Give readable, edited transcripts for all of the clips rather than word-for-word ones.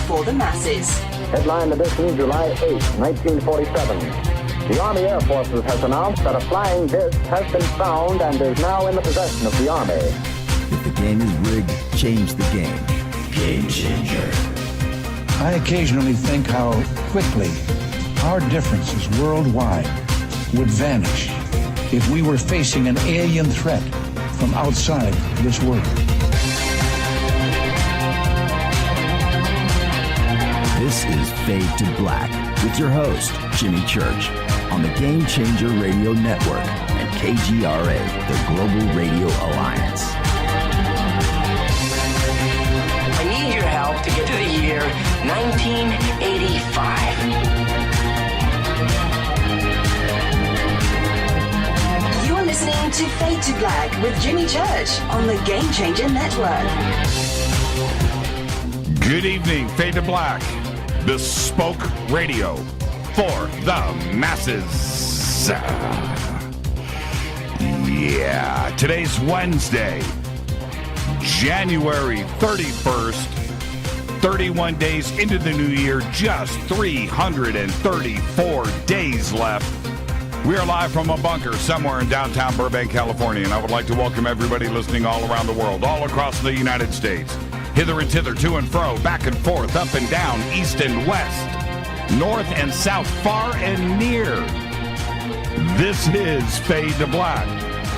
for the masses. Headline edition, July 8, 1947. The Army Air Forces has announced that a flying disc has been found and is now in the possession of the Army. If the game is rigged, change the game. Game changer. I occasionally think how quickly our differences worldwide would vanish if we were facing an alien threat from outside this world. This is Fade to Black with your host, Jimmy Church, on the Game Changer Radio Network and KGRA, the Global Radio Alliance. I need your help to get to the year 1985. You're listening to Fade to Black with Jimmy Church on the Game Changer Network. Good evening, Fade to Black, bespoke radio for the masses. Yeah, today's Wednesday, January 31st, 31 days into the new year, just 334 days left. We are live from a bunker somewhere in downtown Burbank, California, and I would like to welcome everybody listening all around the world, all across the United States. Hither and thither, to and fro, back and forth, up and down, east and west, north and south, far and near. This is Fade to Black.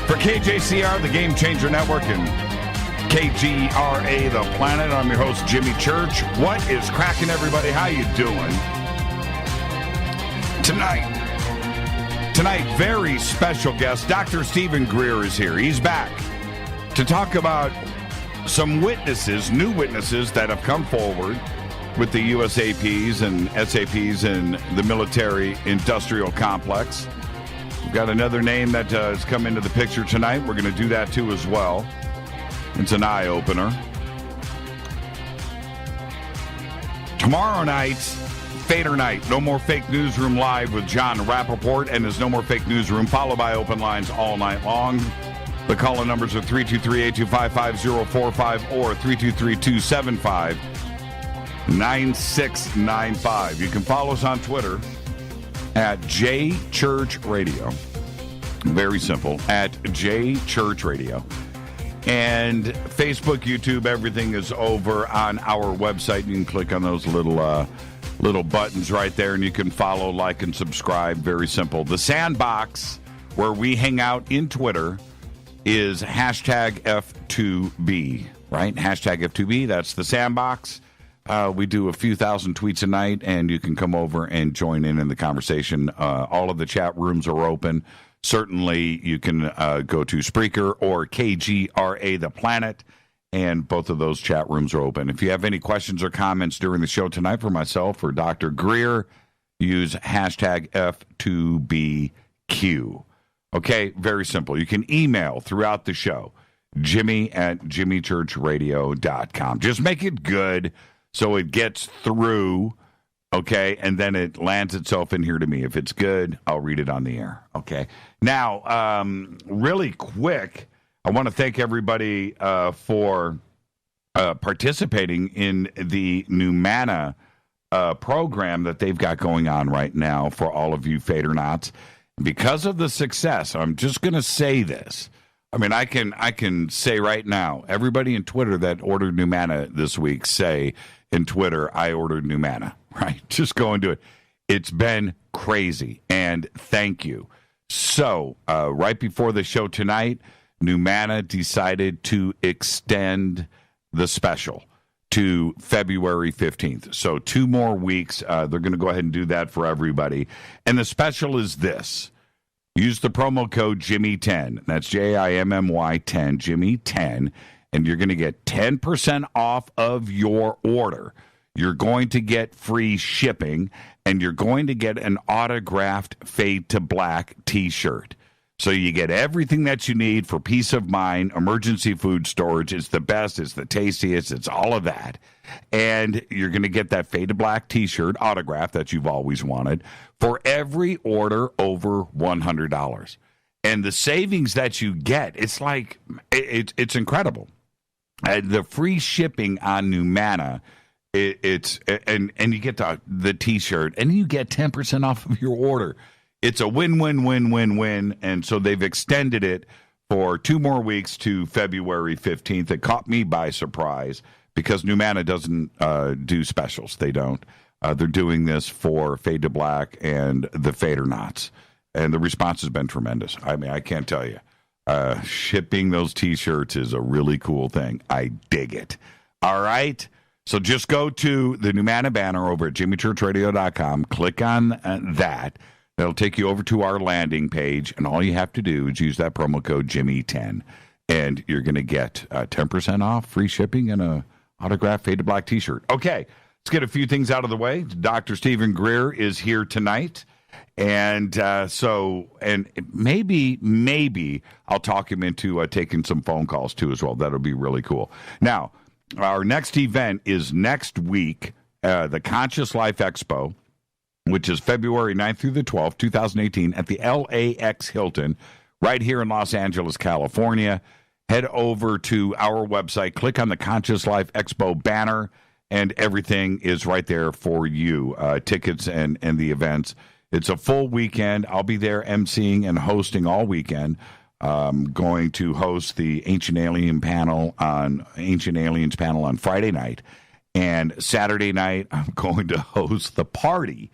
For KJCR, the Game Changer Network, and KGRA, the Planet, I'm your host, Jimmy Church. What is cracking, everybody? How you doing? Tonight, very special guest, Dr. Stephen Greer is here. He's back to talk about some witnesses, new witnesses that have come forward with the USAPs and SAPs and the military-industrial complex. We've got another name that has come into the picture tonight. We're going to do that, too, as well. It's an eye-opener. Tomorrow night, Fader Night, No More Fake Newsroom Live with John Rappaport and his No More Fake Newsroom, followed by open lines all night long. The call-in numbers are 323-825-5045 or 323-275-9695. You can follow us on Twitter at JChurchRadio. Very simple, at JChurchRadio. And Facebook, YouTube, everything is over on our website. You can click on those little buttons right there, and you can follow, like, and subscribe. Very simple. The sandbox where we hang out in Twitter is hashtag F2B, right? Hashtag F2B, that's the sandbox. We do a few thousand tweets a night, and you can come over and join in the conversation. All of the chat rooms are open. Certainly, you can go to Spreaker or KGRA, the Planet, and both of those chat rooms are open. If you have any questions or comments during the show tonight for myself or Dr. Greer, use hashtag F2BQ. Okay, very simple. You can email throughout the show, Jimmy@jimmychurchradio.com. Just make it good so it gets through, okay, and then it lands itself in here to me. If it's good, I'll read it on the air, okay? Now, really quick, I want to thank everybody for participating in the Numana program that they've got going on right now for all of you Fadernauts. Because of the success, I'm just going to say this. I mean, I can say right now, everybody in Twitter that ordered Numana this week, say in Twitter, I ordered Numana, right? Just go and do it. It's been crazy, and thank you. So, right before the show tonight, Numana decided to extend the special to February 15th. So 2 more weeks. They're going to go ahead and do that for everybody. And the special is this. Use the promo code Jimmy10. That's Jimmy 10, Jimmy 10. And you're going to get 10% off of your order. You're going to get free shipping. And you're going to get an autographed Fade to Black t-shirt. So you get everything that you need for peace of mind, emergency food storage. It's the best, it's the tastiest, it's all of that. And you're going to get that Fade to Black t-shirt autograph that you've always wanted for every order over $100. And the savings that you get, it's like, it's incredible. The free shipping on Numana It's and you get the T-shirt, and you get 10% off of your order. It's a win-win-win-win-win, and so they've extended it for 2 more weeks to February 15th. It caught me by surprise because Numanna doesn't do specials. They don't. They're doing this for Fade to Black and the Fadernauts, and the response has been tremendous. I mean, I can't tell you. Shipping those T-shirts is a really cool thing. I dig it. All right? So just go to the Numanna banner over at jimmychurchradio.com. Click on that. That'll take you over to our landing page, and all you have to do is use that promo code Jimmy10, and you're going to get 10% off, free shipping, and a autographed Fade to Black T-shirt. Okay, let's get a few things out of the way. Dr. Stephen Greer is here tonight, and maybe I'll talk him into taking some phone calls too as well. That'll be really cool. Now, our next event is next week, the Conscious Life Expo, which is February 9th through the 12th, 2018, at the LAX Hilton, right here in Los Angeles, California. Head over to our website, click on the Conscious Life Expo banner, and everything is right there for you, tickets and the events. It's a full weekend. I'll be there emceeing and hosting all weekend. Going to host the Ancient Aliens panel on Friday night. And Saturday night, I'm going to host the party.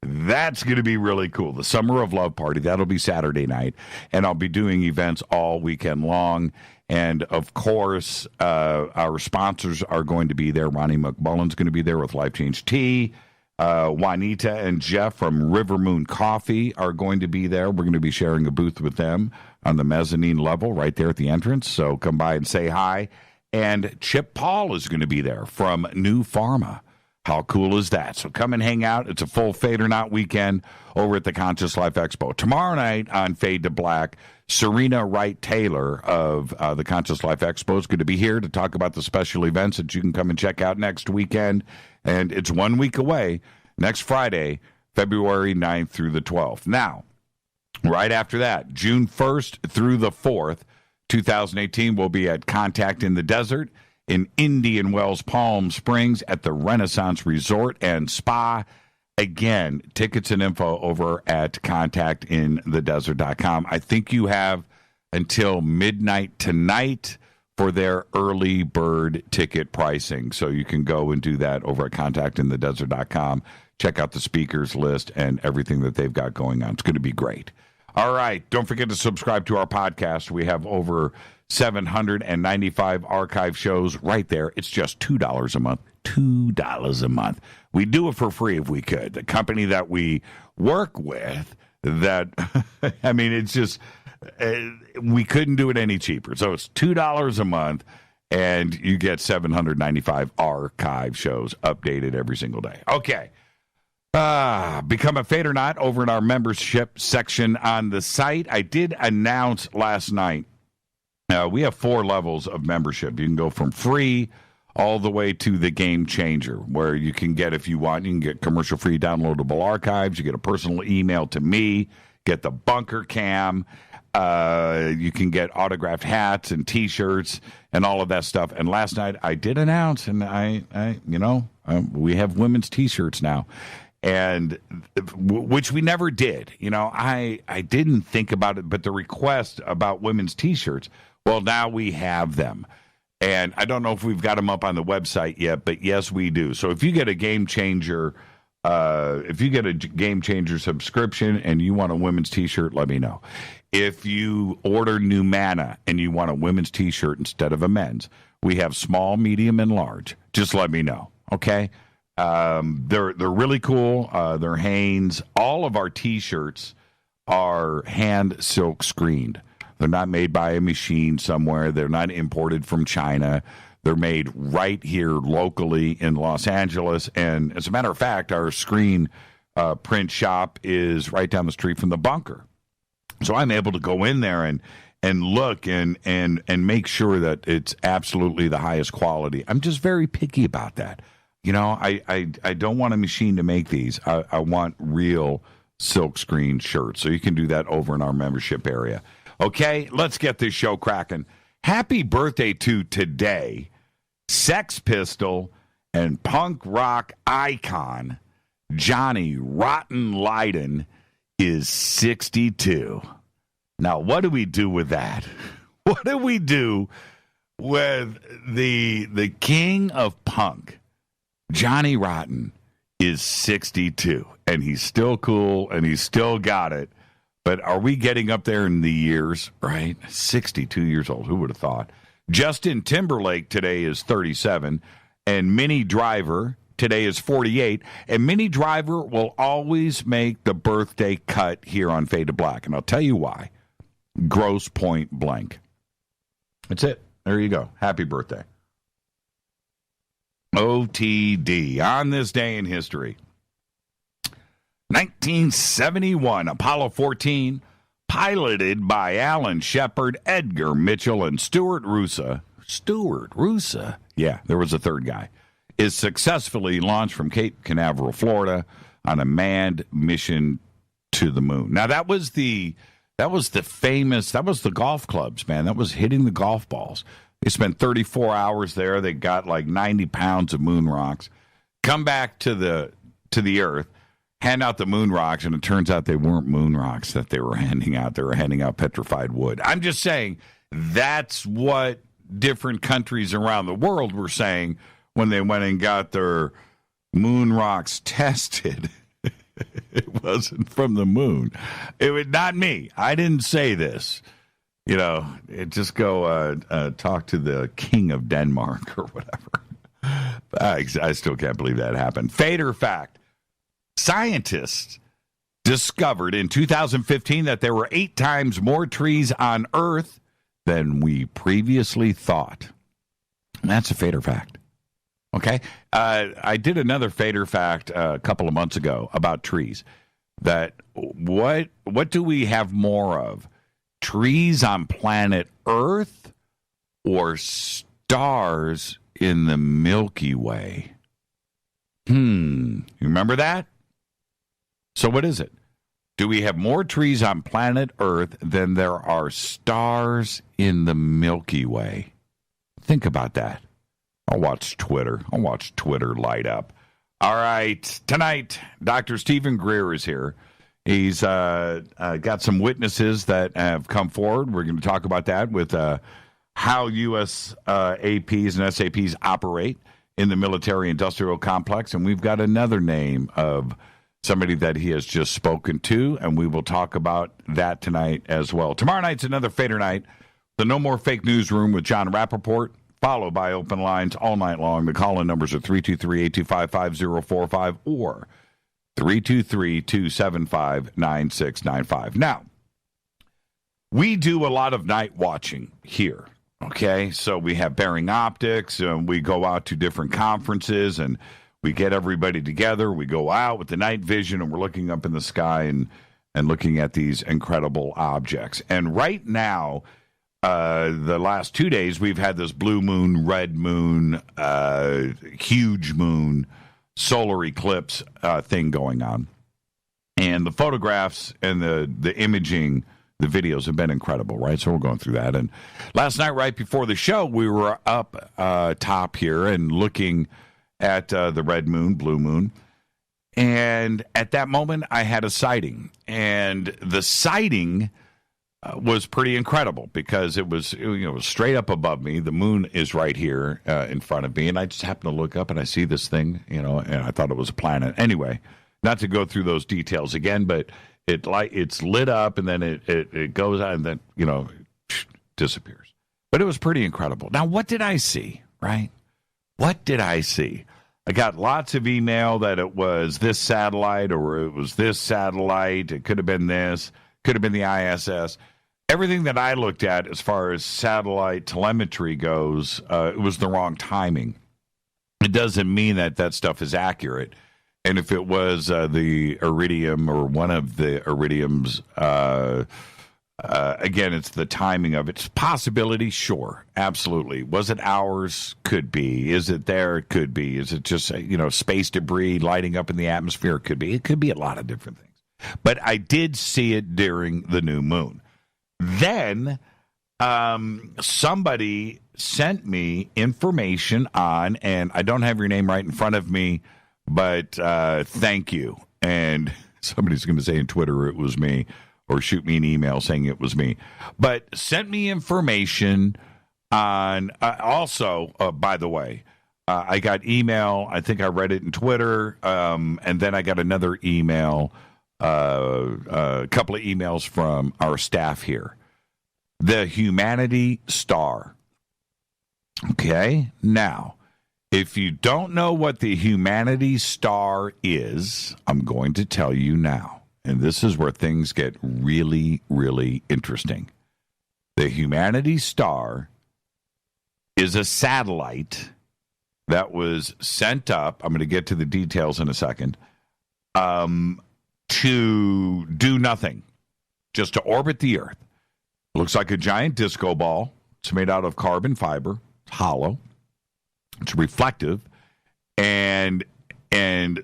That's going to be really cool. The Summer of Love party. That'll be Saturday night. And I'll be doing events all weekend long. And, of course, our sponsors are going to be there. Ronnie McMullen's going to be there with Life Change Tea. Juanita and Jeff from River Moon Coffee are going to be there. We're going to be sharing a booth with them on the mezzanine level right there at the entrance. So come by and say hi. And Chip Paul is going to be there from New Pharma. How cool is that? So come and hang out. It's a full Fade or Not weekend over at the Conscious Life Expo. Tomorrow night on Fade to Black, Serena Wright-Taylor of the Conscious Life Expo is going to be here to talk about the special events that you can come and check out next weekend. And it's 1 week away, next Friday, February 9th through the 12th. Now, right after that, June 1st through the 4th, 2018, we'll be at Contact in the Desert in Indian Wells, Palm Springs at the Renaissance Resort and Spa. Again, tickets and info over at contactinthedesert.com. I think you have until midnight tonight for their early bird ticket pricing. So you can go and do that over at contactinthedesert.com. Check out the speakers list and everything that they've got going on. It's going to be great. All right. Don't forget to subscribe to our podcast. We have over 795 archive shows right there. It's just $2 a month. $2 a month. We do it for free if we could. The company that we work with, that, I mean, it's just, we couldn't do it any cheaper. So it's $2 a month, and you get 795 archive shows updated every single day. Okay. Become a Fade or Not over in our membership section on the site. I did announce last night, we have 4 levels of membership. You can go from free all the way to the Game Changer, where you can get, if you want, you can get commercial-free downloadable archives. You get a personal email to me, get the bunker cam. You can get autographed hats and T-shirts and all of that stuff. And last night I did announce, and we have women's T-shirts now, and which we never did. I didn't think about it, but the request about women's T-shirts, well, now we have them. And I don't know if we've got them up on the website yet, but yes, we do. So if you get a Game Changer, subscription and you want a women's T-shirt, let me know. If you order Numanna and you want a women's T-shirt instead of a men's, we have small, medium, and large. Just let me know, okay? They're really cool. They're Hanes. All of our T-shirts are hand silk screened. They're not made by a machine somewhere. They're not imported from China. They're made right here locally in Los Angeles. And as a matter of fact, our screen print shop is right down the street from the bunker. So I'm able to go in there and look and make sure that it's absolutely the highest quality. I'm just very picky about that. I don't want a machine to make these. I want real silk screen shirts. So you can do that over in our membership area. Okay, let's get this show cracking. Happy birthday to today, Sex Pistol and punk rock icon Johnny Rotten Lydon is 62. Now, what do we do with that? What do we do with the king of punk, Johnny Rotten, is 62, and he's still cool, and he's still got it. But are we getting up there in the years, right? 62 years old. Who would have thought? Justin Timberlake today is 37, and Minnie Driver today is 48. And Minnie Driver will always make the birthday cut here on Fade to Black, and I'll tell you why. Gross point blank. That's it. There you go. Happy birthday. OTD. On this day in history, 1971, Apollo 14, piloted by Alan Shepard, Edgar Mitchell, and Stuart Roosa. Stuart Roosa? Yeah, there was a third guy. Is successfully launched from Cape Canaveral, Florida, on a manned mission to the moon. Now, that was the golf clubs, man. That was hitting the golf balls. They spent 34 hours there. They got like 90 pounds of moon rocks. Come back to the Earth, hand out the moon rocks, and it turns out they weren't moon rocks that they were handing out. They were handing out petrified wood. I'm just saying that's what different countries around the world were saying when they went and got their moon rocks tested. It wasn't from the moon. It was not me. I didn't say this. You know, just go talk to the king of Denmark or whatever. I still can't believe that happened. Fader fact. Scientists discovered in 2015 that there were 8 times more trees on Earth than we previously thought. And that's a Fader fact. Okay? I did another Fader fact a couple of months ago about trees. That what do we have more of? Trees on planet Earth or stars in the Milky Way? You remember that? So what is it? Do we have more trees on planet Earth than there are stars in the Milky Way? Think about that. I'll watch Twitter. I'll watch Twitter light up. All right. Tonight, Dr. Stephen Greer is here. He's got some witnesses that have come forward. We're going to talk about that with how U.S. APs and SAPs operate in the military-industrial complex. And we've got another name of somebody that he has just spoken to, and we will talk about that tonight as well. Tomorrow night's another Fader night, the No More Fake Newsroom with John Rappaport, followed by open lines all night long. The call-in numbers are 323-825-5045 or 323-275-9695. Now, we do a lot of night watching here, okay? So we have Bearing Optics, and we go out to different conferences, and we get everybody together. We go out with the night vision, and we're looking up in the sky and looking at these incredible objects. And right now, the last 2 days, we've had this blue moon, red moon, huge moon, solar eclipse thing going on. And the photographs and the imaging, the videos have been incredible, right? So we're going through that. And last night, right before the show, we were up top here and looking at the red moon, blue moon. And at that moment, I had a sighting. And the sighting was pretty incredible because it was straight up above me. The moon is right here in front of me, and I just happened to look up and I see this thing, and I thought it was a planet. Anyway, not to go through those details again, but it's lit up and then it goes out and then disappears. But it was pretty incredible. Now, what did I see? Right? What did I see? I got lots of email that it was this satellite or it was this satellite. It could have been this. Could have been the ISS. Everything that I looked at as far as satellite telemetry goes, it was the wrong timing. It doesn't mean that stuff is accurate. And if it was the iridium or one of the iridiums, again, it's the timing of it. It's possibility, sure, absolutely. Was it ours? Could be. Is it there? It could be. Is it just space debris lighting up in the atmosphere? It could be. It could be a lot of different things. But I did see it during the new moon. Then somebody sent me information on, and I don't have your name right in front of me, but thank you. And somebody's going to say in Twitter it was me, or shoot me an email saying it was me. But sent me information on, also, by the way, I got email, I think I read it in Twitter, and then I got another email, a couple of emails from our staff here. The Humanity Star. Okay, now, if you don't know what the Humanity Star is, I'm going to tell you now. And this is where things get really, really interesting. The Humanity Star is a satellite that was sent up, I'm going to get to the details in a second, to do nothing, just to orbit the Earth. It looks like a giant disco ball. It's made out of carbon fiber. It's hollow. It's reflective. And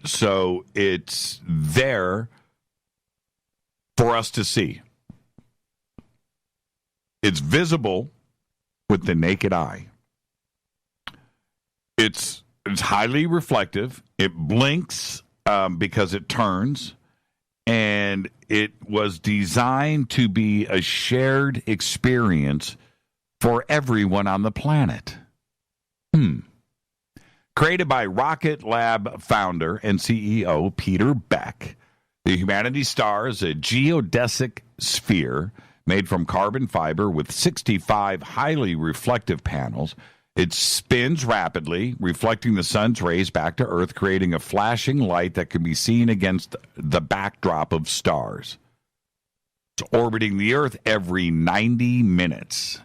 so it's there for us to see. It's visible with the naked eye. It's highly reflective. It blinks because it turns, and it was designed to be a shared experience for everyone on the planet. Created by Rocket Lab founder and CEO Peter Beck, the Humanity Star is a geodesic sphere made from carbon fiber with 65 highly reflective panels. It spins rapidly, reflecting the sun's rays back to Earth, creating a flashing light that can be seen against the backdrop of stars. It's orbiting the Earth every 90 minutes.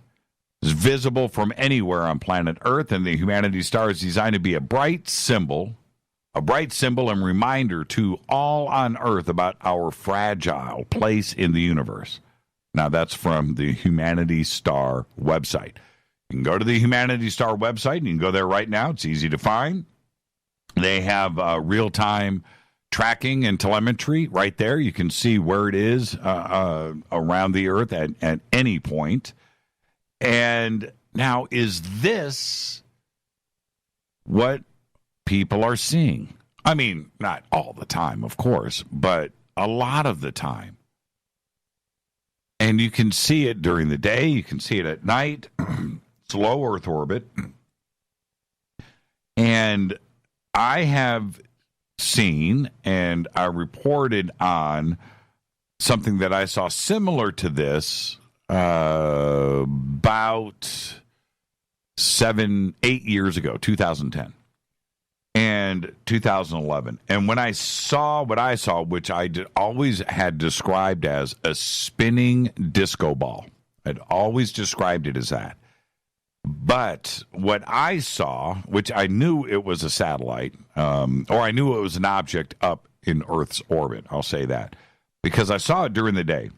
It's visible from anywhere on planet Earth, and the Humanity Star is designed to be a bright symbol and reminder to all on Earth about our fragile place in the universe. Now, that's from the Humanity Star website. You can go to the Humanity Star website, and you can go there right now. It's easy to find. They have real-time tracking and telemetry right there. You can see where it is around the Earth at any point. And now, is this what people are seeing? I mean, not all the time, of course, but a lot of the time. And you can see it during the day. You can see it at night. It's low Earth orbit. And I have seen, and I reported on something that I saw similar to this about 8 years ago, 2010 and 2011. And when I saw what I saw, which I always had described as a spinning disco ball, I'd always described it as that. But what I saw, which I knew it was a satellite, or I knew it was an object up in Earth's orbit, I'll say that, because I saw it during the day.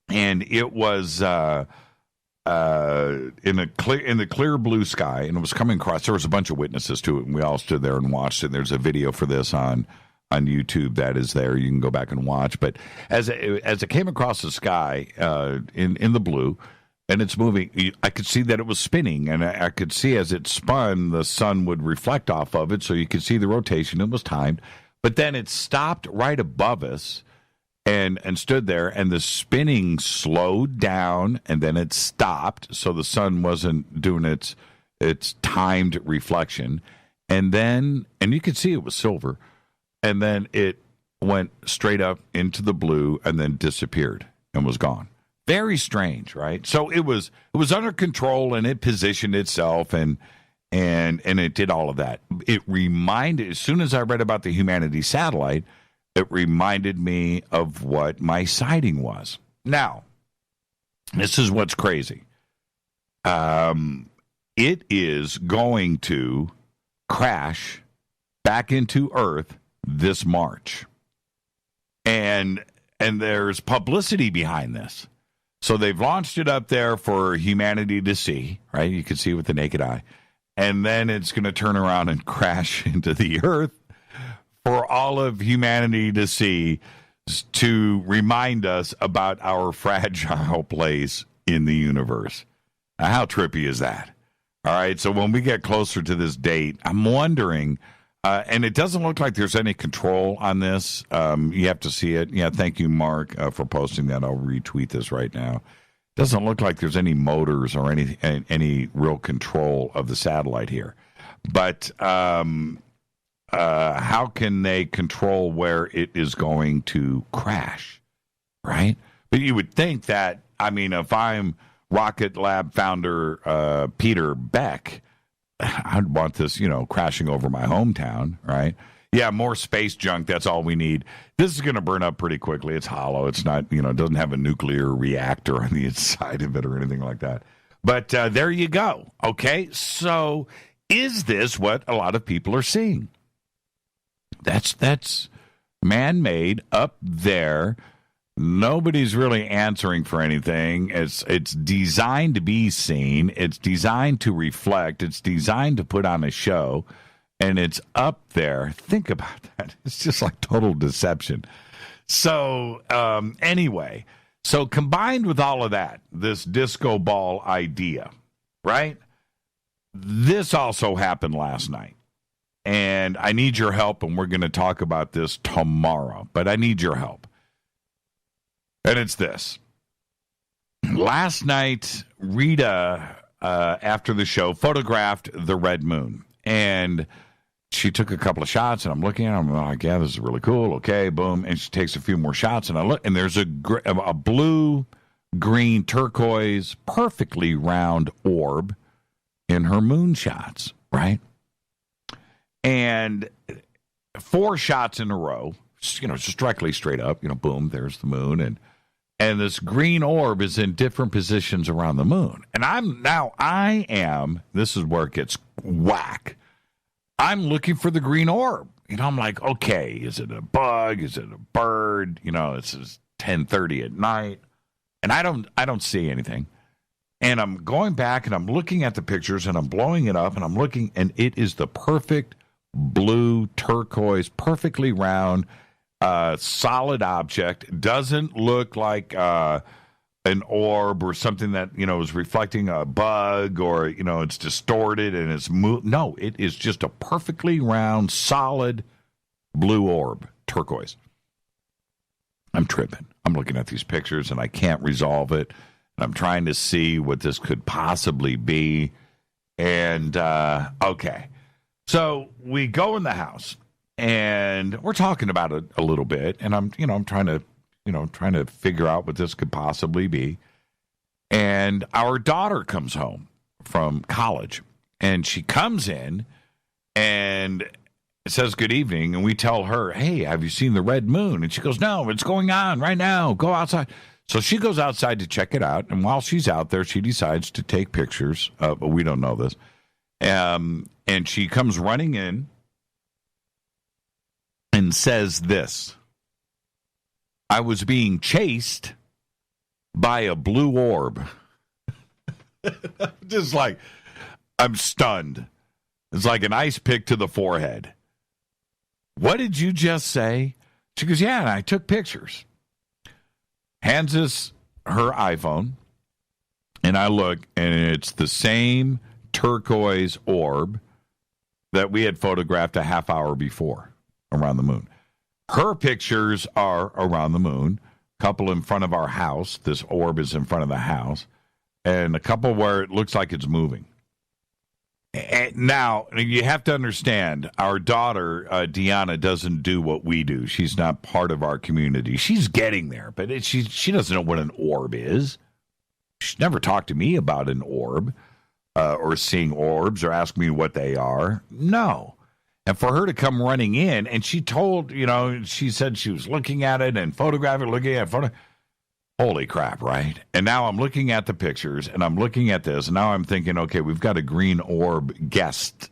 And it was in the clear blue sky, and it was coming across. There was a bunch of witnesses to it, and we all stood there and watched it. There's a video for this on YouTube that is there. You can go back and watch. But as it came across the sky in the blue, and it's moving, I could see that it was spinning, and I could see as it spun, the sun would reflect off of it, so you could see the rotation. It was timed. But then it stopped right above us and stood there, and the spinning slowed down, and then it stopped, so the sun wasn't doing its timed reflection. And you could see it was silver, and then it went straight up into the blue and then disappeared and was gone. Very strange, right? So it was under control, and it positioned itself, and it did all of that. It reminded, as soon as I read about the Humanity satellite, it reminded me of what my sighting was. Now, this is what's crazy. It is going to crash back into Earth this March. And there's publicity behind this. So they've launched it up there for humanity to see, right? You can see it with the naked eye. And then it's going to turn around and crash into the Earth for all of humanity to see, to remind us about our fragile place in the universe. Now, how trippy is that? All right, so when we get closer to this date, I'm wondering, and it doesn't look like there's any control on this. You have to see it. Yeah, thank you, Mark, for posting that. I'll retweet this right now. Doesn't look like there's any motors or any real control of the satellite here. But how can they control where it is going to crash, right? But you would think that, I mean, if I'm Rocket Lab founder Peter Beck, I'd want this, crashing over my hometown, right? Yeah, more space junk, that's all we need. This is going to burn up pretty quickly. It's hollow. It's not, it doesn't have a nuclear reactor on the inside of it or anything like that. But there you go, okay? So is this what a lot of people are seeing? That's man-made up there. Nobody's really answering for anything. It's designed to be seen. It's designed to reflect. It's designed to put on a show. And it's up there. Think about that. It's just like total deception. So anyway, so combined with all of that, this disco ball idea, right? This also happened last night. And I need your help, and we're going to talk about this tomorrow. But I need your help. And it's this. Last night, Rita, after the show, photographed the red moon. And she took a couple of shots, and I'm looking at them. I'm like, yeah, this is really cool. Okay, boom. And she takes a few more shots, and I look, and there's a blue, green, turquoise, perfectly round orb in her moon shots, right? And 4 shots in a row, just directly straight up, boom, there's the moon. And this green orb is in different positions around the moon. And this is where it gets whack. I'm looking for the green orb. I'm like, okay, is it a bug? Is it a bird? This is 10:30 at night. And I don't see anything. And I'm going back and I'm looking at the pictures and I'm blowing it up and I'm looking, and it is the perfect blue turquoise, perfectly round, solid object. Doesn't look like an orb or something that is reflecting a bug, or it's distorted and it's no, it is just a perfectly round, solid blue orb, turquoise. I'm tripping. I'm looking at these pictures and I can't resolve it. I'm trying to see what this could possibly be. And okay, so we go in the house. And we're talking about it a little bit, and I'm trying to figure out what this could possibly be. And our daughter comes home from college, and she comes in and says good evening, and we tell her, hey, have you seen the red moon? And she goes, no, it's going on right now. Go outside. So she goes outside to check it out, and while she's out there, she decides to take pictures. But we don't know this. And she comes running in and says this: I was being chased by a blue orb. Just like, I'm stunned. It's like an ice pick to the forehead. What did you just say? She goes, yeah, and I took pictures. Hands us her iPhone, and I look, and it's the same turquoise orb that we had photographed a half hour before around the moon. Her pictures are around the moon, a couple in front of our house. This orb is in front of the house, and a couple where it looks like it's moving. And now, you have to understand, our daughter, Deanna, doesn't do what we do. She's not part of our community. She's getting there, but she doesn't know what an orb is. She's never talked to me about an orb or seeing orbs or ask me what they are. No. And for her to come running in, and she told, she said she was looking at it and photographing, looking at photo. Holy crap, right? And now I'm looking at the pictures, and I'm looking at this, and now I'm thinking, okay, we've got a green orb guest,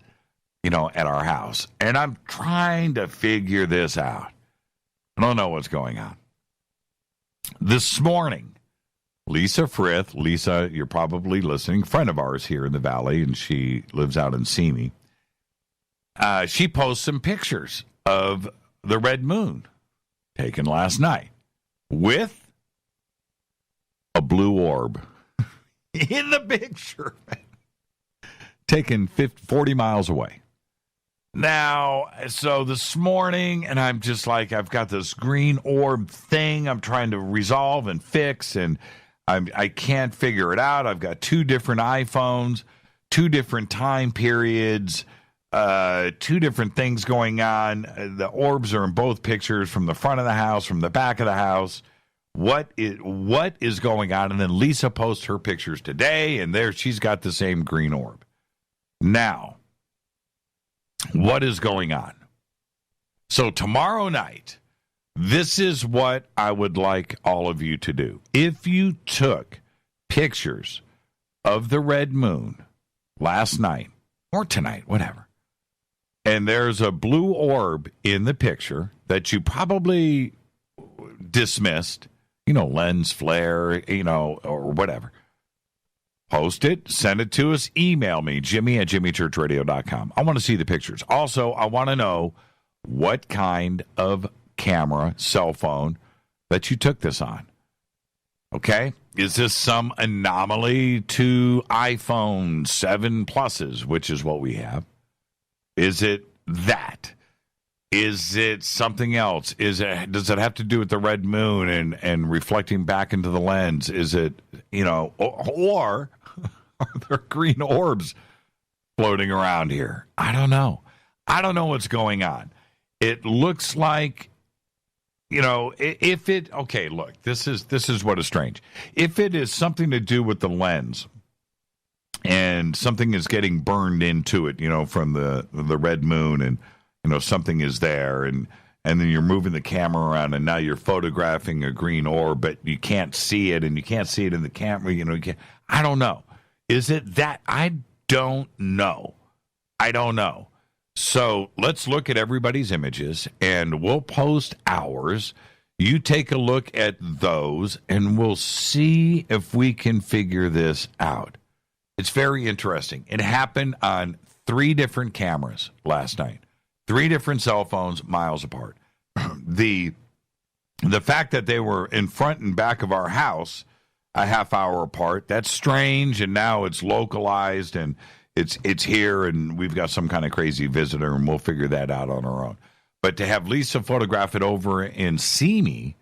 at our house. And I'm trying to figure this out. I don't know what's going on. This morning, Lisa Frith, Lisa, you're probably listening, friend of ours here in the Valley, and she lives out in Simi. She posts some pictures of the red moon taken last night with a blue orb in the picture. taken 40 miles away. Now, so this morning, and I'm just like, I've got this green orb thing I'm trying to resolve and fix, and I can't figure it out. I've got 2 different iPhones, 2 different time periods, 2 different things going on. The orbs are in both pictures, from the front of the house, from the back of the house. What is going on? And then Lisa posts her pictures today, and there she's got the same green orb. Now, what is going on? So tomorrow night, this is what I would like all of you to do. If you took pictures of the red moon last night or tonight, whatever, and there's a blue orb in the picture that you probably dismissed, lens flare, or whatever, post it, send it to us, email me, Jimmy@jimmychurchradio.com. I want to see the pictures. Also, I want to know what kind of camera, cell phone that you took this on. Okay? Is this some anomaly to iPhone 7 Pluses, which is what we have? Is it that? Is it something else? Does it have to do with the red moon and reflecting back into the lens? Is it, or are there green orbs floating around here? I don't know. I don't know what's going on. It looks like, okay, look, this is what is strange. If it is something to do with the lens and something is getting burned into it, from the red moon, and, something is there, and then you're moving the camera around, and now you're photographing a green orb, but you can't see it, and you can't see it in the camera, I don't know. Is it that? I don't know. So let's look at everybody's images, and we'll post ours. You take a look at those, and we'll see if we can figure this out. It's very interesting. It happened on 3 different cameras last night, 3 different cell phones, miles apart. The fact that they were in front and back of our house a half hour apart, that's strange, and now it's localized, and it's here, and we've got some kind of crazy visitor, and we'll figure that out on our own. But to have Lisa photograph it over in Simi,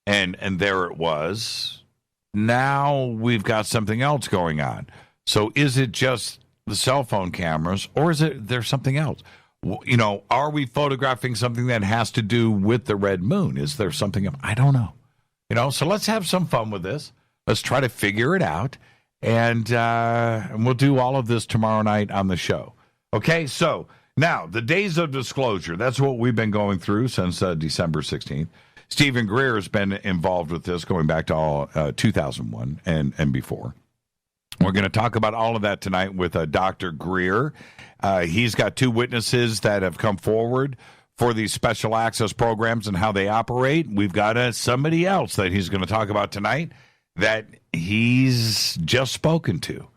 and there it was, now we've got something else going on. So is it just the cell phone cameras, or is there's something else? Are we photographing something that has to do with the red moon? Is there something? I don't know. So let's have some fun with this. Let's try to figure it out, and we'll do all of this tomorrow night on the show. Okay, so now the days of disclosure. That's what we've been going through since December 16th. Stephen Greer has been involved with this going back to 2001 and before. We're going to talk about all of that tonight with Dr. Greer. He's got 2 witnesses that have come forward for these special access programs and how they operate. We've got somebody else that he's going to talk about tonight that he's just spoken to.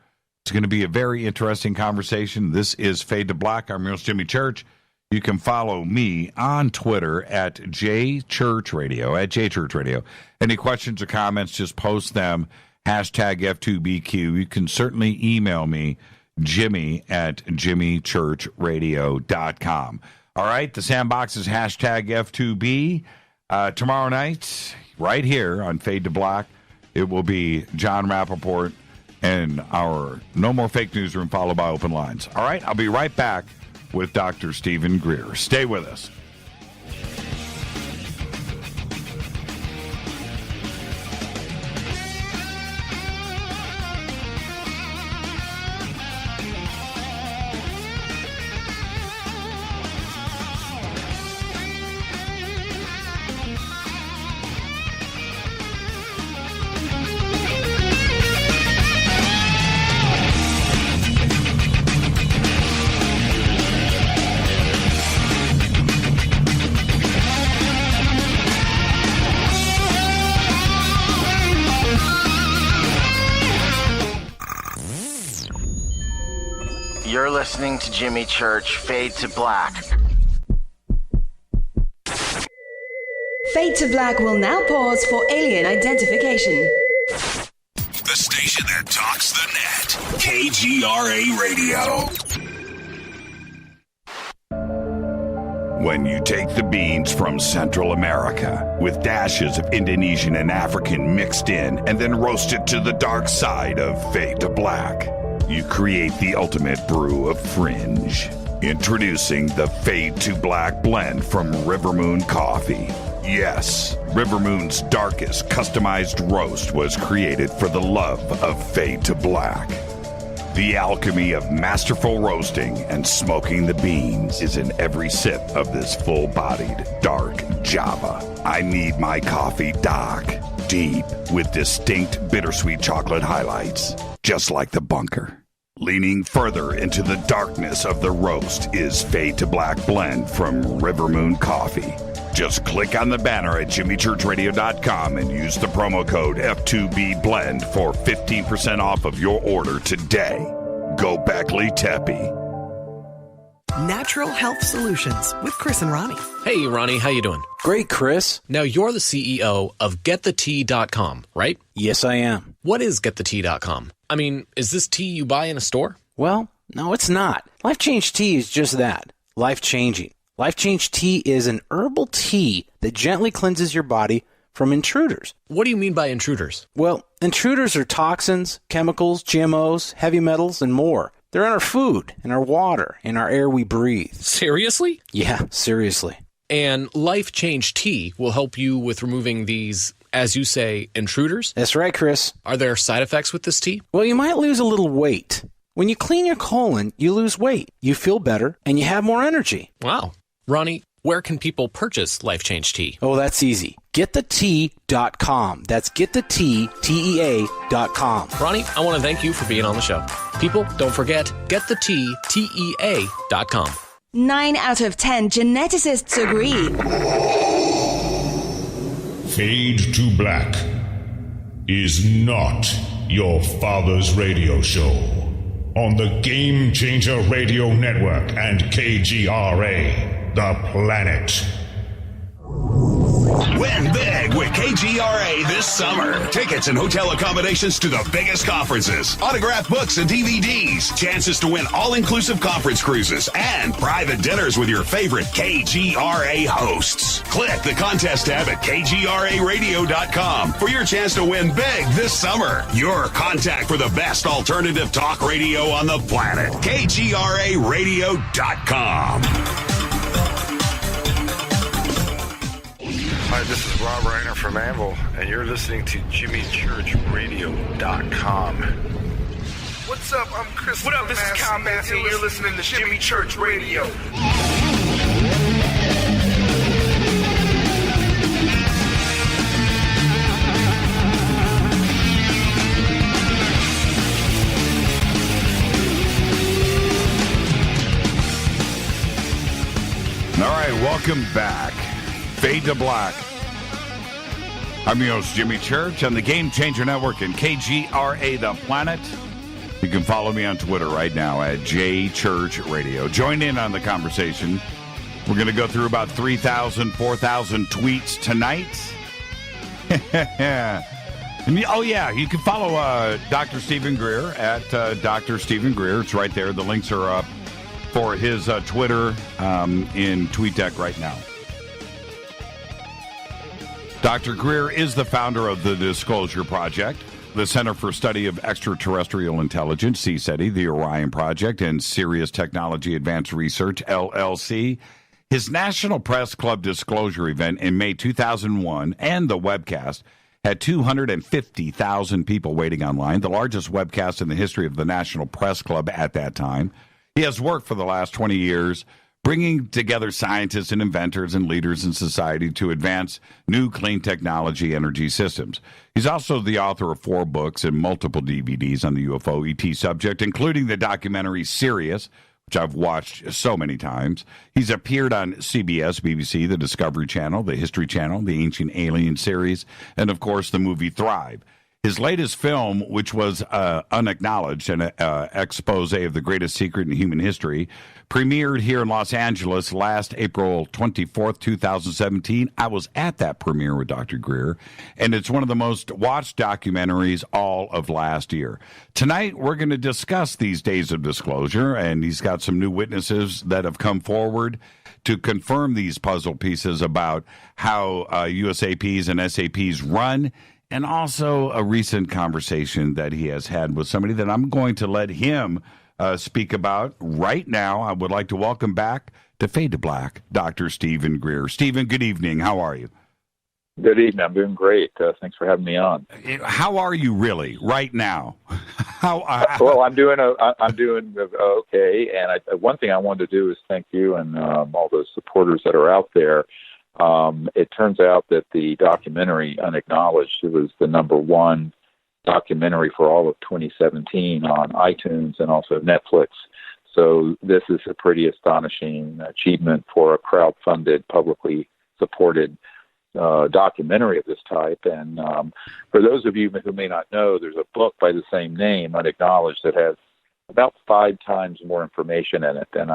It's going to be a very interesting conversation. This is Fade to Black. I'm your host, Jimmy Church. You can follow me on Twitter at JChurchRadio, Any questions or comments, just post them, #F2BQ. You can certainly email me, Jimmy@JimmyChurchRadio.com. All right, the sandbox is #F2B. Tomorrow night, right here on Fade to Black, it will be John Rappaport and our No More Fake Newsroom, followed by Open Lines. All right, I'll be right back with Dr. Stephen Greer. Stay with us. You're listening to Jimmy Church, Fade to Black. Fade to Black will now pause for alien identification. The station that talks the net. KGRA Radio. When you take the beans from Central America with dashes of Indonesian and African mixed in and then roast it to the dark side of fade to black, you create the ultimate brew of fringe. Introducing the Fade to Black blend from River Moon Coffee. Yes, River Moon's darkest customized roast was created for the love of Fade to Black. The alchemy of masterful roasting and smoking the beans is in every sip of this full-bodied, dark Java. I need my coffee dark, deep, with distinct bittersweet chocolate highlights, just like the bunker. Leaning further into the darkness of the roast is Fade to Black blend from River Moon Coffee. Just click on the banner at jimmychurchradio.com and use the promo code F2BBLEND for 15% off of your order today. Go Beckley Teppy. Natural Health Solutions with Chris and Ronnie. Hey, Ronnie, how you doing? Great, Chris. Now, you're the CEO of GetTheTea.com, right? Yes, I am. What is GetTheTea.com? I mean, is this tea you buy in a store? Well, no, it's not. Life Change Tea is just that. Life-changing. Life Change Tea is an herbal tea that gently cleanses your body from intruders. What do you mean by intruders? Well, intruders are toxins, chemicals, GMOs, heavy metals, and more. They're in our food, in our water, in our air we breathe. Seriously? Yeah, seriously. And Life Change Tea will help you with removing these, as you say, intruders? That's right, Chris. Are there side effects with this tea? Well, you might lose a little weight. When you clean your colon, you lose weight, you feel better, and you have more energy. Wow. Ronnie, where can people purchase Life Change Tea? Oh, that's easy. GetTheTea.com. That's GetTheTea.com. Ronnie, I want to thank you for being on the show. People, don't forget, GetTheTea.com. 9 out of 10 geneticists agree. Fade to Black is not your father's radio show on the Game Changer Radio Network and KGRA, the planet. Win big with KGRA this summer. Tickets and hotel accommodations to the biggest conferences, autographed books and DVDs, chances to win all-inclusive conference cruises, and private dinners with your favorite KGRA hosts. Click the contest tab at KGRAradio.com for your chance to win big this summer. Your contact for the best alternative talk radio on the planet. KGRAradio.com. Hi, this is Rob Reiner from Anvil, and you're listening to JimmyChurchRadio.com. What's up? I'm Chris. What up? This is Kyle Massey, and you're listening to Jimmy Church Radio. All right, welcome back. Fade to Black. I'm your host, Jimmy Church, on the Game Changer Network and KGRA The Planet. You can follow me on Twitter right now at JChurchRadio. Join in on the conversation. We're going to go through about 3,000, 4,000 tweets tonight. Oh, yeah, you can follow Dr. Stephen Greer at Dr. Stephen Greer. It's right there. The links are up for his Twitter in TweetDeck right now. Dr. Greer is the founder of the Disclosure Project, the Center for Study of Extraterrestrial Intelligence, CSETI, the Orion Project, and Sirius Technology Advanced Research, LLC. His National Press Club Disclosure event in May 2001 and the webcast had 250,000 people waiting online, the largest webcast in the history of the National Press Club at that time. He has worked for the last 20 years bringing together scientists and inventors and leaders in society to advance new clean technology energy systems. He's also the author of 4 books and multiple DVDs on the UFO ET subject, including the documentary Sirius, which I've watched so many times. He's appeared on CBS, BBC, the Discovery Channel, the History Channel, the Ancient Alien series, and, of course, the movie Thrive. His latest film, which was Unacknowledged, an expose of the greatest secret in human history, premiered here in Los Angeles last April 24th, 2017. I was at that premiere with Dr. Greer, and it's one of the most watched documentaries all of last year. Tonight, we're going to discuss these days of disclosure, and he's got some new witnesses that have come forward to confirm these puzzle pieces about how USAPs and SAPs run, and also a recent conversation that he has had with somebody that I'm going to let him speak about right now. I would like to welcome back to Fade to Black, Dr. Stephen Greer. Stephen, good evening. How are you? Good evening. I'm doing great. Thanks for having me on. How are you really right now? Well, I'm doing okay. And one thing I wanted to do is thank you and all the supporters that are out there. It turns out that the documentary Unacknowledged, it was the #1 documentary for all of 2017 on iTunes and also Netflix. So this is a pretty astonishing achievement for a crowd-funded, publicly supported documentary of this type. And for those of you who may not know, there's a book by the same name, Unacknowledged, that has about 5 times more information in it than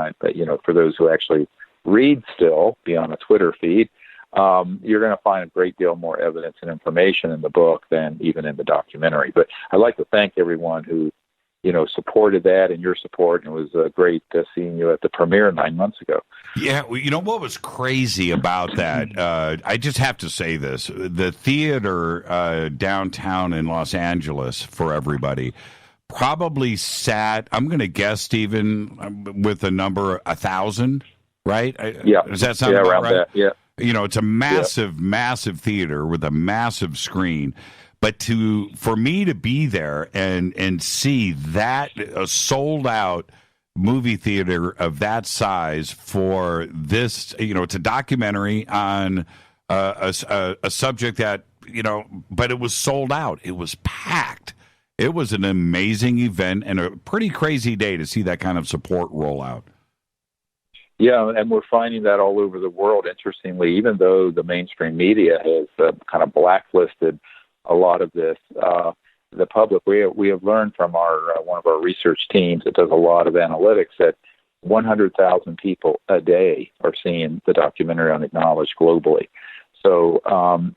for those who actually read still beyond a Twitter feed, you're going to find a great deal more evidence and information in the book than even in the documentary. But I'd like to thank everyone who, supported that and your support. And it was great seeing you at the premiere 9 months ago. Yeah, what was crazy about that? I just have to say this: the theater downtown in Los Angeles, for everybody, probably sat, I'm going to guess, Stephen, with a number 1,000, right? Yeah. Does that sound about around right? That, yeah. It's a massive, massive theater with a massive screen. But for me to be there and see that a sold out movie theater of that size for this, it's a documentary on a subject that, but it was sold out. It was packed. It was an amazing event and a pretty crazy day to see that kind of support roll out. Yeah, and we're finding that all over the world, interestingly, even though the mainstream media has kind of blacklisted a lot of this, the public, we have learned from one of our research teams that does a lot of analytics that 100,000 people a day are seeing the documentary Unacknowledged globally. So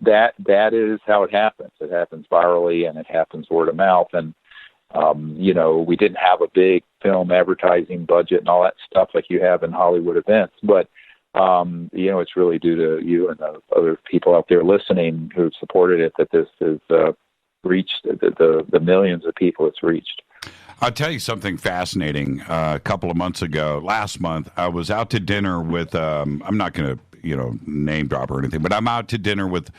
that is how it happens. It happens virally and it happens word of mouth. And we didn't have a big film advertising budget and all that stuff like you have in Hollywood events, but it's really due to you and the other people out there listening who've supported it that this has reached the millions of people it's reached. I'll tell you something fascinating. A couple of months ago, last month, I was out to dinner with, I'm not going to, name drop or anything, but I'm out to dinner with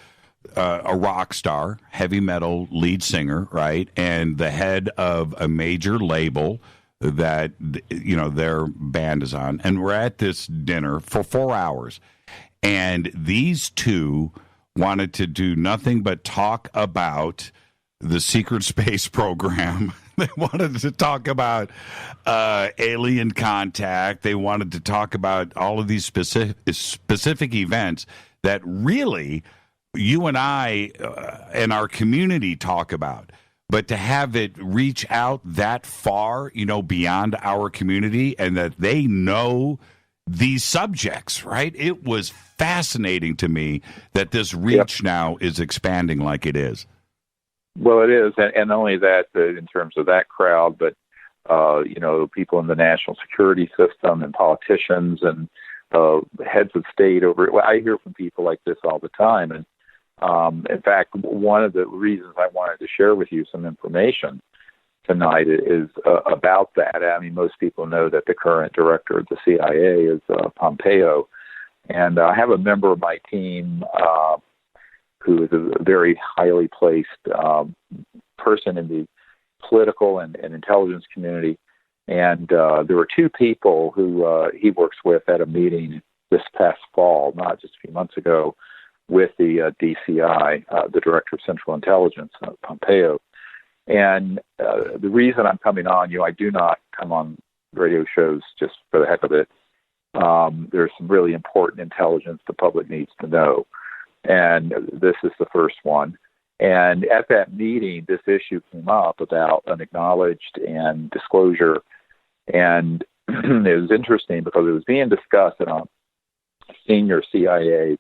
a rock star, heavy metal lead singer, right? And the head of a major label that, their band is on. And we're at this dinner for 4 hours. And these two wanted to do nothing but talk about the secret space program. They wanted to talk about alien contact. They wanted to talk about all of these specific events that really you and I and our community talk about. But to have it reach out that far, beyond our community, and that they know these subjects, right? It was fascinating to me that this reach now is expanding like it is. Well, it is, and not only that, in terms of that crowd, but people in the national security system and politicians and heads of state I hear from people like this all the time, and in fact, one of the reasons I wanted to share with you some information tonight is about that. I mean, most people know that the current director of the CIA is Pompeo, and I have a member of my team who is a very highly placed person in the political and intelligence community. And there were 2 people who he works with at a meeting this past fall, not just a few months ago, with the DCI, the Director of Central Intelligence, Pompeo. And the reason I'm coming on, I do not come on radio shows just for the heck of it. There's some really important intelligence the public needs to know. And this is the first one. And at that meeting, this issue came up about unacknowledged and disclosure. And it was interesting because it was being discussed, and a senior CIA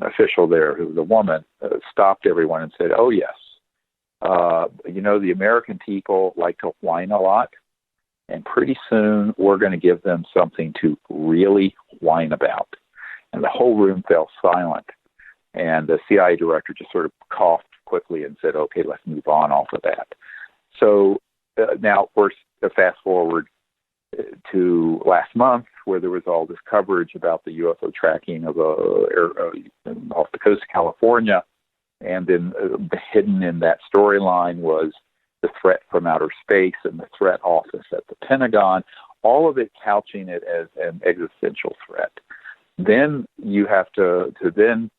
official there, who was a woman, stopped everyone and said, "Oh, yes, the American people like to whine a lot, and pretty soon we're going to give them something to really whine about." And the whole room fell silent. And the CIA director just sort of coughed quickly and said, "Okay, let's move on off of that." So now, of course, fast forward to last month, where there was all this coverage about the UFO tracking of off the coast of California, and then hidden in that storyline was the threat from outer space and the threat office at the Pentagon, all of it couching it as an existential threat. Then you have to then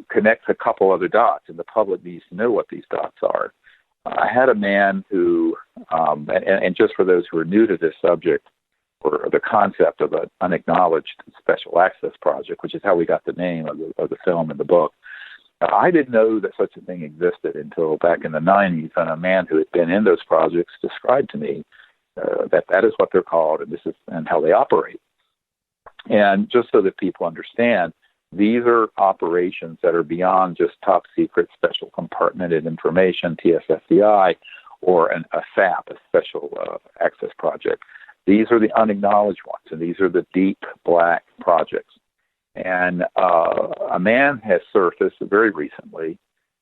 connect a couple other dots, and the public needs to know what these dots are. I had a man who, and just for those who are new to this subject, or the concept of an unacknowledged special access project, which is how we got the name of the film and the book. I didn't know that such a thing existed until back in the 90s, and a man who had been in those projects described to me that is what they're called, and how they operate. And just so that people understand, these are operations that are beyond just top secret special compartmented information, TSFDI, or a SAP, a special access project. These are the unacknowledged ones, and these are the deep black projects. And a man has surfaced very recently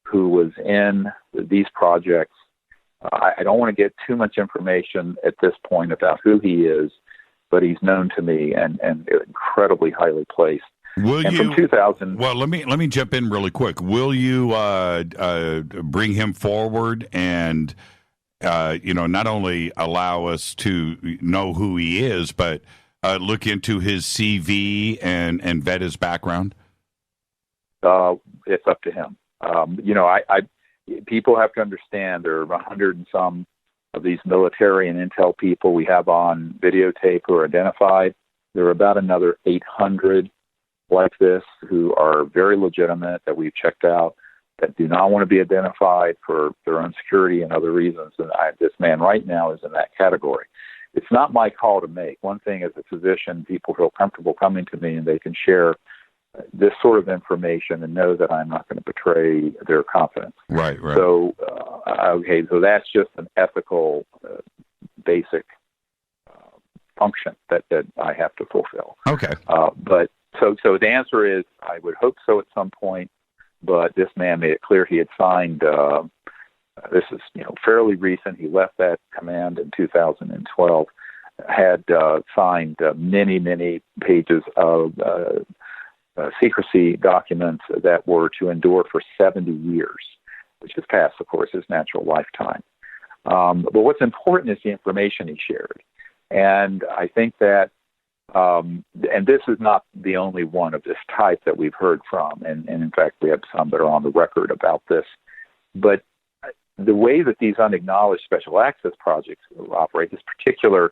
who was in these projects. I don't want to get too much information at this point about who he is, but he's known to me and incredibly highly placed. Will and you? From 2000. Well, let me jump in really quick. Will you bring him forward and not only allow us to know who he is, but look into his CV and vet his background? It's up to him. People have to understand there are 100 and some of these military and intel people we have on videotape who are identified. There are about another 800 like this who are very legitimate that we've checked out that do not want to be identified for their own security and other reasons. And this man right now is in that category. It's not my call to make. One thing as a physician, people feel comfortable coming to me and they can share this sort of information and know that I'm not going to betray their confidence. Right. So, so that's just an ethical, basic function that I have to fulfill. Okay. But so the answer is I would hope so at some point, but this man made it clear he had signed, this is fairly recent, he left that command in 2012, had signed many pages of secrecy documents that were to endure for 70 years, which is past, of course, his natural lifetime. But what's important is the information he shared. And I think that, and this is not the only one of this type that we've heard from, and in fact, we have some that are on the record about this. But the way that these unacknowledged special access projects operate, this particular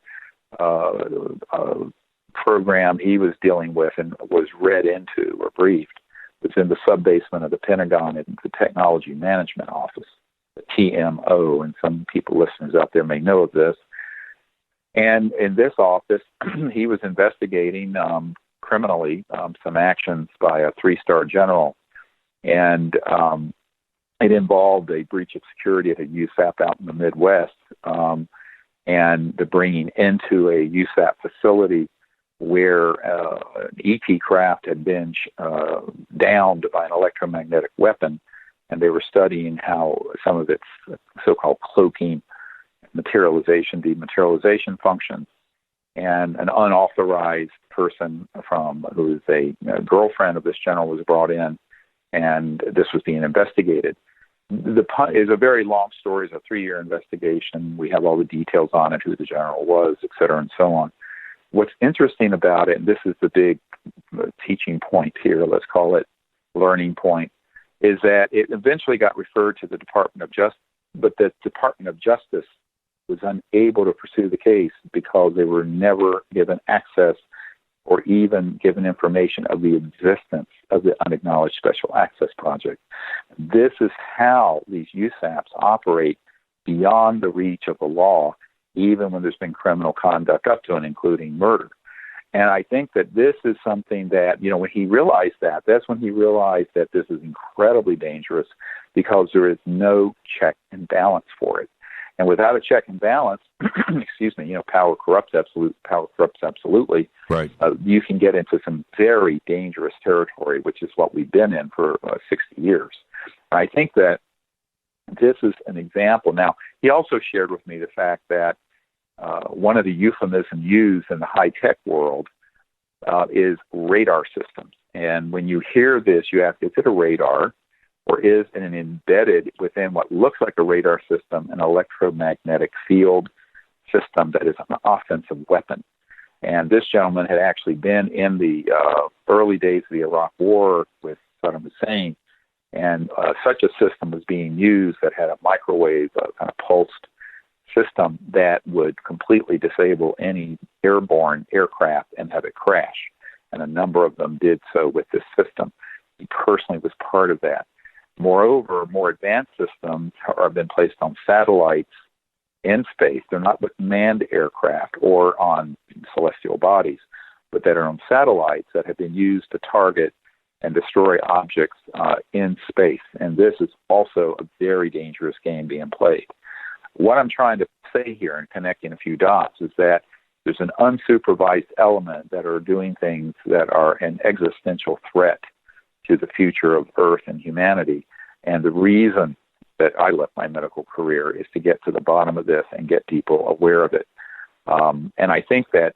program he was dealing with and was read into or briefed was in the sub-basement of the Pentagon in the Technology Management Office, the TMO, and some listeners out there may know of this. And in this office, he was investigating criminally some actions by a 3-star general, and it involved a breach of security at a USAP out in the Midwest, and the bringing into a USAP facility where an ET craft had been downed by an electromagnetic weapon, and they were studying how some of its so-called cloaking, materialization, dematerialization functions, and an unauthorized person who is a girlfriend of this general was brought in, and this was being investigated. It's a very long story. It's a 3-year investigation. We have all the details on it, who the general was, et cetera, and so on. What's interesting about it, and this is the big teaching point here, let's call it learning point, is that it eventually got referred to the Department of Justice, but the Department of Justice was unable to pursue the case because they were never given access or even given information of the existence of the Unacknowledged Special Access Project. This is how these USAPs operate beyond the reach of the law, even when there's been criminal conduct up to and including murder. And I think that this is something that, when he realized that, that's when he realized that this is incredibly dangerous because there is no check and balance for it. And without a check and balance, power corrupts absolutely. Right. You can get into some very dangerous territory, which is what we've been in for 60 years. And I think that this is an example. Now, he also shared with me the fact that one of the euphemisms used in the high-tech world is radar systems. And when you hear this, you ask, is it a radar? Or is it embedded within what looks like a radar system, an electromagnetic field system that is an offensive weapon? And this gentleman had actually been in the early days of the Iraq War with Saddam Hussein, and such a system was being used that had a microwave kind of pulsed system that would completely disable any airborne aircraft and have it crash. And a number of them did so with this system. He personally was part of that. Moreover, more advanced systems have been placed on satellites in space. They're not with manned aircraft or on celestial bodies, but that are on satellites that have been used to target and destroy objects in space. And this is also a very dangerous game being played. What I'm trying to say here and connecting a few dots is that there's an unsupervised element that are doing things that are an existential threat to the future of Earth and humanity. And the reason that I left my medical career is to get to the bottom of this and get people aware of it. And I think that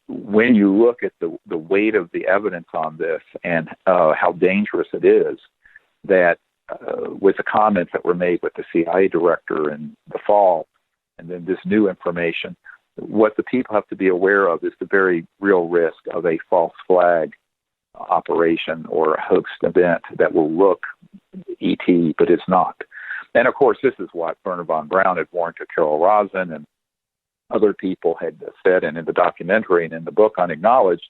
when you look at the weight of the evidence on this and how dangerous it is, that with the comments that were made with the CIA director in the fall, and then this new information, what the people have to be aware of is the very real risk of a false flag operation or a hoax event that will look ET, but it's not. And of course, this is what Werner von Braun had warned to Carol Rosin and other people had said, and in the documentary and in the book Unacknowledged,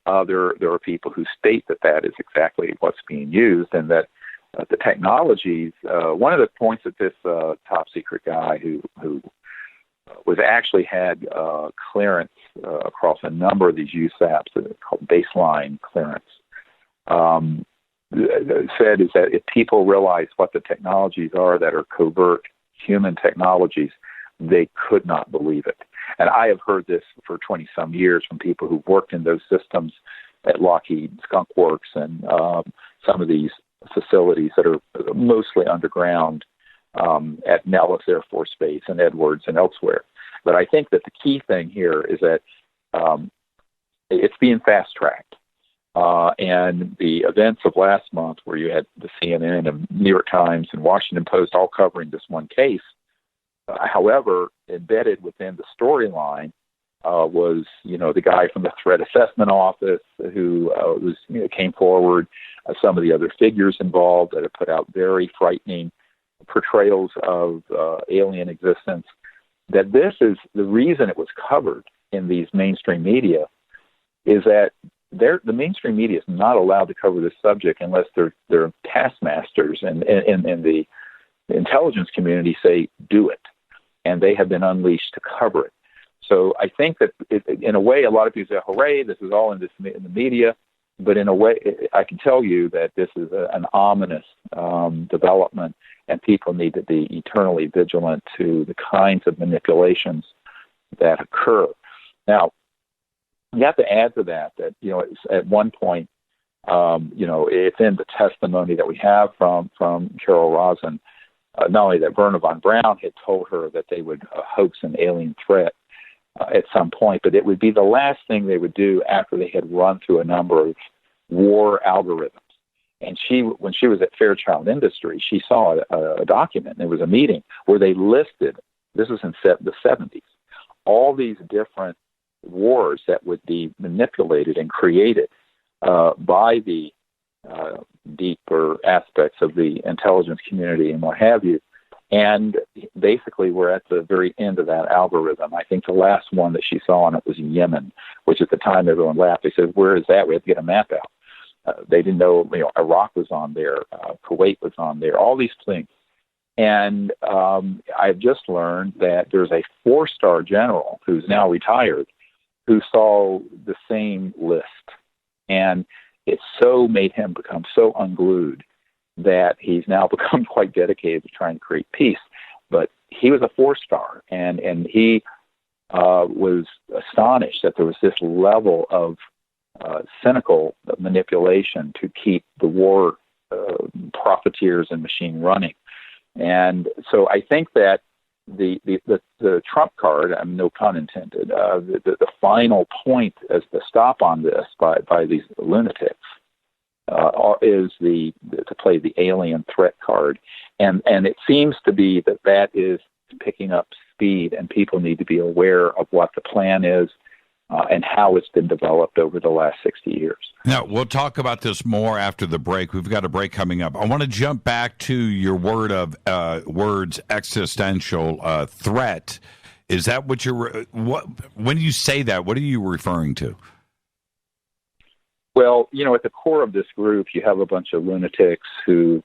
there are people who state that is exactly what's being used, and that the technologies, one of the points that this top secret guy who was actually had clearance across a number of these USAPs that are called baseline clearance, said is that if people realize what the technologies are that are covert human technologies, they could not believe it. And I have heard this for 20-some years from people who've worked in those systems at Lockheed, Skunk Works, and some of these facilities that are mostly underground at Nellis Air Force Base and Edwards and elsewhere. But I think that the key thing here is that it's being fast-tracked. And the events of last month where you had the CNN and New York Times and Washington Post all covering this one case, however, embedded within the storyline was, the guy from the Threat Assessment Office who came forward, some of the other figures involved that have put out very frightening portrayals of alien existence, that this is the reason it was covered in these mainstream media is that the mainstream media is not allowed to cover this subject unless they're taskmasters and the intelligence community say, do it. And they have been unleashed to cover it. So I think that in a way, a lot of people say, hooray, this is all in the media. But in a way, I can tell you that this is an ominous development, and people need to be eternally vigilant to the kinds of manipulations that occur. Now, you have to add to that at one point, it's in the testimony that we have from Carol Rosin, not only that Werner von Braun had told her that they would hoax an alien threat at some point, but it would be the last thing they would do after they had run through a number of war algorithms. And when she was at Fairchild Industries, she saw a document, and there was a meeting where they listed, this was in the 70s, all these different wars that would be manipulated and created by the deeper aspects of the intelligence community and what have you. And basically, we're at the very end of that algorithm. I think the last one that she saw on it was Yemen, which at the time everyone laughed. They said, "Where is that? We have to get a map out." They didn't know, Iraq was on there, Kuwait was on there, all these things. And I've just learned that there's a 4-star general who's now retired who saw the same list. And it so made him become so unglued that he's now become quite dedicated to trying to create peace. But he was a 4-star, and he was astonished that there was this level of cynical manipulation to keep the war profiteers and machine running. And so I think that the trump card, no pun intended, the final point as the stop on this by these lunatics is to play the alien threat card, and it seems to be that is picking up speed, and people need to be aware of what the plan is and how it's been developed over the last 60 years. Now, we'll talk about this more after the break. We've got a break coming up. I want to jump back to your words existential threat. Is that what when you say that, what are you referring to? Well, at the core of this group, you have a bunch of lunatics who,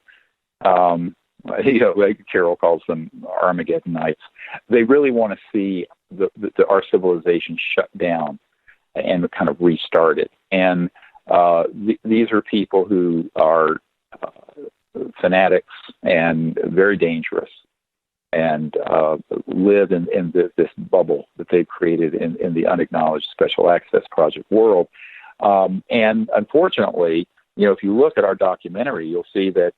like Carol calls them Armageddonites. They really want to see our civilization shut down and kind of restarted. And these are people who are fanatics and very dangerous and live in this bubble that they've created in the unacknowledged special access project world. And unfortunately, if you look at our documentary, you'll see that,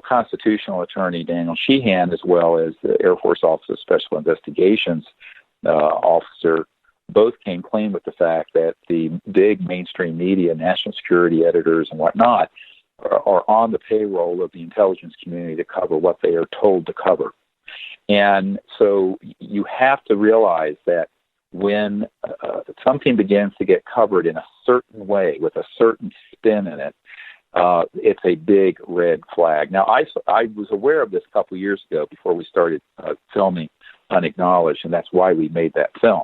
constitutional attorney Daniel Sheehan, as well as the Air Force Office of Special Investigations officer, both came clean with the fact that the big mainstream media, national security editors and whatnot, are on the payroll of the intelligence community to cover what they are told to cover. And so you have to realize that when something begins to get covered in a certain way with a certain spin in it, it's a big red flag. Now, I was aware of this a couple of years ago before we started filming Unacknowledged, and that's why we made that film.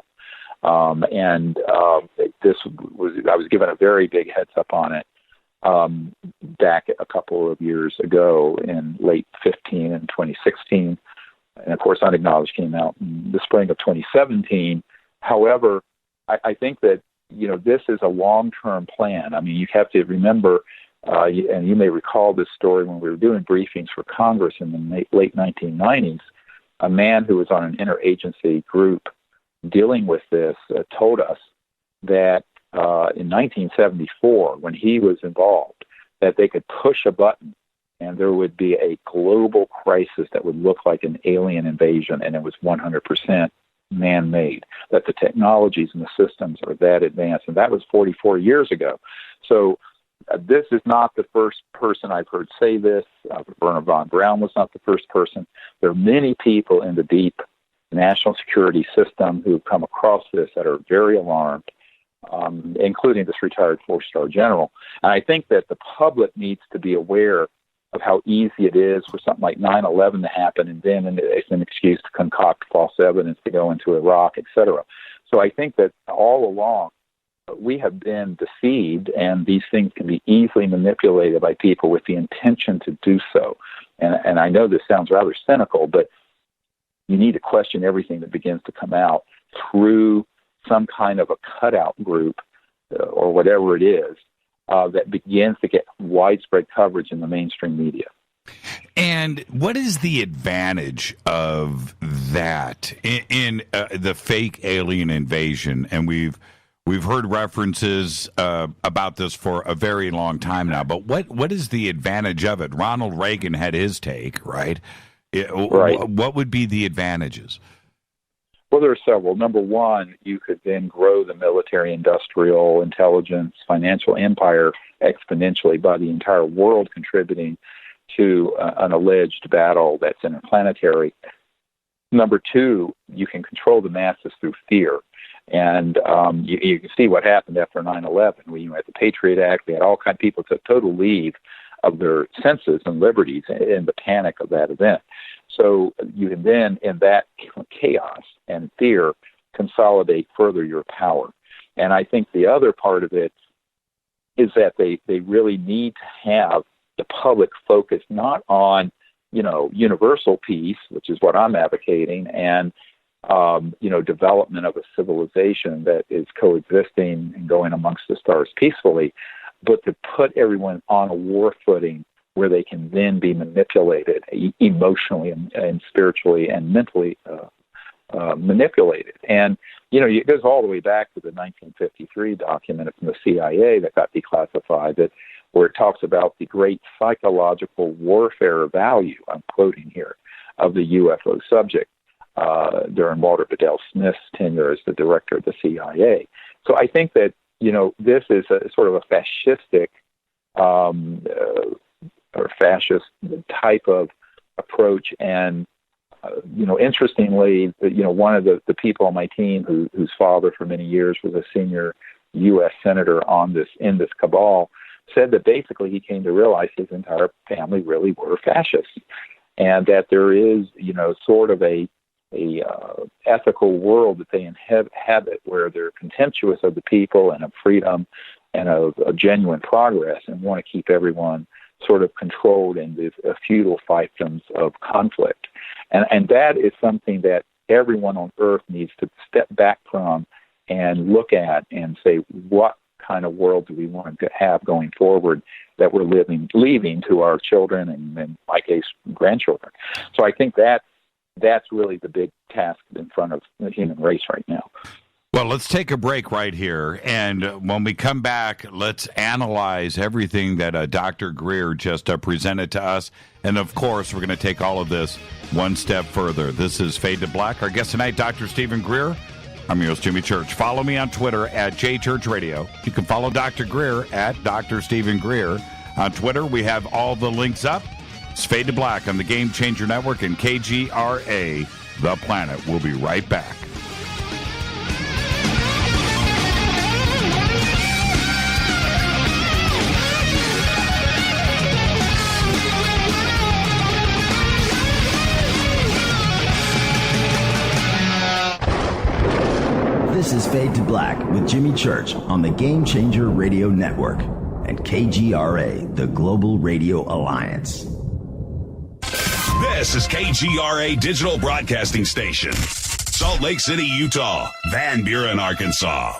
I was given a very big heads up on it back a couple of years ago in late 2015 and 2016. And of course, Unacknowledged came out in the spring of 2017. However, I think that, this is a long-term plan. I mean, you have to remember, and you may recall this story when we were doing briefings for Congress in the late 1990s, a man who was on an interagency group dealing with this told us that in 1974, when he was involved, that they could push a button and there would be a global crisis that would look like an alien invasion, and it was 100% man-made, that the technologies and the systems are that advanced. And that was 44 years ago. So this is not the first person I've heard say this. Werner von Braun was not the first person. There are many people in the deep national security system who've come across this that are very alarmed, including this retired 4-star general. And I think that the public needs to be aware of how easy it is for something like 9/11 to happen, and then it's an excuse to concoct false evidence to go into Iraq, et cetera. So I think that all along we have been deceived, and these things can be easily manipulated by people with the intention to do so. And I know this sounds rather cynical, but you need to question everything that begins to come out through some kind of a cutout group or whatever it is that begins to get widespread coverage in the mainstream media. And what is the advantage of that in the fake alien invasion? And we've heard references about this for a very long time now. But what is the advantage of it? Ronald Reagan had his take, right? Right. What would be the advantages? Well, there are several. Number one, you could then grow the military, industrial, intelligence, financial empire exponentially by the entire world contributing to an alleged battle that's interplanetary. Number two, you can control the masses through fear. And you can see what happened after 9/11. We had the Patriot Act. We had all kinds of people took total leave of their senses and liberties in the panic of that event. So you can then, in that chaos and fear, consolidate further your power. And I think the other part of it is that they really need to have the public focus not on, universal peace, which is what I'm advocating, and, development of a civilization that is coexisting and going amongst the stars peacefully, but to put everyone on a war footing where they can then be manipulated emotionally and spiritually and mentally manipulated. And, it goes all the way back to the 1953 document from the CIA that got declassified, where it talks about the great psychological warfare value, I'm quoting here, of the UFO subject during Walter Bedell Smith's tenure as the director of the CIA. So I think that, this is a sort of a fascistic or fascist type of approach. And, interestingly, one of the people on my team whose father for many years was a senior U.S. senator in this cabal said that basically he came to realize his entire family really were fascists, and that there is, sort of a ethical world that they inhabit where they're contemptuous of the people and of freedom and of genuine progress, and want to keep everyone sort of controlled in these feudal fiefdoms of conflict. And that is something that everyone on Earth needs to step back from and look at and say, what kind of world do we want to have going forward that we're leaving to our children and in my case, grandchildren. So I think that's really the big task in front of the human race right now. Well, let's take a break right here, and when we come back, let's analyze everything that Dr. Greer just presented to us, and of course, we're going to take all of this one step further. This is Fade to Black. Our guest tonight, Dr. Stephen Greer. I'm your host, Jimmy Church. Follow me on Twitter at JChurchRadio. You can follow Dr. Greer at Dr. Stephen Greer. On Twitter, we have all the links up. It's Fade to Black on the Game Changer Network and KGRA, The Planet. We'll be right back. This is Fade to Black with Jimmy Church on the Game Changer Radio Network and KGRA, the Global Radio Alliance. This is KGRA Digital Broadcasting Station, Salt Lake City, Utah, Van Buren, Arkansas.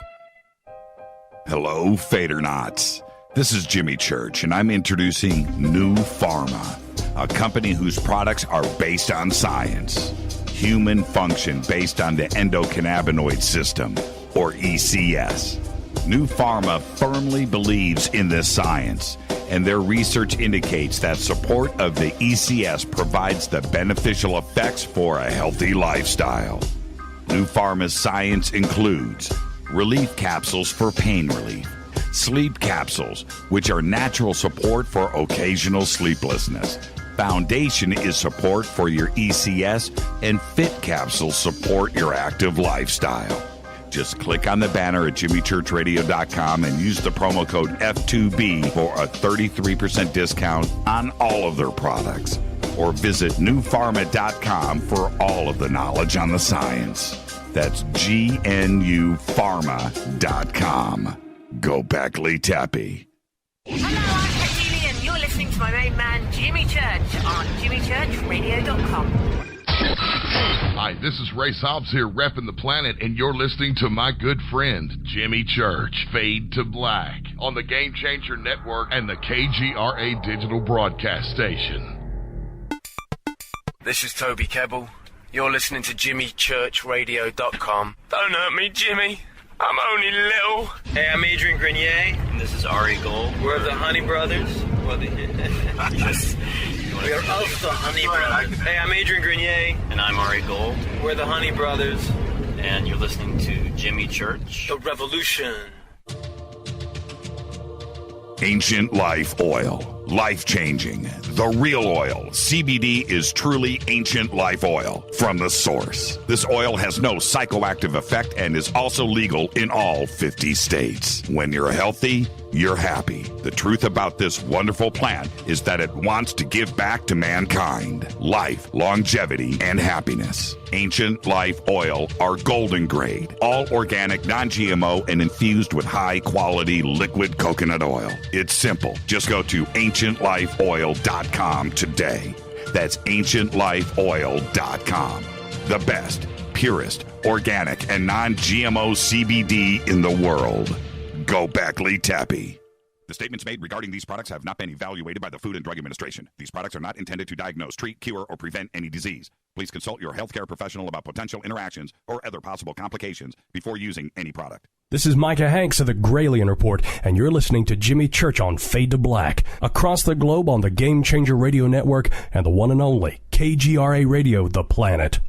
Hello, Fadernauts. This is Jimmy Church, and I'm introducing New Pharma, a company whose products are based on science. Human function based on the endocannabinoid system, or ECS. New Pharma firmly believes in this science, and their research indicates that support of the ECS provides the beneficial effects for a healthy lifestyle. New Pharma's science includes relief capsules for pain relief, sleep capsules, which are natural support for occasional sleeplessness. Foundation is support for your ECS, and Fit capsules support your active lifestyle. Just click on the banner at jimmychurchradio.com and use the promo code F2B for a 33% discount on all of their products. Or visit newpharma.com for all of the knowledge on the science. That's GNUpharma.com. Go Beckley Tappy. You're listening to my main man, Jimmy Church, on jimmychurchradio.com. Hi, this is Ray Hobbs here, repping the planet, and you're listening to my good friend, Jimmy Church, Fade to Black, on the Game Changer Network and the KGRA Digital Broadcast Station. This is Toby Kebbell. You're listening to jimmychurchradio.com. Don't hurt me, Jimmy. I'm only little. Hey, I'm Adrian Grenier. And this is Ari Gold. We're the Honey Brothers. We are of the Honey Brothers. Hey, I'm Adrian Grenier. And I'm Ari Gold. We're the Honey Brothers. And you're listening to Jimmy Church. The Revolution. Ancient Life Oil. Life-changing. the real oil. CBD is truly ancient life oil from the source. This oil has no psychoactive effect and is also legal in all 50 states. When you're healthy, you're happy. The truth about this wonderful plant is that it wants to give back to mankind life, longevity, and happiness. Ancient Life Oil are golden grade, all organic, non-GMO, and infused with high-quality liquid coconut oil. It's simple. Just go to ancientlifeoil.com today. That's ancientlifeoil.com. The best, purest, organic, and non-GMO CBD in the world. Go Beckley Tappy. The statements made regarding these products have not been evaluated by the Food and Drug Administration. These products are not intended to diagnose, treat, cure, or prevent any disease. Please consult your healthcare professional about potential interactions or other possible complications before using any product. This is Micah Hanks of the Gralien Report, and you're listening to Jimmy Church on Fade to Black, across the globe on the Game Changer Radio Network and the one and only KGRA Radio, The Planet.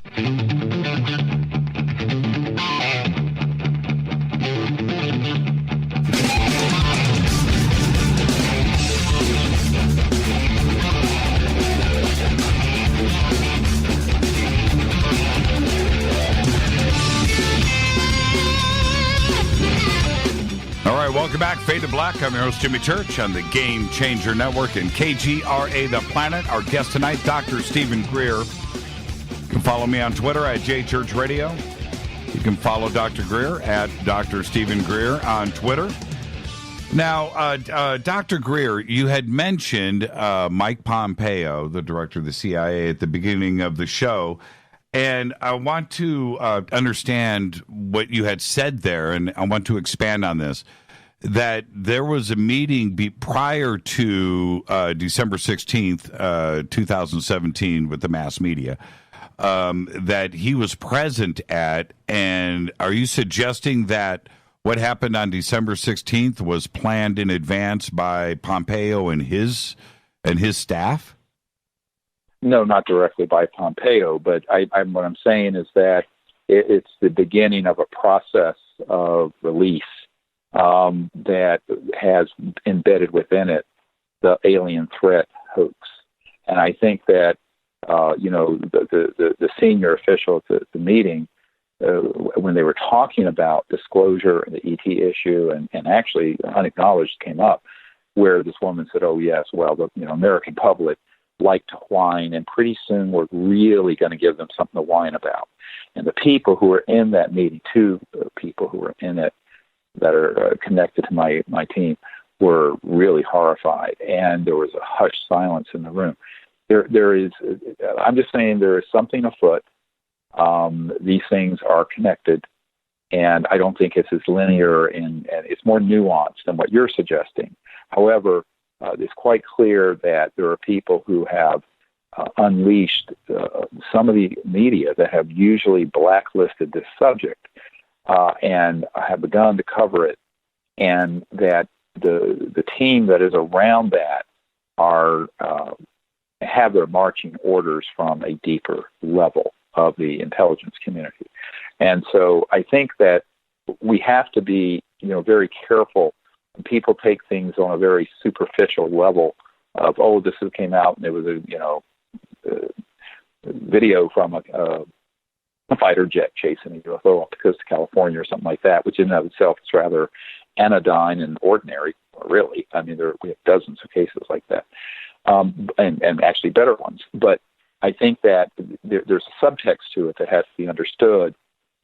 All right, welcome back. Fade to Black. I'm your host, Jimmy Church, on the Game Changer Network and KGRA The Planet. Our guest tonight, Dr. Stephen Greer. You can follow me on Twitter at JChurchRadio. You can follow Dr. Greer at Dr. Stephen Greer on Twitter. Now, Dr. Greer, you had mentioned Mike Pompeo, the director of the CIA, at the beginning of the show. And I want to understand what you had said there, and I want to expand on this, that there was a meeting prior to December 16th, 2017, with the mass media that he was present at. And are you suggesting that what happened on December 16th was planned in advance by Pompeo and his staff? No, not directly by Pompeo, but what I'm saying is that it's the beginning of a process of release that has embedded within it the alien threat hoax. And I think that, the senior official at the meeting, when they were talking about disclosure and the ET issue, and actually unacknowledged came up, where this woman said, oh, yes, well, the American public like to whine, and pretty soon we're really going to give them something to whine about. And the people who were in that meeting, two people who were in it that are connected to my team, were really horrified, and there was a hushed silence in the room. There is, I'm just saying, there is something afoot. These things are connected, and I don't think it's as linear, and it's more nuanced than what you're suggesting. However, it's quite clear that there are people who have unleashed some of the media that have usually blacklisted this subject and have begun to cover it, and that the team that is around that have their marching orders from a deeper level of the intelligence community. And so I think that we have to be, very careful. People take things on a very superficial level of, oh, this came out and it was a video from a fighter jet chasing a UFO off the coast of California or something like that, which in and of itself is rather anodyne and ordinary, really. I mean, we have dozens of cases like that, and actually better ones. But I think that there's a subtext to it that has to be understood,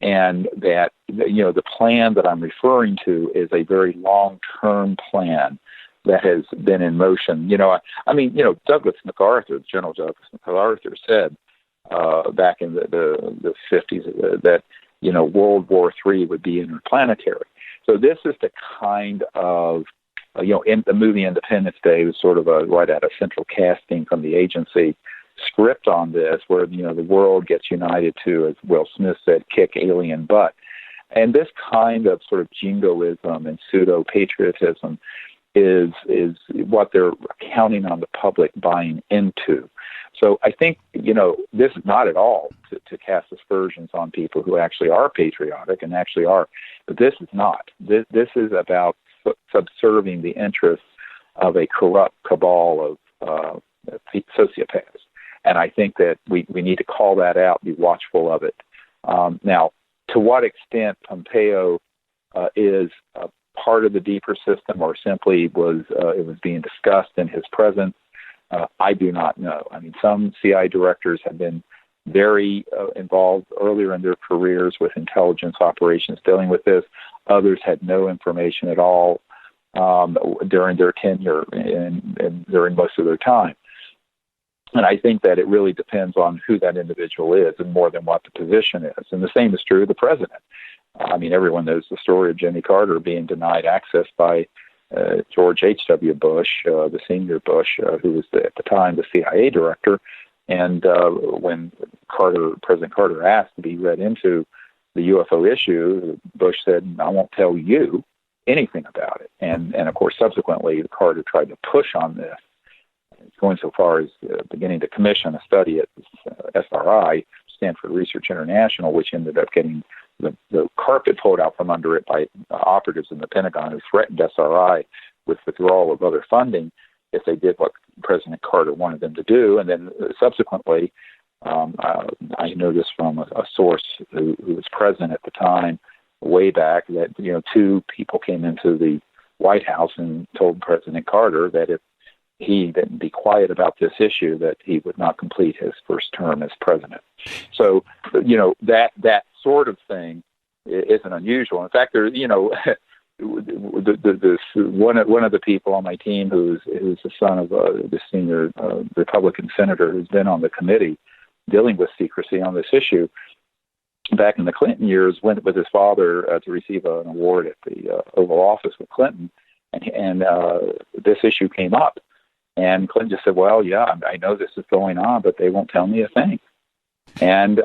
and that, the plan that I'm referring to is a very long-term plan that has been in motion. Douglas MacArthur, General Douglas MacArthur, said back in the 50s that, World War III would be interplanetary. So this is the kind of, in the movie Independence Day was sort of right out of central casting from the agency script on this, where, the world gets united to, as Will Smith said, kick alien butt. And this kind of sort of jingoism and pseudo-patriotism is what they're counting on the public buying into. So I think, this is not at all to cast aspersions on people who actually are patriotic and actually are, but this is not. This is about subserving the interests of a corrupt cabal of sociopaths. And I think that we need to call that out, be watchful of it. Now, to what extent Pompeo is part of the deeper system, or simply it was being discussed in his presence, I do not know. I mean, some CIA directors have been very involved earlier in their careers with intelligence operations dealing with this. Others had no information at all during their tenure and during most of their time. And I think that it really depends on who that individual is and more than what the position is. And the same is true of the president. I mean, everyone knows the story of Jimmy Carter being denied access by George H.W. Bush, the senior Bush, who was at the time the CIA director. And when President Carter asked to be read into the UFO issue, Bush said, "I won't tell you anything about it." And of course, subsequently, Carter tried to push on this, going so far as beginning to commission a study at SRI, Stanford Research International, which ended up getting the carpet pulled out from under it by operatives in the Pentagon who threatened SRI with withdrawal of other funding if they did what President Carter wanted them to do. And then subsequently, I know this from a source who was present at the time, way back, that two people came into the White House and told President Carter that if he didn't be quiet about this issue, that he would not complete his first term as president. So, that sort of thing isn't unusual. In fact, there, one of the people on my team who's the son of the senior Republican senator who's been on the committee dealing with secrecy on this issue, back in the Clinton years, went with his father to receive an award at the Oval Office with Clinton, and this issue came up. And Clinton just said, "Well, yeah, I know this is going on, but they won't tell me a thing." And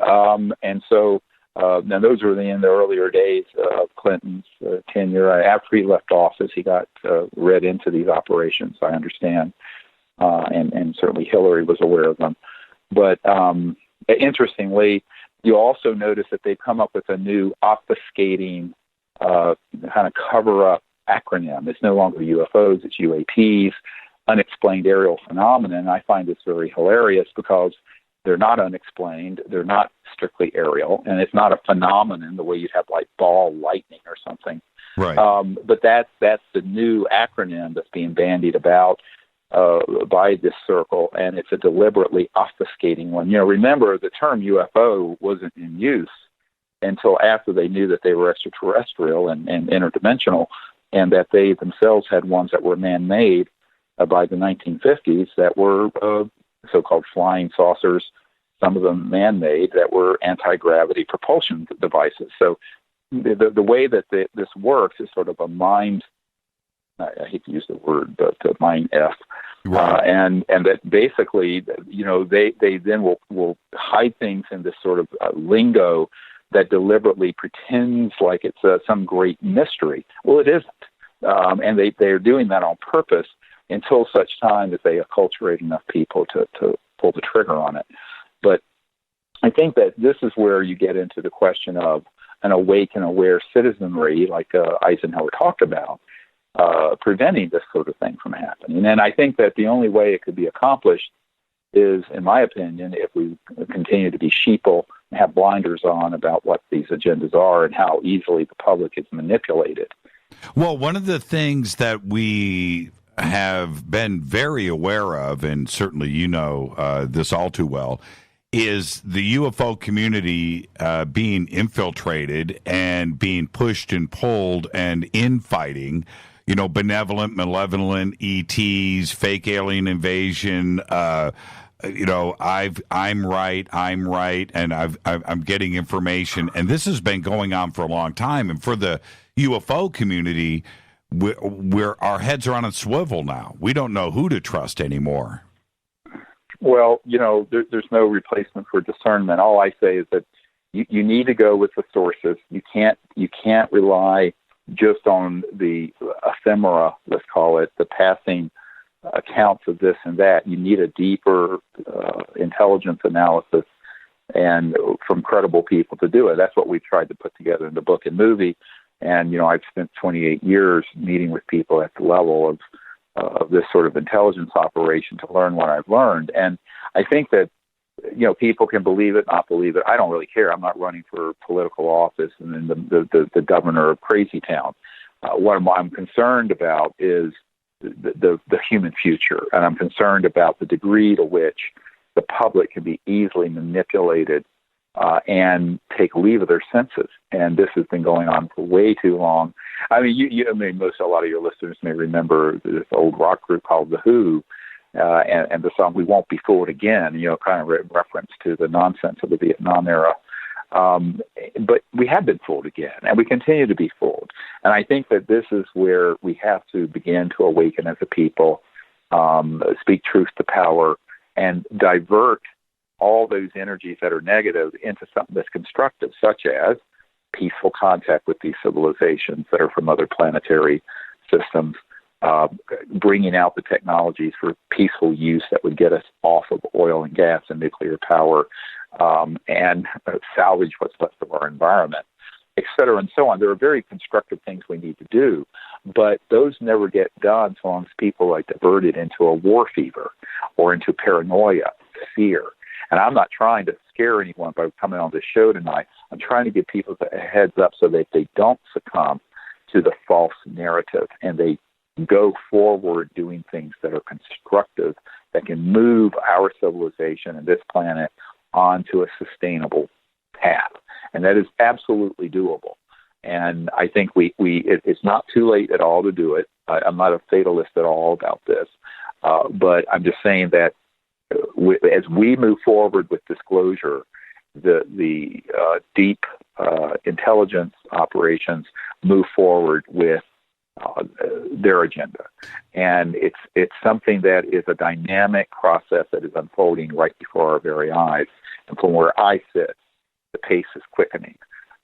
so now those were in the earlier days of Clinton's tenure. After he left office, he got read into these operations, I understand, and certainly Hillary was aware of them. But interestingly, you also notice that they've come up with a new obfuscating kind of cover-up acronym. It's no longer UFOs, it's UAPs. Unexplained aerial phenomenon. I find this very hilarious because they're not unexplained, they're not strictly aerial, and it's not a phenomenon the way you'd have like ball lightning or something. Right. But that's the new acronym that's being bandied about by this circle, and it's a deliberately obfuscating one. Remember, the term UFO wasn't in use until after they knew that they were extraterrestrial and interdimensional, and that they themselves had ones that were man-made by the 1950s that were so-called flying saucers, some of them man-made, that were anti-gravity propulsion devices. So the way that this works is sort of a mind, I hate to use the word, but mind F. Right. And that basically, they then will hide things in this sort of lingo that deliberately pretends like it's some great mystery. Well, it isn't. And they're doing that on purpose until such time that they acculturate enough people to pull the trigger on it. But I think that this is where you get into the question of an awake and aware citizenry, like Eisenhower talked about, preventing this sort of thing from happening. And I think that the only way it could be accomplished is, in my opinion, if we continue to be sheeple and have blinders on about what these agendas are and how easily the public is manipulated. Well, one of the things that we have been very aware of, and certainly this all too well, is the UFO community being infiltrated and being pushed and pulled and infighting, benevolent, malevolent ETs, fake alien invasion, I'm right, and I'm getting information, and this has been going on for a long time. And for the UFO community, we're our heads are on a swivel now. We don't know who to trust anymore. Well, there's no replacement for discernment. All I say is that you need to go with the sources. You can't rely just on the ephemera, let's call it, the passing accounts of this and that. You need a deeper intelligence analysis and from credible people to do it. That's what we've tried to put together in the book and movie. And, I've spent 28 years meeting with people at the level of this sort of intelligence operation to learn what I've learned. And I think that, people can believe it, not believe it. I don't really care. I'm not running for political office and then the governor of Crazy Town. What I'm concerned about is the human future, and I'm concerned about the degree to which the public can be easily manipulated and take leave of their senses. And this has been going on for way too long. I mean, a lot of your listeners may remember this old rock group called The Who, and the song "We Won't Be Fooled Again," kind of reference to the nonsense of the Vietnam era. But we have been fooled again, and we continue to be fooled. And I think that this is where we have to begin to awaken as a people, speak truth to power, and divert all those energies that are negative into something that's constructive, such as peaceful contact with these civilizations that are from other planetary systems, bringing out the technologies for peaceful use that would get us off of oil and gas and nuclear power, and salvage what's left of our environment, et cetera, and so on. There are very constructive things we need to do, but those never get done so long as people are diverted into a war fever or into paranoia, fear. And I'm not trying to scare anyone by coming on this show tonight. I'm trying to give people a heads up so that they don't succumb to the false narrative and they go forward doing things that are constructive, that can move our civilization and this planet onto a sustainable path. And that is absolutely doable. And I think it's not too late at all to do it. I'm not a fatalist at all about this. But I'm just saying that as we move forward with disclosure, the deep intelligence operations move forward with their agenda. And it's something that is a dynamic process that is unfolding right before our very eyes. And from where I sit, the pace is quickening.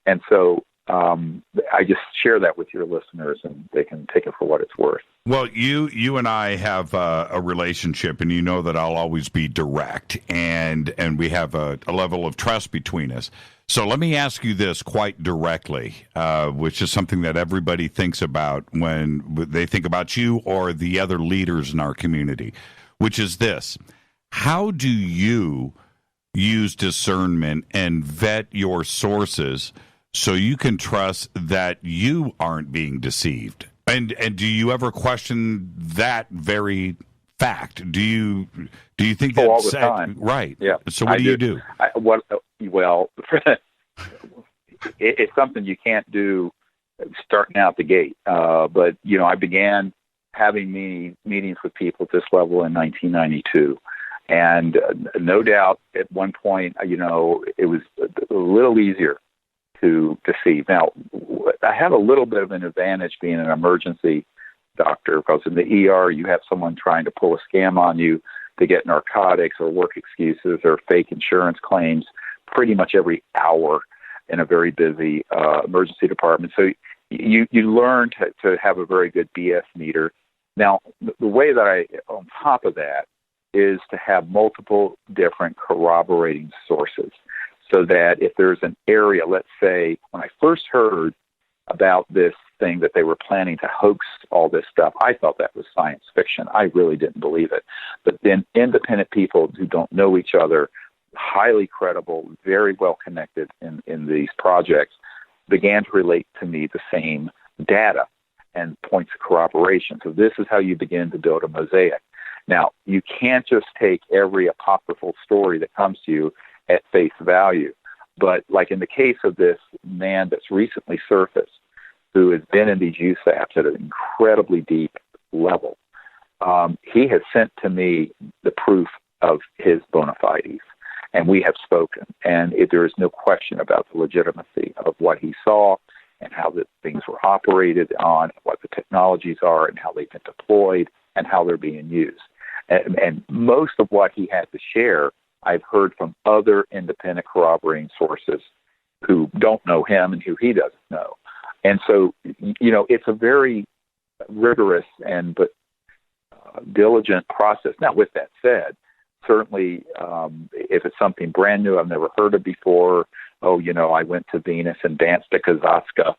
And so I just share that with your listeners, and they can take it for what it's worth. Well, you and I have a relationship, and you know that I'll always be direct, and we have a level of trust between us. So let me ask you this quite directly, which is something that everybody thinks about when they think about you or the other leaders in our community, which is this: how do you use discernment and vet your sources so you can trust that you aren't being deceived? And do you ever question that very fact? Do you think that all the time? Right. Yeah. So what do you do? It's something you can't do starting out the gate. But I began having meetings with people at this level in 1992. And no doubt at one point, it was a little easier to deceive. Now, I have a little bit of an advantage being an emergency doctor, because in the ER, you have someone trying to pull a scam on you to get narcotics or work excuses or fake insurance claims pretty much every hour in a very busy emergency department. So you learn to have a very good BS meter. Now, the way that on top of that, is to have multiple different corroborating sources, so that if there's an area, let's say, when I first heard about this thing that they were planning to hoax all this stuff, I thought that was science fiction. I really didn't believe it. But then independent people who don't know each other, highly credible, very well connected in these projects, began to relate to me the same data and points of corroboration. So this is how you begin to build a mosaic. Now, you can't just take every apocryphal story that comes to you at face value. But like in the case of this man that's recently surfaced, who has been in these USAPs at an incredibly deep level, he has sent to me the proof of his bona fides. And we have spoken. And there is no question about the legitimacy of what he saw and how the things were operated on, what the technologies are, and how they've been deployed, and how they're being used. And most of what he had to share, I've heard from other independent corroborating sources who don't know him and who he doesn't know. And so, it's a very rigorous but diligent process. Now, with that said, certainly, if it's something brand new I've never heard of before, I went to Venus and danced a Kazaska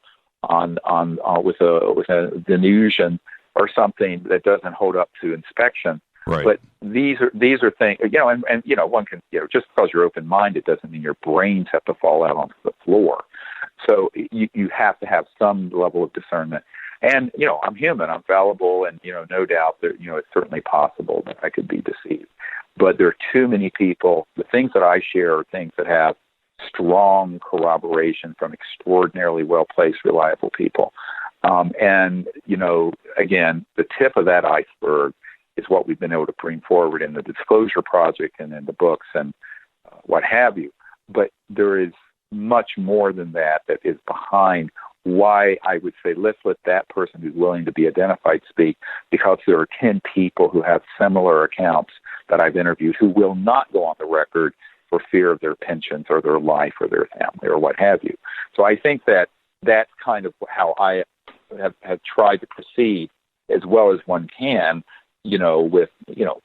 with a Venusian or something that doesn't hold up to inspection. Right. But these are things, and one can, just because you're open-minded doesn't mean your brains have to fall out onto the floor. So you have to have some level of discernment. And, I'm human, I'm fallible, and, no doubt that, it's certainly possible that I could be deceived. But there are too many people. The things that I share are things that have strong corroboration from extraordinarily well-placed, reliable people. And, again, the tip of that iceberg is what we've been able to bring forward in the Disclosure Project and in the books and what have you. But there is much more than that is behind why I would say let's let that person who's willing to be identified speak, because there are 10 people who have similar accounts that I've interviewed who will not go on the record for fear of their pensions or their life or their family or what have you. So I think that that's kind of how I have tried to proceed as well as one can, with,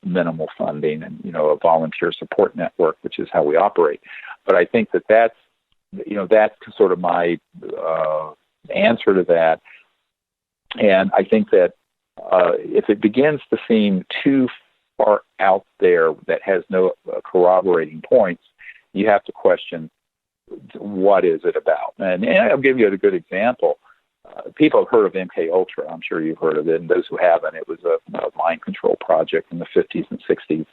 minimal funding and, a volunteer support network, which is how we operate. But I think that's sort of my answer to that. And I think that if it begins to seem too far out there that has no corroborating points, you have to question what is it about. And I'll give you a good example. People have heard of MK Ultra. I'm sure you've heard of it. And those who haven't, it was a mind control project in the 50s and 60s.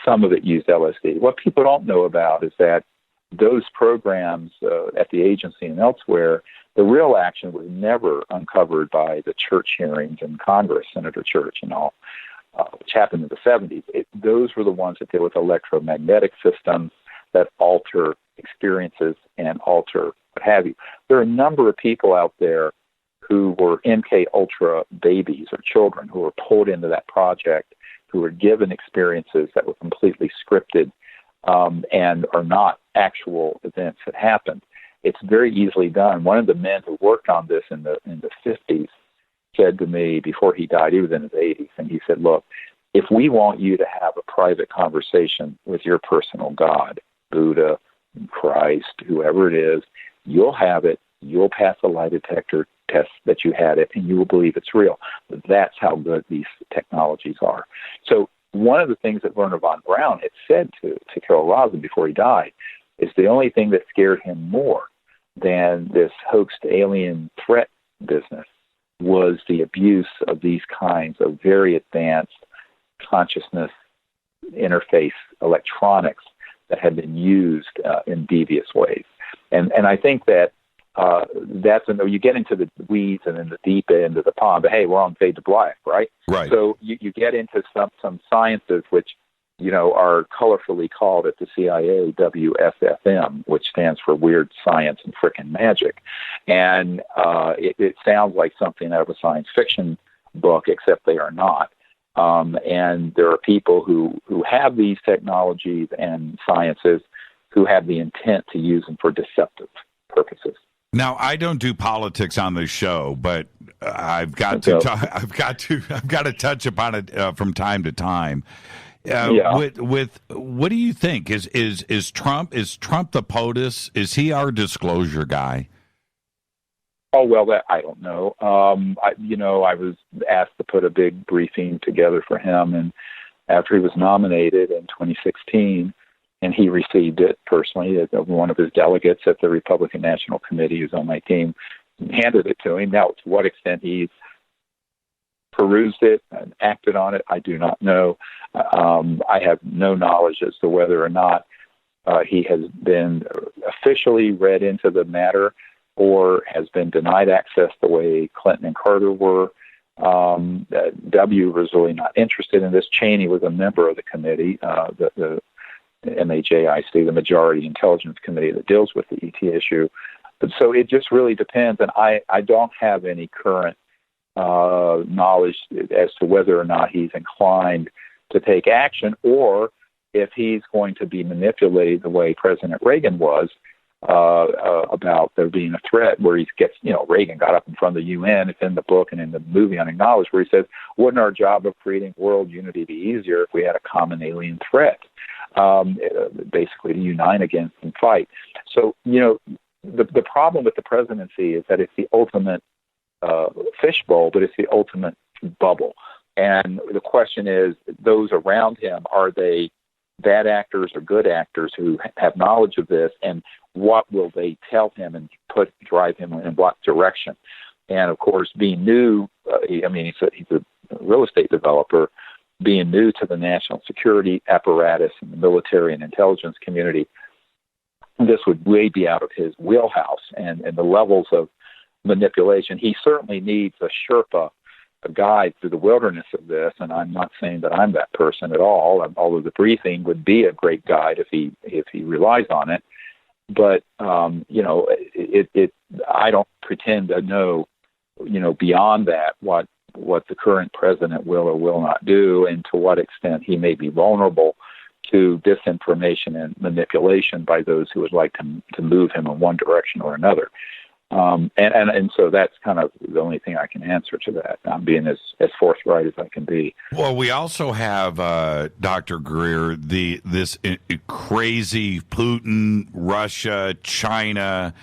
Some of it used LSD. What people don't know about is that those programs at the agency and elsewhere, the real action was never uncovered by the Church hearings in Congress, Senator Church and all, which happened in the 70s. Those were the ones that deal with electromagnetic systems that alter experiences and alter what have you. There are a number of people out there who were MK Ultra babies or children who were pulled into that project, who were given experiences that were completely scripted and are not actual events that happened. It's very easily done. One of the men who worked on this in the 50s said to me before he died, he was in his 80s, and he said, look, if we want you to have a private conversation with your personal God, Buddha, Christ, whoever it is, you'll have it. You'll pass a lie detector test that you had it, and you will believe it's real. That's how good these technologies are. So one of the things that Werner von Braun had said to Carol Rosin before he died is the only thing that scared him more than this hoaxed alien threat business was the abuse of these kinds of very advanced consciousness interface electronics that had been used in devious ways. And I think that you get into the weeds and in the deep end of the pond, but hey, we're on Fade to Black, right? Right. So you get into some sciences which, are colorfully called at the CIA WSFM, which stands for Weird Science and Frickin' Magic. And it sounds like something out of a science fiction book, except they are not. And there are people who have these technologies and sciences who have the intent to use them for deceptive purposes. Now, I don't do politics on this show, but I've got to touch upon it from time to time. With what do you think? Is Trump the POTUS? Is he our disclosure guy? Oh, well, that I don't know. I was asked to put a big briefing together for him, and after he was nominated in 2016, and he received it personally, one of his delegates at the Republican National Committee, who's on my team, handed it to him. Now, to what extent he's perused it and acted on it, I do not know. I have no knowledge as to whether or not he has been officially read into the matter or has been denied access the way Clinton and Carter were. W was really not interested in this. Cheney was a member of the committee, the MHAIC, the Majority Intelligence Committee that deals with the ET issue. But so it just really depends, and I don't have any current knowledge as to whether or not he's inclined to take action or if he's going to be manipulated the way President Reagan was about there being a threat, where he gets, Reagan got up in front of the UN. It's in the book and in the movie Unacknowledged, where he says, wouldn't our job of creating world unity be easier if we had a common alien threat, basically to unite against and fight? So, the problem with the presidency is that it's the ultimate fishbowl, but it's the ultimate bubble. And the question is, those around him, are they bad actors or good actors who have knowledge of this, and what will they tell him and drive him in what direction? And of course, being new, he's a real estate developer, being new to the national security apparatus and the military and intelligence community, this would way be out of his wheelhouse and the levels of manipulation. He certainly needs a Sherpa, a guide through the wilderness of this, and I'm not saying that I'm that person at all, although the briefing would be a great guide if he relies on it. But, I don't pretend to know, beyond that what the current president will or will not do, and to what extent he may be vulnerable to disinformation and manipulation by those who would like to move him in one direction or another. And so that's kind of the only thing I can answer to that. I'm being as forthright as I can be. Well, we also have, Dr. Greer, this crazy Putin, Russia, China,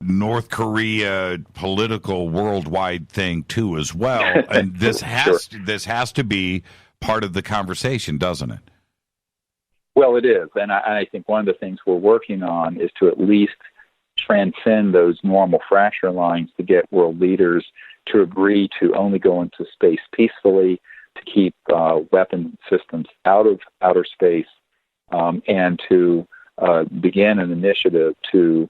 North Korea political worldwide thing too as well. And this has to be part of the conversation, doesn't it? Well, it is. And I think one of the things we're working on is to at least transcend those normal fracture lines to get world leaders to agree to only go into space peacefully, to keep weapon systems out of outer space, and to begin an initiative to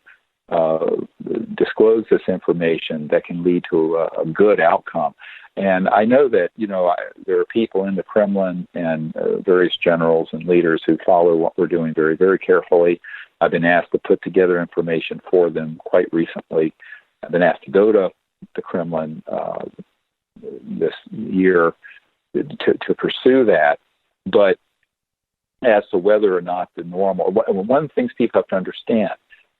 disclose this information that can lead to a good outcome. And I know that, there are people in the Kremlin and various generals and leaders who follow what we're doing very, very carefully. I've been asked to put together information for them quite recently. I've been asked to go to the Kremlin this year to pursue that. But as to whether or not one of the things people have to understand,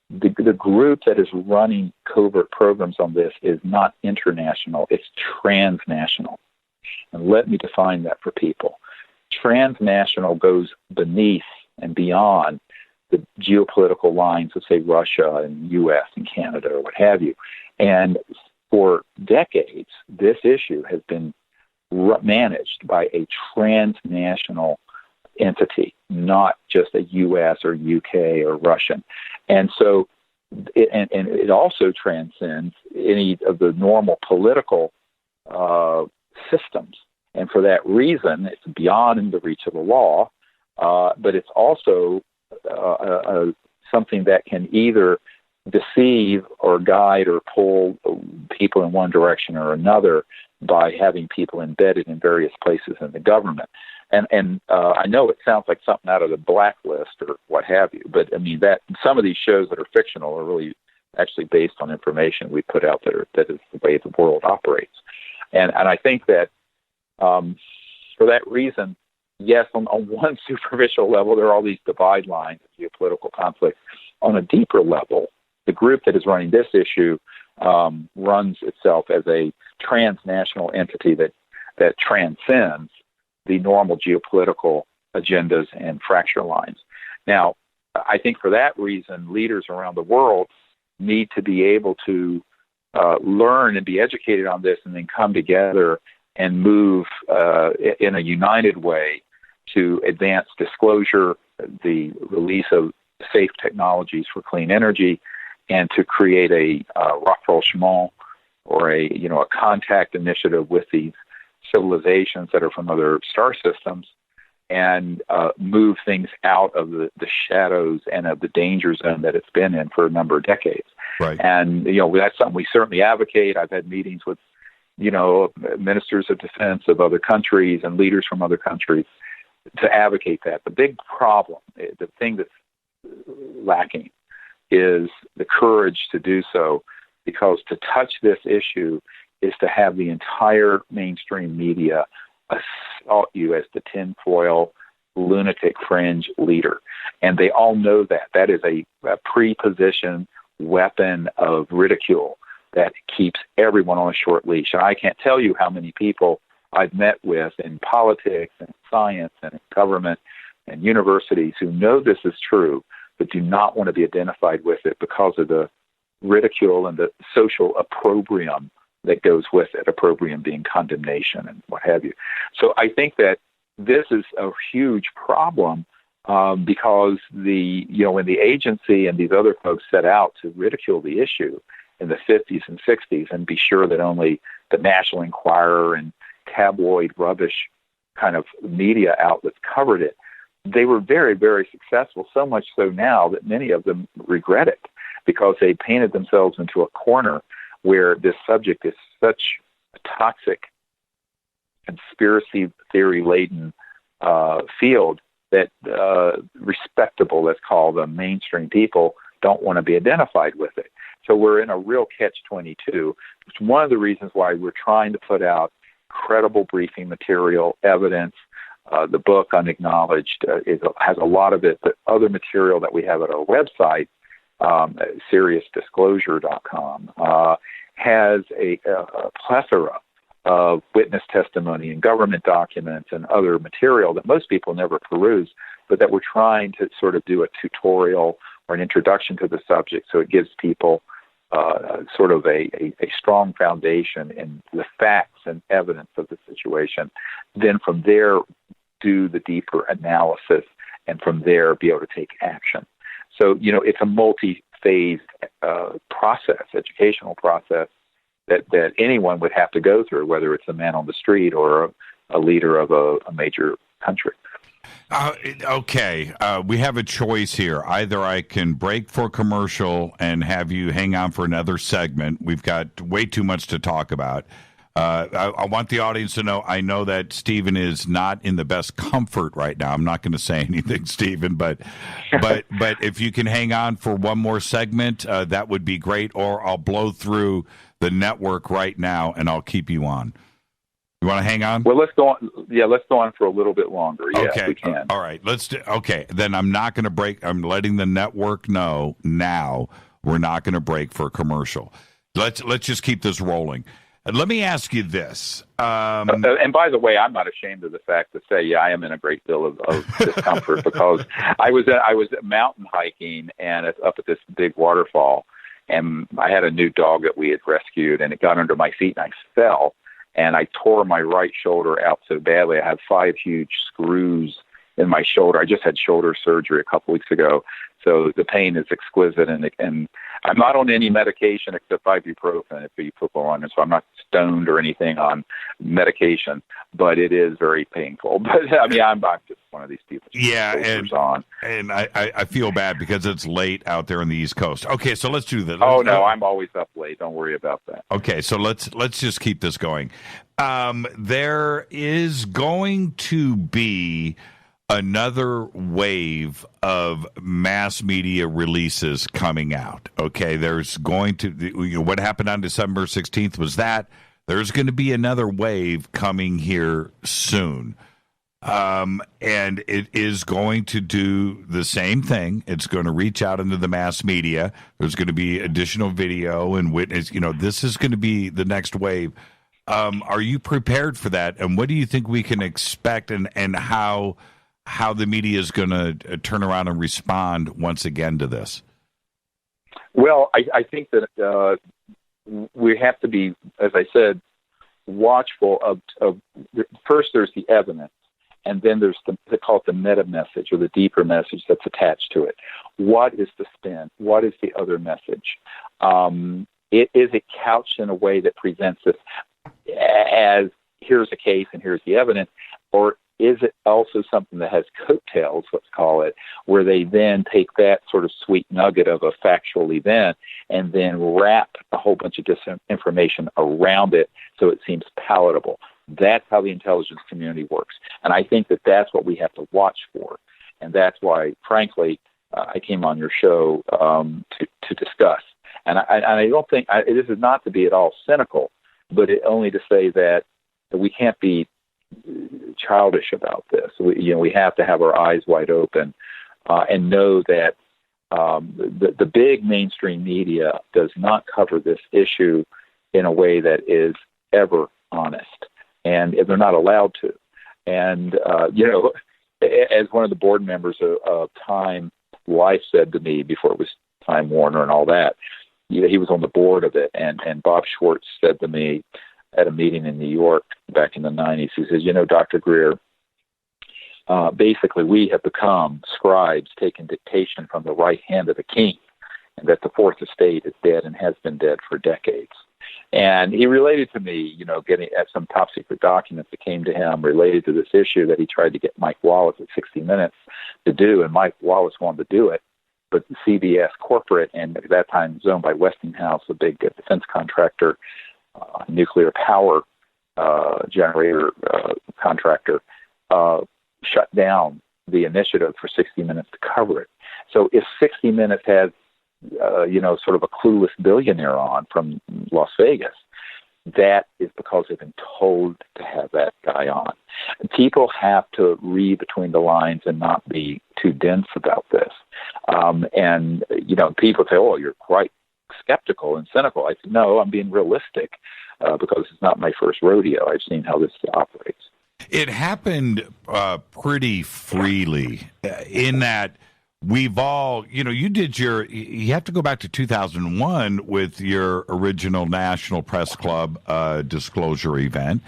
the group that is running covert programs on this is not international, it's transnational. And let me define that for people. Transnational goes beneath and beyond the geopolitical lines of, say, Russia and U.S. and Canada or what have you. And for decades, this issue has been managed by a transnational entity, not just a U.S. or U.K. or Russian. And so it also transcends any of the normal political systems. And for that reason, it's beyond the reach of the law, but it's also something that can either deceive or guide or pull people in one direction or another by having people embedded in various places in the government. And I know it sounds like something out of the Blacklist or what have you, but I mean that some of these shows that are fictional are really actually based on information we put out there that is the way the world operates. And I think that for that reason, yes, on one superficial level, there are all these divide lines of geopolitical conflict. On a deeper level, the group that is running this issue runs itself as a transnational entity that transcends the normal geopolitical agendas and fracture lines. Now, I think for that reason, leaders around the world need to be able to learn and be educated on this and then come together and move in a united way to advance disclosure, the release of safe technologies for clean energy, and to create a rapprochement or a contact initiative with these civilizations that are from other star systems and move things out of the shadows and of the danger zone that it's been in for a number of decades. Right. And, that's something we certainly advocate. I've had meetings with, ministers of defense of other countries and leaders from other countries to advocate that. The big problem, the thing that's lacking is the courage to do so, because to touch this issue is to have the entire mainstream media assault you as the tinfoil lunatic fringe leader. And they all know that. That is a pre-positioned weapon of ridicule that keeps everyone on a short leash. And I can't tell you how many people I've met with in politics and science and in government and universities who know this is true, but do not want to be identified with it because of the ridicule and the social opprobrium that goes with it, opprobrium being condemnation and what have you. So I think that this is a huge problem because when the agency and these other folks set out to ridicule the issue in the 50s and 60s and be sure that only the National Enquirer and tabloid rubbish kind of media outlets covered it, they were very, very successful, so much so now that many of them regret it because they painted themselves into a corner where this subject is such a toxic, conspiracy theory-laden field that respectable, let's call them, mainstream people don't want to be identified with it. So we're in a real catch-22. It's one of the reasons why we're trying to put out credible briefing material, evidence. The book, Unacknowledged, has a lot of it, but other material that we have at our website, SiriusDisclosure.com, has a plethora of witness testimony and government documents and other material that most people never peruse, but that we're trying to sort of do a tutorial or an introduction to the subject so it gives people sort of a strong foundation in the facts and evidence of the situation. Then from there, do the deeper analysis, and from there be able to take action. So, it's a multi-phased process, educational process that anyone would have to go through, whether it's a man on the street or a leader of a major country. Okay, we have a choice here. Either I can break for commercial and have you hang on for another segment. We've got way too much to talk about. I want the audience to know, I know that Stephen is not in the best comfort right now. I'm not going to say anything, Stephen, but if you can hang on for one more segment, that would be great, or I'll blow through the network right now and I'll keep you on. You want to hang on? Well, let's go on. Yeah, let's go on for a little bit longer. Yeah, okay, we can. All right, okay, then I'm not going to break. I'm letting the network know now we're not going to break for a commercial. Let's just keep this rolling. Let me ask you this. And by the way, I'm not ashamed of the fact to say, I am in a great deal of discomfort because I was mountain hiking and it's up at this big waterfall, and I had a new dog that we had rescued, and it got under my feet and I fell, and I tore my right shoulder out so badly. I had 5 huge screws in my shoulder. I just had shoulder surgery a couple weeks ago, so the pain is exquisite, and I'm not on any medication except ibuprofen, and so I'm not stoned or anything on medication, but it is very painful. But I mean, I'm just one of these people. Yeah, and I feel bad because it's late out there on the East Coast. Okay, so let's do this. No, I'm always up late. Don't worry about that. Okay, so let's just keep this going. There is going to be another wave of mass media releases coming out. Okay, there's going to, what happened on December 16th was that. There's going to be another wave coming here soon. And it is going to do the same thing. It's going to reach out into the mass media. There's going to be additional video and witness. This is going to be the next wave. Are you prepared for that? And what do you think we can expect, and how the media is going to turn around and respond once again to this? Well, I think that we have to be, as I said, watchful of first there's the evidence, and then there's they call it the meta message, or the deeper message that's attached to it. What is the spin? What is the other message? Is it couched in a way that presents this as here's a case and here's the evidence, or is it also something that has coattails, let's call it, where they then take that sort of sweet nugget of a factual event and then wrap a whole bunch of disinformation around it so it seems palatable? That's how the intelligence community works. And I think that that's what we have to watch for. And that's why, frankly, I came on your show to discuss. And I don't think, this is not to be at all cynical, but only to say that we can't be childish about this. We have to have our eyes wide open and know that the big mainstream media does not cover this issue in a way that is ever honest, and they're not allowed to. And as one of the board members of Time Life said to me before it was Time Warner and all that, he was on the board of it, and Bob Schwartz said to me at a meeting in New York back in the 90s, he says, Dr. Greer, basically we have become scribes taking dictation from the right hand of the king, and that the fourth estate is dead and has been dead for decades. And he related to me, getting at some top secret documents that came to him related to this issue that he tried to get Mike Wallace at 60 Minutes to do, and Mike Wallace wanted to do it, but CBS corporate, and at that time it was owned by Westinghouse, a big defense contractor, nuclear power generator contractor, shut down the initiative for 60 Minutes to cover it. So if 60 Minutes has sort of a clueless billionaire on from Las Vegas, that is because they've been told to have that guy on. And people have to read between the lines and not be too dense about this. People say, oh, you're quite skeptical and cynical. I said, no, I'm being realistic because it's not my first rodeo. I've seen how this operates. It happened pretty freely in that we've all, you have to go back to 2001 with your original National Press Club disclosure event.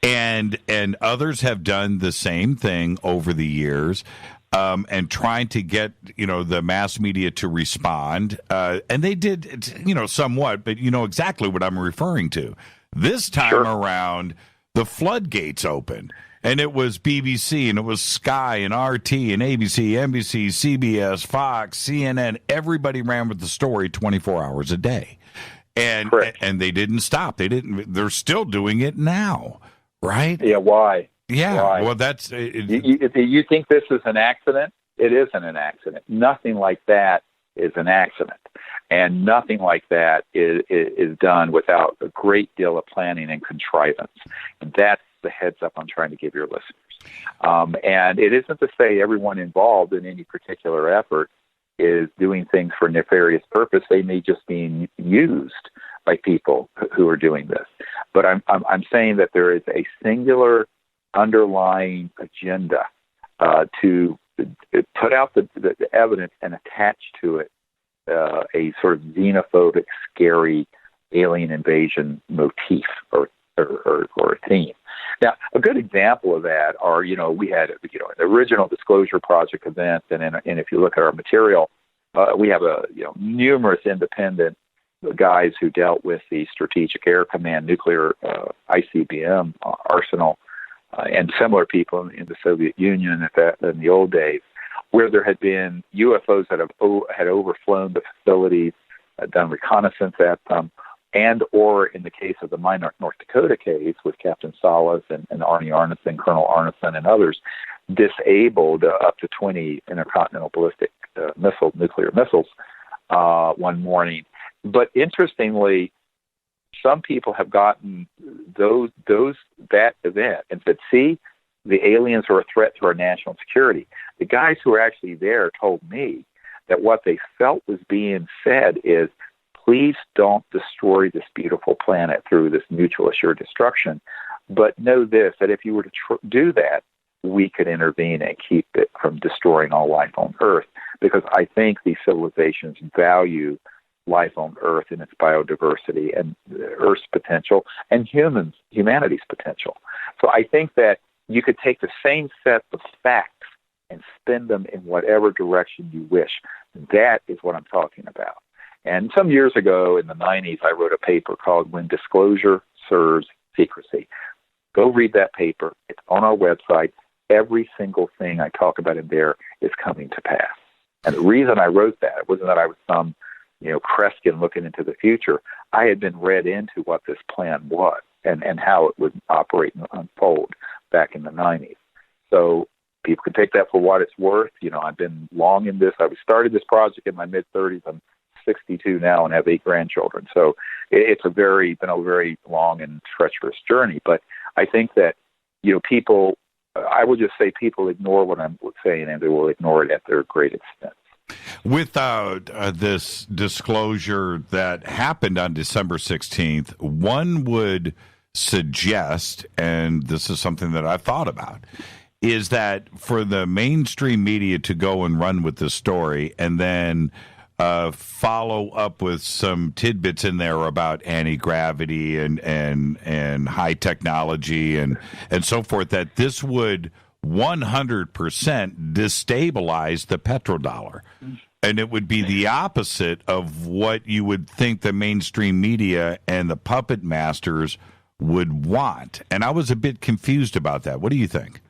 And others have done the same thing over the years, and trying to get, the mass media to respond. And they did, somewhat, but you know exactly what I'm referring to. This time around, the floodgates opened. And it was BBC, and it was Sky, and RT, and ABC, NBC, CBS, Fox, CNN. Everybody ran with the story 24 hours a day, and they didn't stop. They're still doing it now, right? Yeah. Why? Yeah. Why? Well, that's. You think this is an accident? It isn't an accident. Nothing like that is an accident, and nothing like that is done without a great deal of planning and contrivance. And that's the heads up I'm trying to give your listeners. And it isn't to say everyone involved in any particular effort is doing things for nefarious purpose. They may just be used by people who are doing this. But I'm saying that there is a singular underlying agenda to put out the evidence and attach to it a sort of xenophobic, scary alien invasion motif or a theme. Now, a good example of that are, we had, an original Disclosure Project event, and if you look at our material, we have numerous independent guys who dealt with the Strategic Air Command nuclear ICBM arsenal, and similar people in the Soviet Union in the old days, where there had been UFOs that had overflown the facilities, done reconnaissance at them, and or in the case of the Minot, North Dakota case with Captain Salas and Arnie Arneson, Colonel Arneson, and others, disabled up to 20 intercontinental ballistic nuclear missiles one morning. But interestingly, some people have gotten that event and said, see, the aliens are a threat to our national security. The guys who were actually there told me that what they felt was being said is, please don't destroy this beautiful planet through this mutual assured destruction. But know this, that if you were to do that, we could intervene and keep it from destroying all life on Earth. Because I think these civilizations value life on Earth and its biodiversity and Earth's potential and humanity's potential. So I think that you could take the same set of facts and spin them in whatever direction you wish. That is what I'm talking about. And some years ago in the 90s, I wrote a paper called When Disclosure Serves Secrecy. Go read that paper. It's on our website. Every single thing I talk about in there is coming to pass. And the reason I wrote that wasn't that I was some, Kreskin looking into the future. I had been read into what this plan was and how it would operate and unfold back in the 90s. So people can take that for what it's worth. I've been long in this. I started this project in my mid-30s. I'm 62 now and have 8 grandchildren. So it's been a very long and treacherous journey. But I think that, people, I would just say people ignore what I'm saying, and they will ignore it at their great extent. With this disclosure that happened on December 16th, one would suggest, and this is something that I've thought about, is that for the mainstream media to go and run with this story and then follow up with some tidbits in there about anti-gravity and high technology and so forth, that this would 100% destabilize the petrodollar. And it would be the opposite of what you would think the mainstream media and the puppet masters would want. And I was a bit confused about that. What do you think?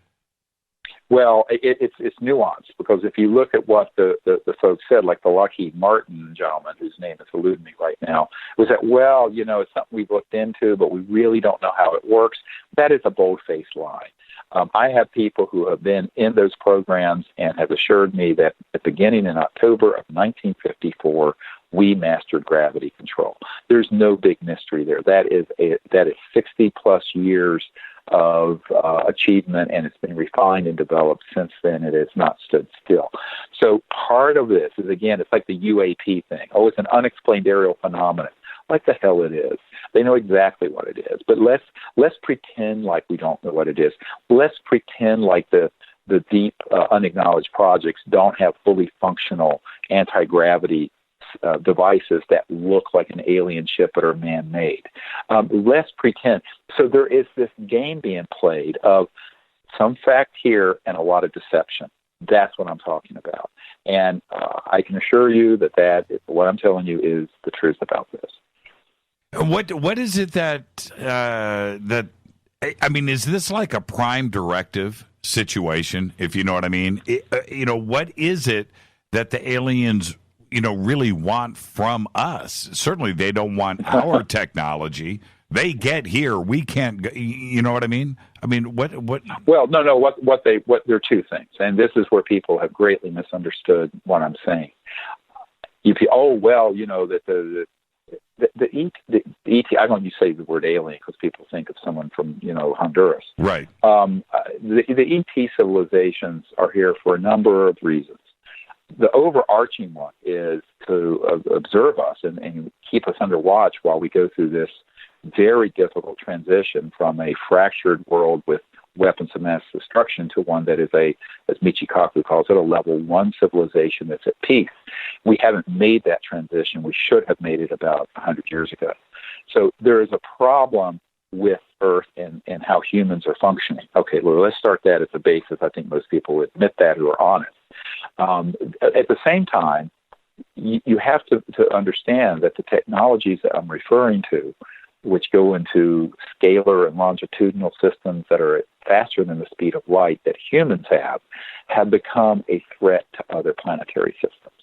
Well, it's nuanced, because if you look at what the folks said, like the Lockheed Martin gentleman, whose name is eluding me right now, was that, well, it's something we've looked into, but we really don't know how it works. That is a bold-faced lie. I have people who have been in those programs and have assured me that beginning in October of 1954, we mastered gravity control. There's no big mystery there. That is 60-plus years of achievement, and it's been refined and developed since then. It has not stood still. So part of this is, again, it's like the UAP thing. Oh, it's an unexplained aerial phenomenon. Like the hell it is. They know exactly what it is. But let's pretend like we don't know what it is. Let's pretend like the deep unacknowledged projects don't have fully functional anti-gravity devices that look like an alien ship but are man-made. Let's pretend. So there is this game being played of some fact here and a lot of deception. That's what I'm talking about. And I can assure you that what I'm telling you is the truth about this. What is it that I mean, is this like a prime directive situation, if you know what I mean? What is it that the aliens really want from us? Certainly they don't want our technology. They get here, we can't go, you know what I mean? I mean, what Well, no, what there are two things, and this is where people have greatly misunderstood what I'm saying. That the ET, I don't use say the word alien because people think of someone from, Honduras. Right. The ET civilizations are here for a number of reasons. The overarching one is to observe us and keep us under watch while we go through this very difficult transition from a fractured world with weapons of mass destruction to one that is as Michikaku calls it, a level 1 civilization that's at peace. We haven't made that transition. We should have made it about 100 years ago. So there is a problem with Earth and how humans are functioning. Okay, well, let's start that as the basis. I think most people would admit that who are honest. At the same time, you have to understand that the technologies that I'm referring to, which go into scalar and longitudinal systems that are faster than the speed of light that humans have become a threat to other planetary systems.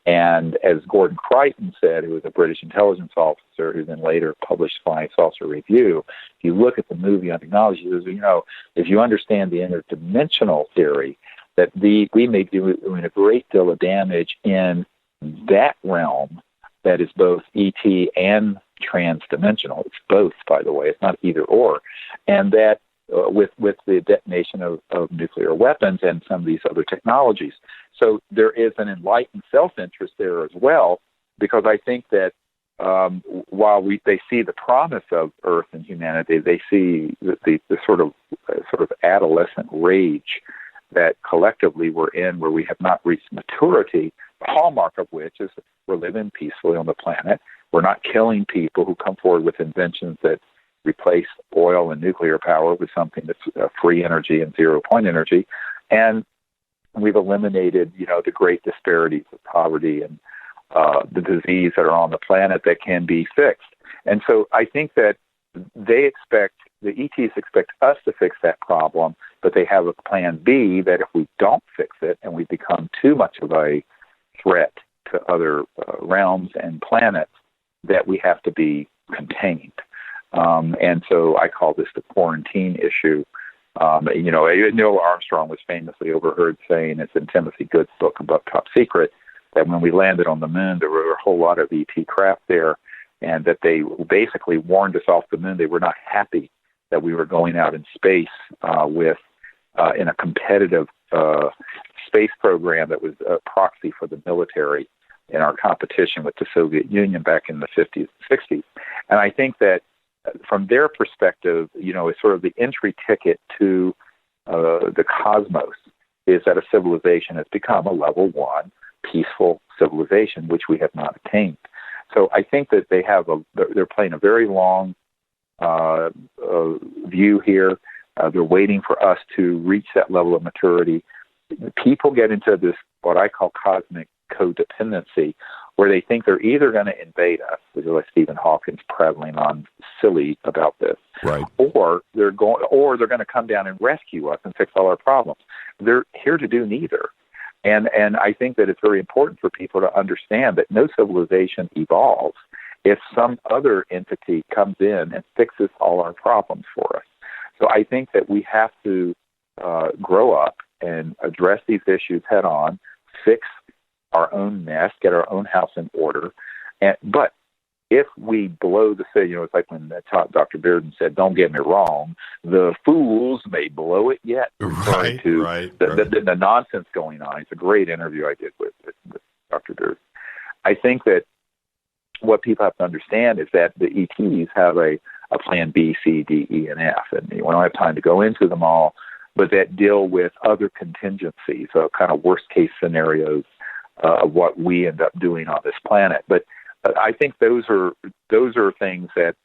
And as Gordon Crichton said, who was a British intelligence officer who then later published Flying Saucer Review, if you look at the movie on technology, if you understand the interdimensional theory, that we may be doing a great deal of damage in that realm that is both ET and transdimensional. It's both, by the way. It's not either or. And that with the detonation of nuclear weapons and some of these other technologies. So there is an enlightened self-interest there as well, because I think that while they see the promise of Earth and humanity, they see the sort of adolescent rage that collectively we're in, where we have not reached maturity, the hallmark of which is we're living peacefully on the planet. We're not killing people who come forward with inventions that replace oil and nuclear power with something that's free energy and zero-point energy. And we've eliminated, the great disparities of poverty and the disease that are on the planet that can be fixed. And so I think that the ETs expect us to fix that problem, but they have a plan B that if we don't fix it and we become too much of a threat to other realms and planets, that we have to be contained. And so I call this the quarantine issue. Neil Armstrong was famously overheard saying, it's in Timothy Good's book Above Top Secret, that when we landed on the moon, there were a whole lot of ET craft there, and that they basically warned us off the moon. They were not happy that we were going out in space in a competitive space program that was a proxy for the military in our competition with the Soviet Union back in the 50s and 60s. And I think that from their perspective, it's sort of the entry ticket to the cosmos is that a civilization has become a level 1 peaceful civilization, which we have not attained. So I think that they're playing a very long view here. They're waiting for us to reach that level of maturity. People get into this, what I call cosmic codependency, where they think they're either going to invade us, which is like Stephen Hawking's prattling on silly about this, right? Or they're going to come down and rescue us and fix all our problems. They're here to do neither. And I think that it's very important for people to understand that no civilization evolves if some other entity comes in and fixes all our problems for us. So I think that we have to grow up and address these issues head on, fix our own mess, get our own house in order. But if we blow the city, it's like when Dr. Bearden said, "Don't get me wrong, the fools may blow it yet," referring to the nonsense going on. It's a great interview I did with Dr. Bearden. I think that what people have to understand is that the ETs have a plan B, C, D, E, and F, and we don't have time to go into them all, but that deal with other contingencies, so kind of worst-case scenarios of what we end up doing on this planet. But I think those are things that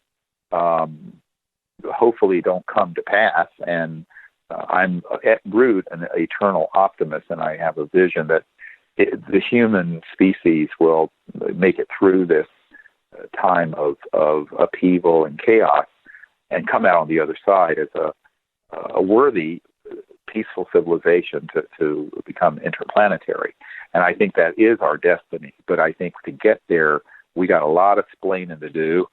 hopefully don't come to pass. And I'm at root an eternal optimist, and I have a vision that the human species will make it through this time of upheaval and chaos and come out on the other side as a worthy, peaceful civilization to become interplanetary. And I think that is our destiny. But I think to get there, we got a lot of explaining to do,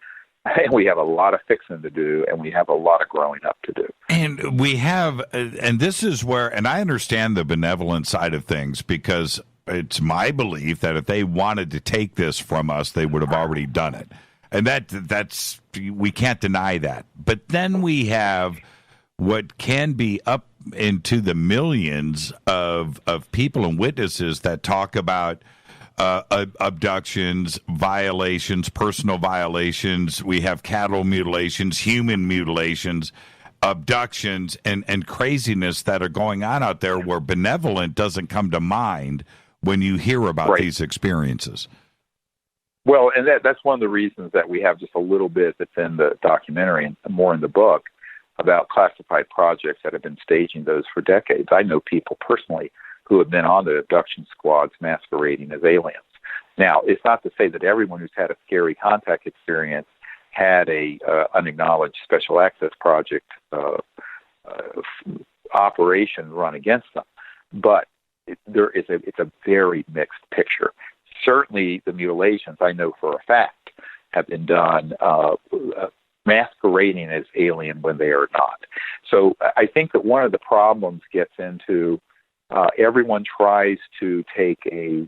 and we have a lot of fixing to do, and we have a lot of growing up to do. And we have, and this is where, and I understand the benevolent side of things, because it's my belief that if they wanted to take this from us, they would have already done it. And that's, we can't deny that. But then we have what can be up into the millions of people and witnesses that talk about abductions, violations, personal violations. We have cattle mutilations, human mutilations, abductions, and craziness that are going on out there where benevolent doesn't come to mind when you hear about these experiences. Well, and that's one of the reasons that we have just a little bit that's in the documentary and more in the book about classified projects that have been staging those for decades. I know people personally who have been on the abduction squads masquerading as aliens. Now, it's not to say that everyone who's had a scary contact experience had a unacknowledged special access project operation run against them, but it's a very mixed picture. Certainly, the mutilations, I know for a fact, have been done masquerading as alien when they are not. So I think that one of the problems gets into everyone tries to take a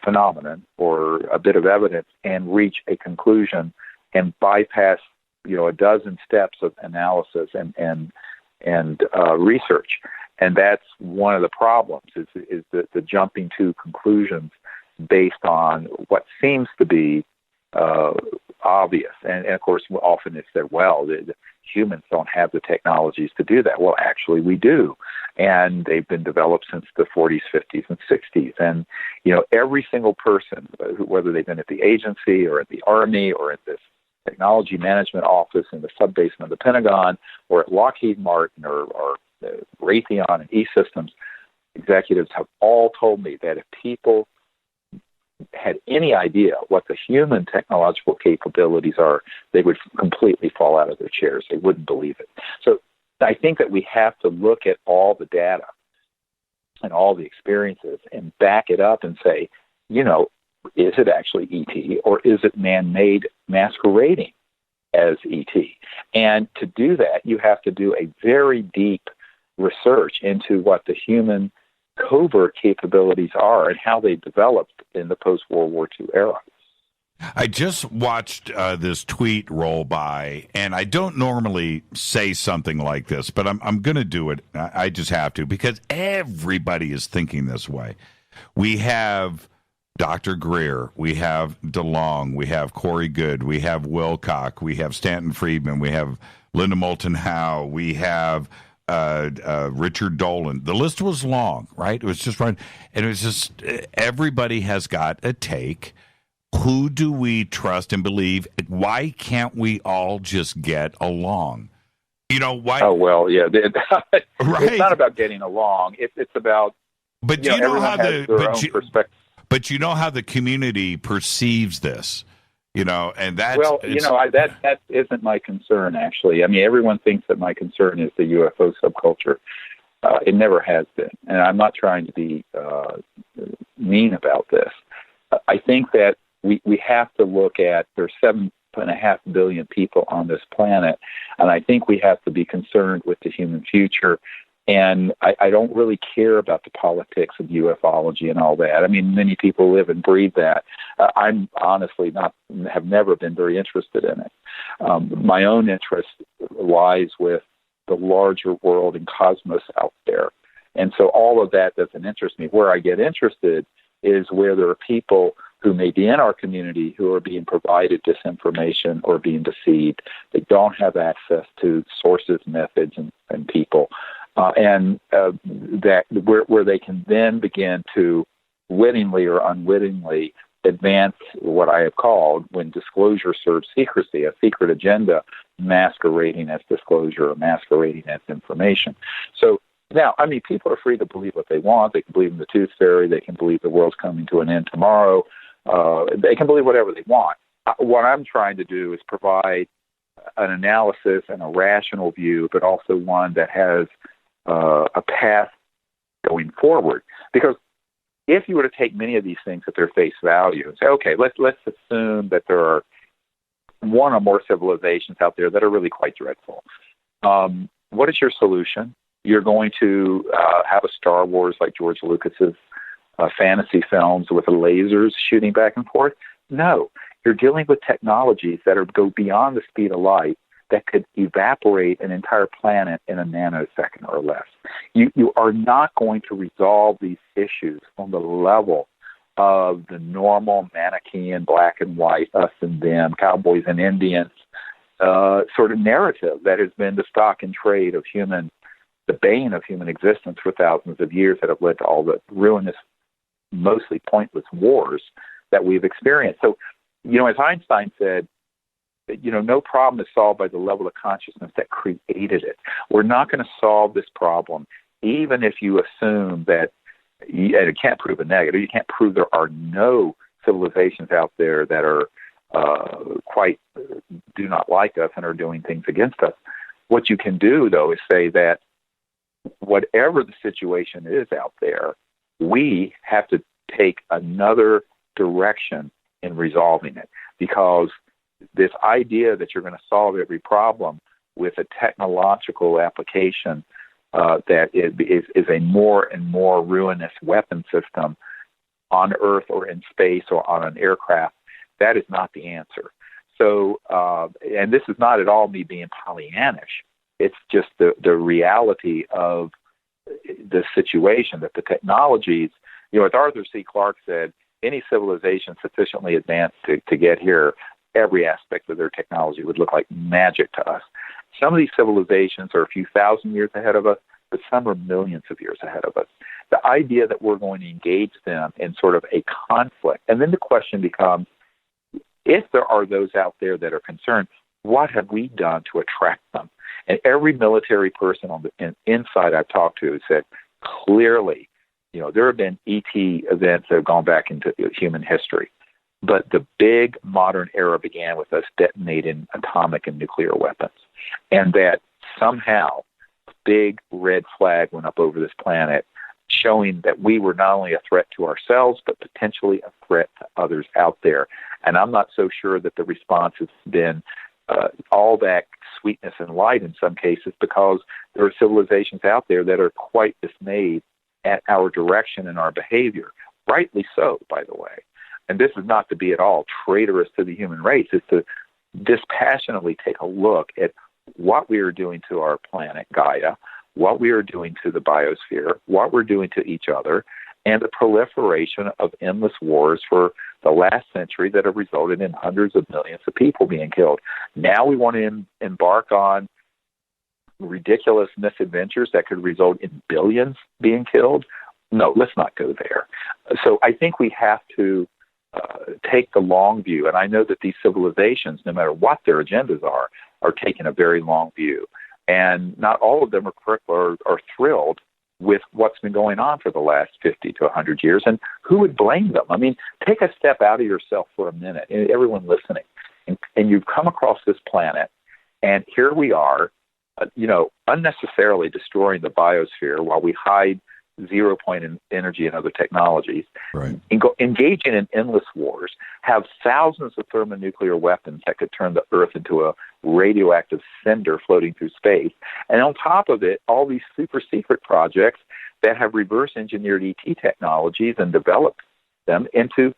phenomenon or a bit of evidence and reach a conclusion and bypass, a dozen steps of analysis and research. And that's one of the problems is the jumping to conclusions based on what seems to be obvious. And of course, often it's said, well, the humans don't have the technologies to do that. Well, actually, we do. And they've been developed since the 40s, 50s, and 60s. And, every single person, whether they've been at the agency or at the Army or at this technology management office in the subbasement of the Pentagon or at Lockheed Martin or Raytheon and E-Systems, executives have all told me that if people had any idea what the human technological capabilities are, they would completely fall out of their chairs. They wouldn't believe it. So I think that we have to look at all the data and all the experiences and back it up and say, is it actually ET or is it man-made masquerading as ET? And to do that, you have to do a very deep research into what the human covert capabilities are and how they developed in the post-World War II era. I just watched this tweet roll by, and I don't normally say something like this, but I'm going to do it. I just have to, because everybody is thinking this way. We have Dr. Greer, we have DeLong, we have Corey Good, we have Wilcock, we have Stanton Friedman, we have Linda Moulton Howe, we have Richard Dolan. The list was long, right? It was just right. And it was just everybody has got a take. Who do we trust and believe? Why can't we all just get along? You know, why? Oh, well, yeah. Right. It's not about getting along. It's about, but you know how perspective. But you know how the community perceives this, you know, and that's... Well, you know, that isn't my concern, actually. I mean, everyone thinks that my concern is the UFO subculture. It never has been. And I'm not trying to be mean about this. I think that we have to look at, there's 7.5 billion people on this planet, and I think we have to be concerned with the human future. And I don't really care about the politics of ufology and all that. I mean, many people live and breathe that. I'm honestly have never been very interested in it. My own interest lies with the larger world and cosmos out there. And so all of that doesn't interest me. Where I get interested is where there are people who may be in our community who are being provided disinformation or being deceived. They don't have access to sources, methods, and people. That where they can then begin to wittingly or unwittingly advance what I have called, when disclosure serves secrecy, a secret agenda masquerading as disclosure or masquerading as information. So now, I mean, people are free to believe what they want. They can believe in the tooth fairy. They can believe the world's coming to an end tomorrow. They can believe whatever they want. What I'm trying to do is provide an analysis and a rational view, but also one that has a path going forward. Because if you were to take many of these things at their face value and say, okay, let's assume that there are one or more civilizations out there that are really quite dreadful. What is your solution? You're going to have a Star Wars like George Lucas's fantasy films with the lasers shooting back and forth? No. You're dealing with technologies that go beyond the speed of light, that could evaporate an entire planet in a nanosecond or less. You are not going to resolve these issues on the level of the normal Manichaean black and white, us and them, cowboys and Indians sort of narrative that has been the stock and trade of the bane of human existence for thousands of years, that have led to all the ruinous, mostly pointless wars that we've experienced. So, you know, as Einstein said, you know, no problem is solved by the level of consciousness that created it. We're not going to solve this problem, even if you assume that, and it can't prove a negative, you can't prove there are no civilizations out there that are quite do not like us and are doing things against us. What you can do, though, is say that whatever the situation is out there, we have to take another direction in resolving it, because this idea that you're going to solve every problem with a technological application that is a more and more ruinous weapon system on Earth or in space or on an aircraft, that is not the answer. So, and this is not at all me being Pollyannish. It's just the reality of the situation, that the technologies, you know, as Arthur C. Clarke said, any civilization sufficiently advanced to get here, every aspect of their technology would look like magic to us. Some of these civilizations are a few thousand years ahead of us, but some are millions of years ahead of us. The idea that we're going to engage them in sort of a conflict, and then the question becomes, if there are those out there that are concerned, what have we done to attract them? And every military person on the inside I've talked to said, clearly, you know, there have been ET events that have gone back into human history. But the big modern era began with us detonating atomic and nuclear weapons. And that somehow a big red flag went up over this planet, showing that we were not only a threat to ourselves, but potentially a threat to others out there. And I'm not so sure that the response has been all that sweetness and light in some cases, because there are civilizations out there that are quite dismayed at our direction and our behavior. Rightly so, by the way. And this is not to be at all traitorous to the human race. It's to dispassionately take a look at what we are doing to our planet, Gaia, what we are doing to the biosphere, what we're doing to each other, and the proliferation of endless wars for the last century that have resulted in hundreds of millions of people being killed. Now we want to embark on ridiculous misadventures that could result in billions being killed? No, let's not go there. So I think we have to take the long view. And I know that these civilizations, no matter what their agendas are taking a very long view. And not all of them are thrilled with what's been going on for the last 50 to 100 years. And who would blame them? I mean, take a step out of yourself for a minute, everyone listening. And you've come across this planet, and here we are, unnecessarily destroying the biosphere while we hide zero-point energy and other technologies, right. Engaging in endless wars, have thousands of thermonuclear weapons that could turn the Earth into a radioactive cinder floating through space. And on top of it, all these super-secret projects that have reverse-engineered ET technologies and developed them into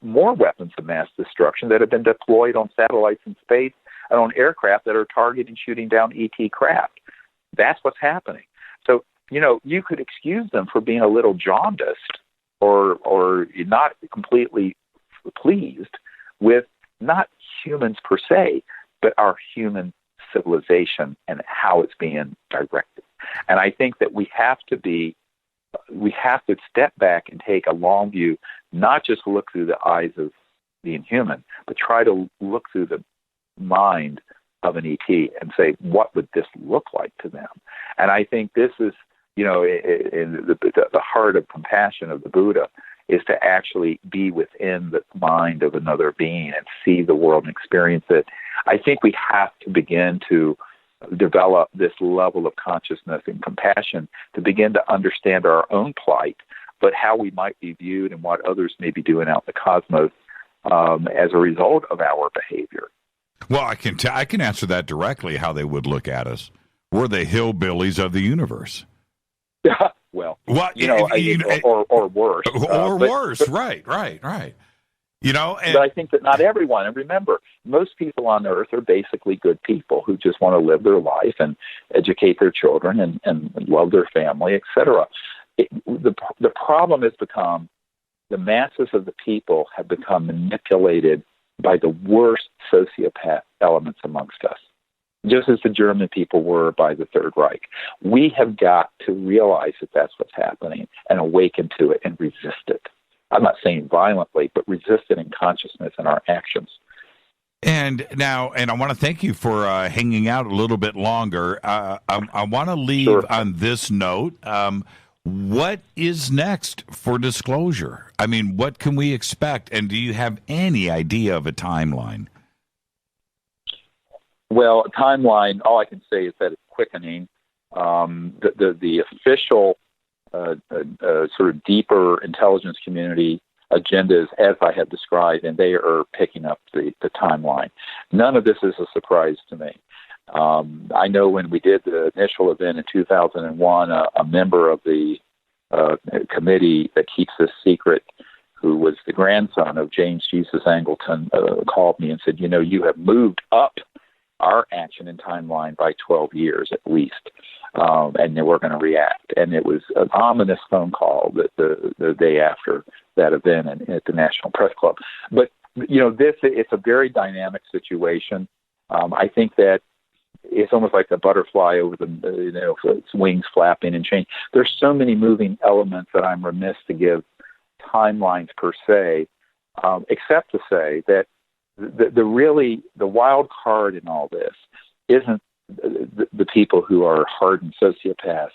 more weapons of mass destruction that have been deployed on satellites in space and on aircraft that are targeting shooting down ET craft. That's what's happening. So, you could excuse them for being a little jaundiced or not completely pleased with not humans per se, but our human civilization and how it's being directed. And I think that we have to step back and take a long view, not just look through the eyes of the inhuman, but try to look through the mind of an ET and say, what would this look like to them? And I think this is, in the heart of compassion of the Buddha, is to actually be within the mind of another being and see the world and experience it. I think we have to begin to develop this level of consciousness and compassion to begin to understand our own plight, but how we might be viewed and what others may be doing out in the cosmos as a result of our behavior. Well, I can answer that directly, how they would look at us. We're the hillbillies of the universe. Well, or worse. Worse, right. But I think that not everyone, and remember, most people on Earth are basically good people who just want to live their life and educate their children and love their family, etc. The problem has become the masses of the people have become manipulated by the worst sociopath elements amongst us, just as the German people were by the Third Reich. We have got to realize that that's what's happening and awaken to it and resist it. I'm not saying violently, but resist it in consciousness and our actions. And I want to thank you for hanging out a little bit longer. I want to leave on this note. What is next for Disclosure? I mean, what can we expect? And do you have any idea of a timeline? Well, a timeline, all I can say is that it's quickening. The official sort of deeper intelligence community agendas, as I have described, and they are picking up the timeline. None of this is a surprise to me. I know when we did the initial event in 2001, a member of the committee that keeps this secret, who was the grandson of James Jesus Angleton, called me and said, you have moved up our action and timeline by 12 years at least, and then we're going to react. And it was an ominous phone call the day after that event at the National Press Club. But, it's a very dynamic situation. I think that it's almost like a butterfly over its wings flapping and change. There's so many moving elements that I'm remiss to give timelines per se, except to say that the wild card in all this isn't the people who are hardened sociopaths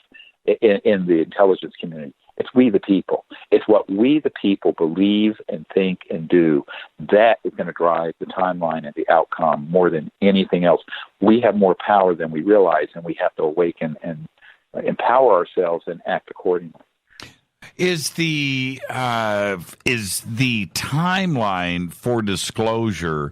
in the intelligence community. It's we the people. It's what we the people believe and think and do that is going to drive the timeline and the outcome more than anything else. We have more power than we realize, and we have to awaken and empower ourselves and act accordingly. Is the timeline for Disclosure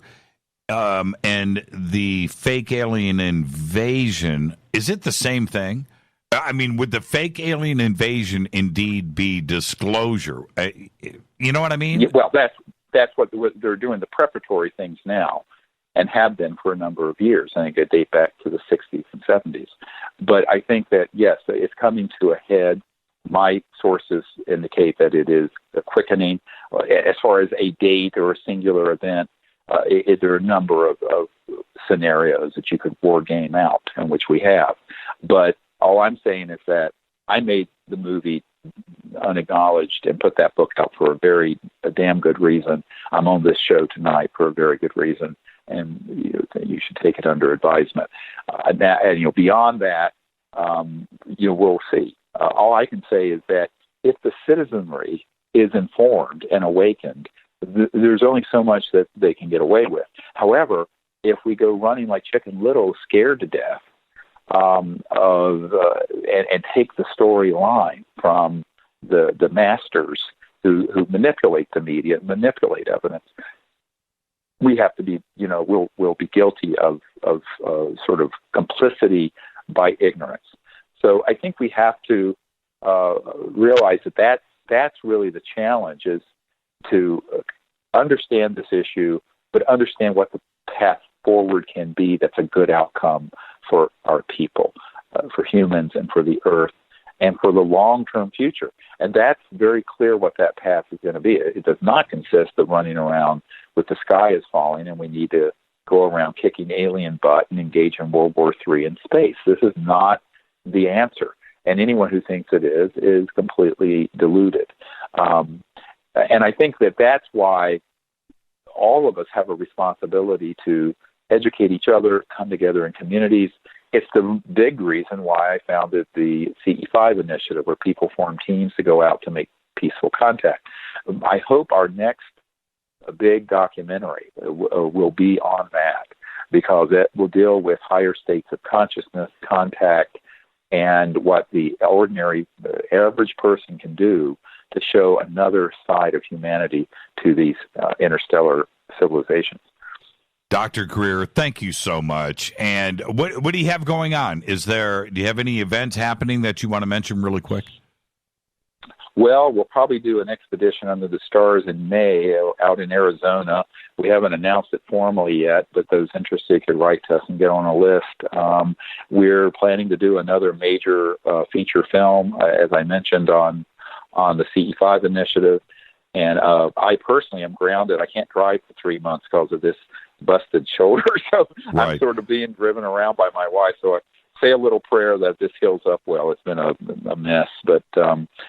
and the fake alien invasion, is it the same thing? I mean, would the fake alien invasion indeed be Disclosure? You know what I mean? Well, that's what they're doing, the preparatory things now, and have been for a number of years. I think they date back to the 60s and 70s. But I think that, yes, it's coming to a head. My sources indicate that it is a quickening. As far as a date or a singular event, there are a number of scenarios that you could war game out, and which we have. But all I'm saying is that I made the movie unacknowledged and put that book out for a damn good reason. I'm on this show tonight for a very good reason, and you should take it under advisement. And beyond that, we'll see. All I can say is that if the citizenry is informed and awakened, there's only so much that they can get away with. However, if we go running like Chicken Little, scared to death, and take the storyline from the masters who manipulate the media, manipulate evidence, we have to be, we'll be guilty of sort of complicity by ignorance. So I think we have to realize that's really the challenge, is to understand this issue, but understand what the path forward can be that's a good outcome for our people, for humans and for the earth, and for the long-term future. And that's very clear what that path is going to be. It does not consist of running around with the sky is falling and we need to go around kicking alien butt and engage in World War III in space. This is not the answer. And anyone who thinks it is completely deluded. And I think that's why all of us have a responsibility to educate each other, come together in communities. It's the big reason why I founded the CE5 initiative, where people form teams to go out to make peaceful contact. I hope our next big documentary will be on that, because it will deal with higher states of consciousness, contact, and what the ordinary, average person can do to show another side of humanity to these interstellar civilizations. Dr. Greer, thank you so much. And what do you have going on? Do you have any events happening that you want to mention really quick? Well, we'll probably do an expedition under the stars in May out in Arizona. We haven't announced it formally yet, but those interested could write to us and get on a list. We're planning to do another major feature film, as I mentioned, on the CE5 initiative. And I personally am grounded. I can't drive for 3 months because of this busted shoulder. So right. I'm sort of being driven around by my wife. So I say a little prayer that this heals up well. It's been a mess, but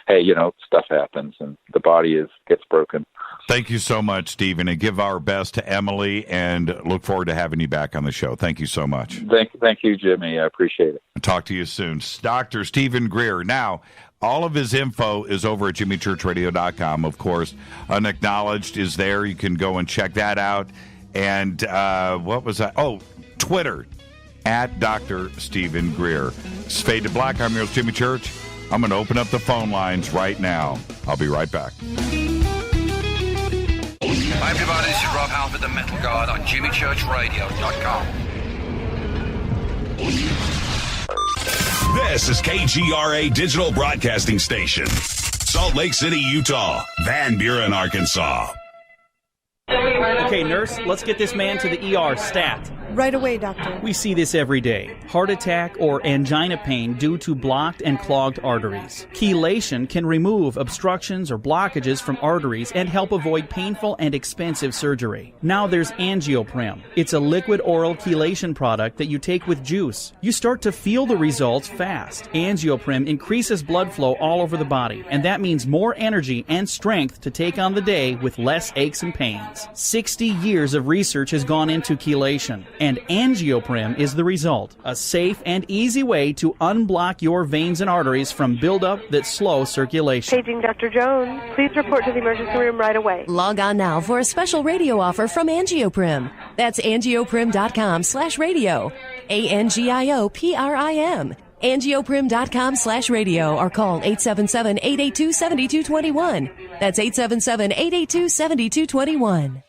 hey, stuff happens and the body gets broken. Thank you so much, Stephen, and give our best to Emily, and look forward to having you back on the show. Thank you so much. Thank you, Jimmy. I appreciate it. Talk to you soon. Dr. Stephen Greer. Now, all of his info is over at jimmychurchradio.com. Of course, Unacknowledged is there. You can go and check that out. And what was that? Oh, Twitter, at Dr. Stephen Greer. It's Fade to Black. I'm your host, Jimmy Church. I'm going to open up the phone lines right now. I'll be right back. Hi, everybody. This is Rob Halford, the Metal Guard, on jimmychurchradio.com. This is KGRA Digital Broadcasting Station. Salt Lake City, Utah. Van Buren, Arkansas. Okay, nurse, let's get this man to the ER stat. Right away, doctor. We see this every day. Heart attack or angina pain due to blocked and clogged arteries. Chelation can remove obstructions or blockages from arteries and help avoid painful and expensive surgery. Now there's Angioprim. It's a liquid oral chelation product that you take with juice. You start to feel the results fast. Angioprim increases blood flow all over the body, and that means more energy and strength to take on the day with less aches and pains. 60 years of research has gone into chelation, and Angioprim is the result. A safe and easy way to unblock your veins and arteries from buildup that slow circulation. Paging Dr. Jones. Please report to the emergency room right away. Log on now for a special radio offer from Angioprim. That's angioprim.com/radio. ANGIOPRIM. Angioprim.com/radio, or call 877-882-7221. That's 877-882-7221.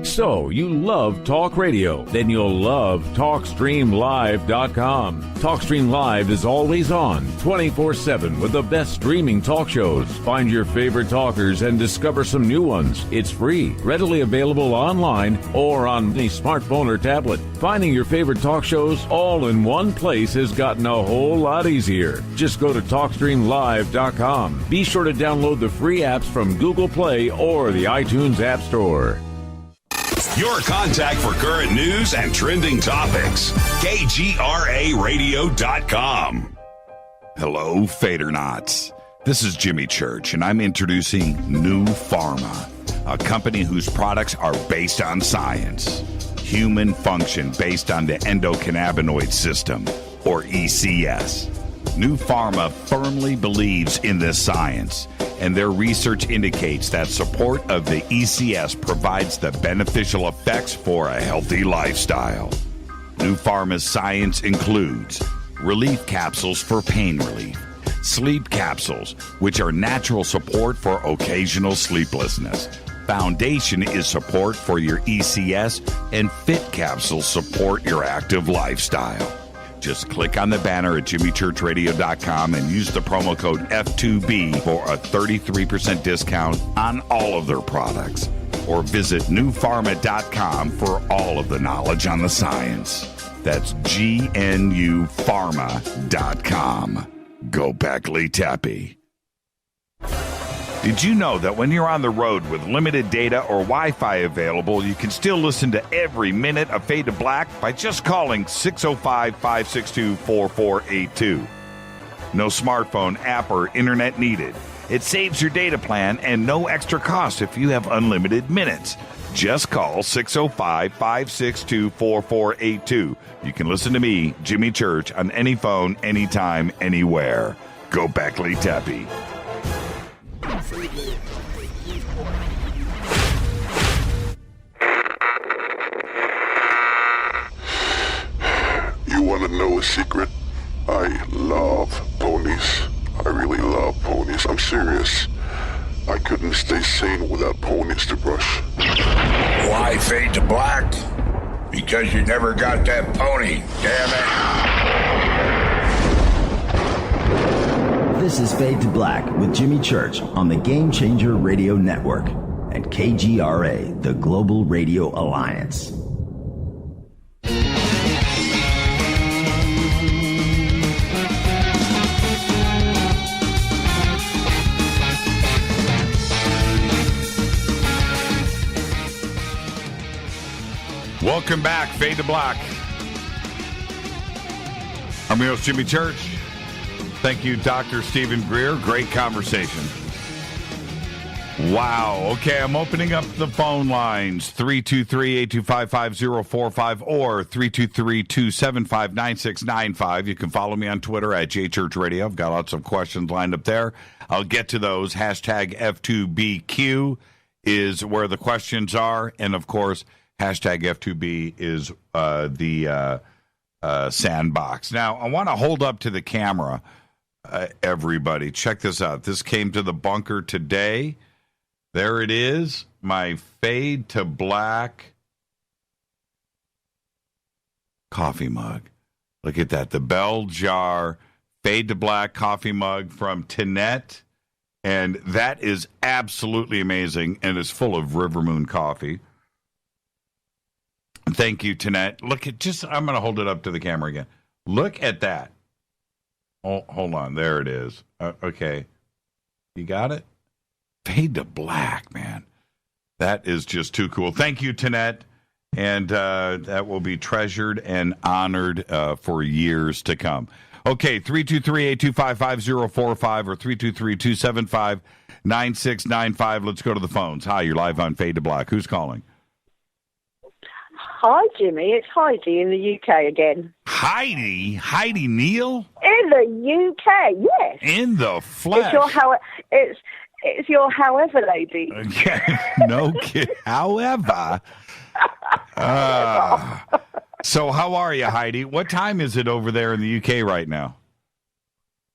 So, you love talk radio? Then you'll love TalkStreamLive.com. TalkStream Live is always on, 24/7, with the best streaming talk shows. Find your favorite talkers and discover some new ones. It's free, readily available online or on any smartphone or tablet. Finding your favorite talk shows all in one place has gotten a whole lot easier. Just go to TalkStreamLive.com. Be sure to download the free apps from Google Play or the iTunes App Store. Your contact for current news and trending topics. KGRAradio.com. Hello, Fadernauts. This is Jimmy Church, and I'm introducing New Pharma, a company whose products are based on science. Human function based on the endocannabinoid system, or ECS. New Pharma firmly believes in this science, and their research indicates that support of the ECS provides the beneficial effects for a healthy lifestyle. New Pharma's science includes relief capsules for pain relief, sleep capsules, which are natural support for occasional sleeplessness. Foundation is support for your ECS, and Fit capsules support your active lifestyle. Just click on the banner at jimmychurchradio.com and use the promo code F2B for a 33% discount on all of their products. Or visit newpharma.com for all of the knowledge on the science. That's GNUpharma.com. Go back, Lee Tappy. Did you know that when you're on the road with limited data or Wi-Fi available, you can still listen to every minute of Fade to Black by just calling 605-562-4482? No smartphone, app, or internet needed. It saves your data plan and no extra cost if you have unlimited minutes. Just call 605-562-4482. You can listen to me, Jimmy Church, on any phone, anytime, anywhere. Go back, Lee Tappy. You want to know a secret? I love ponies. I really love ponies. I'm serious. I couldn't stay sane without ponies to brush. Why fade to black? Because you never got that pony, damn it. This is Fade to Black with Jimmy Church on the Game Changer Radio Network and KGRA, the Global Radio Alliance. Welcome back, Fade to Black. I'm your host, Jimmy Church. Thank you, Dr. Stephen Greer. Great conversation. Wow. Okay, I'm opening up the phone lines, 323-825-5045 or 323-275-9695. You can follow me on Twitter at JChurchRadio. I've got lots of questions lined up there. I'll get to those. Hashtag F2BQ is where the questions are. And, of course, hashtag F2B is the sandbox. Now, I want to hold up to the camera, everybody. Check this out. This came to the bunker today. There it is, my Fade to Black coffee mug. Look at that. The Bell Jar Fade to Black coffee mug from Tinette. And that is absolutely amazing and is full of River Moon coffee. Thank you, Tinette. Look at I'm going to hold it up to the camera again. Look at that. Oh, hold on. There it is. Okay. You got it? Fade to Black, man. That is just too cool. Thank you, Tinette. And that will be treasured and honored for years to come. Okay, 323-825-5045 or 323-275-9695. Let's go to the phones. Hi, you're live on Fade to Black. Who's calling? Hi, Jimmy. It's Heidi in the UK again. Heidi Neal? In the UK, yes. In the flesh. It's your however lady. No kid. However. So how are you, Heidi? What time is it over there in the UK right now?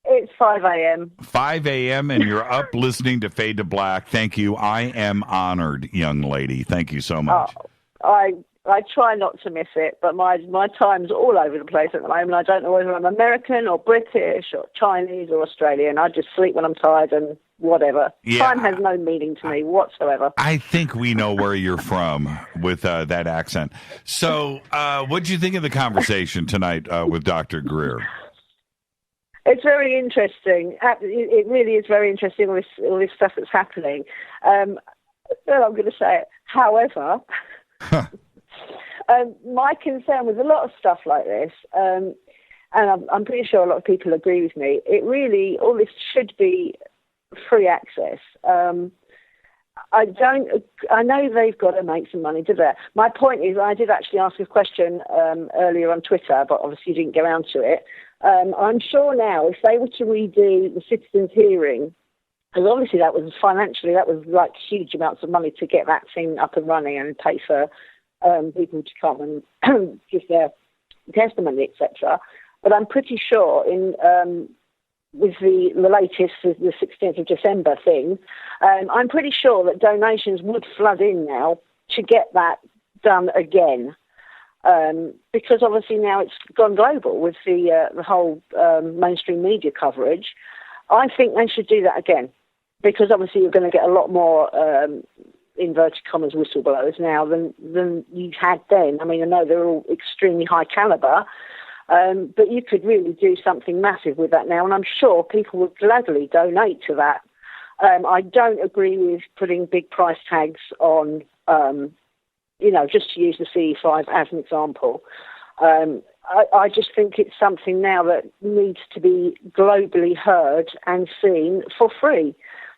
It's 5 a.m. 5 a.m. and you're up listening to Fade to Black. Thank you. I am honored, young lady. Thank you so much. I try not to miss it, but my time's all over the place at the moment. I don't know whether I'm American or British or Chinese or Australian. I just sleep when I'm tired and whatever. Yeah. Time has no meaning to me whatsoever. I think we know where you're from with that accent. So what did you think of the conversation tonight with Dr. Greer? It's very interesting. It really is very interesting, all this stuff that's happening. I'm going to say it. However... My concern with a lot of stuff like this, and I'm pretty sure a lot of people agree with me, all this should be free access. I know they've got to make some money, do they? My point is, I did actually ask a question earlier on Twitter, but obviously you didn't get around to it. I'm sure now, if they were to redo the citizens' hearing, because obviously that was like huge amounts of money to get that thing up and running and pay for people to come and give their testimony, etc. But I'm pretty sure with the latest, the 16th of December thing, I'm pretty sure that donations would flood in now to get that done again. Because obviously now it's gone global with the whole mainstream media coverage. I think they should do that again, because obviously you're going to get a lot more inverted commas whistleblowers now than you had then. I mean, I know they're all extremely high caliber, but you could really do something massive with that now, and I'm sure people would gladly donate to that. I don't agree with putting big price tags on, just to use the CE5 as an example. I just think it's something now that needs to be globally heard and seen for free.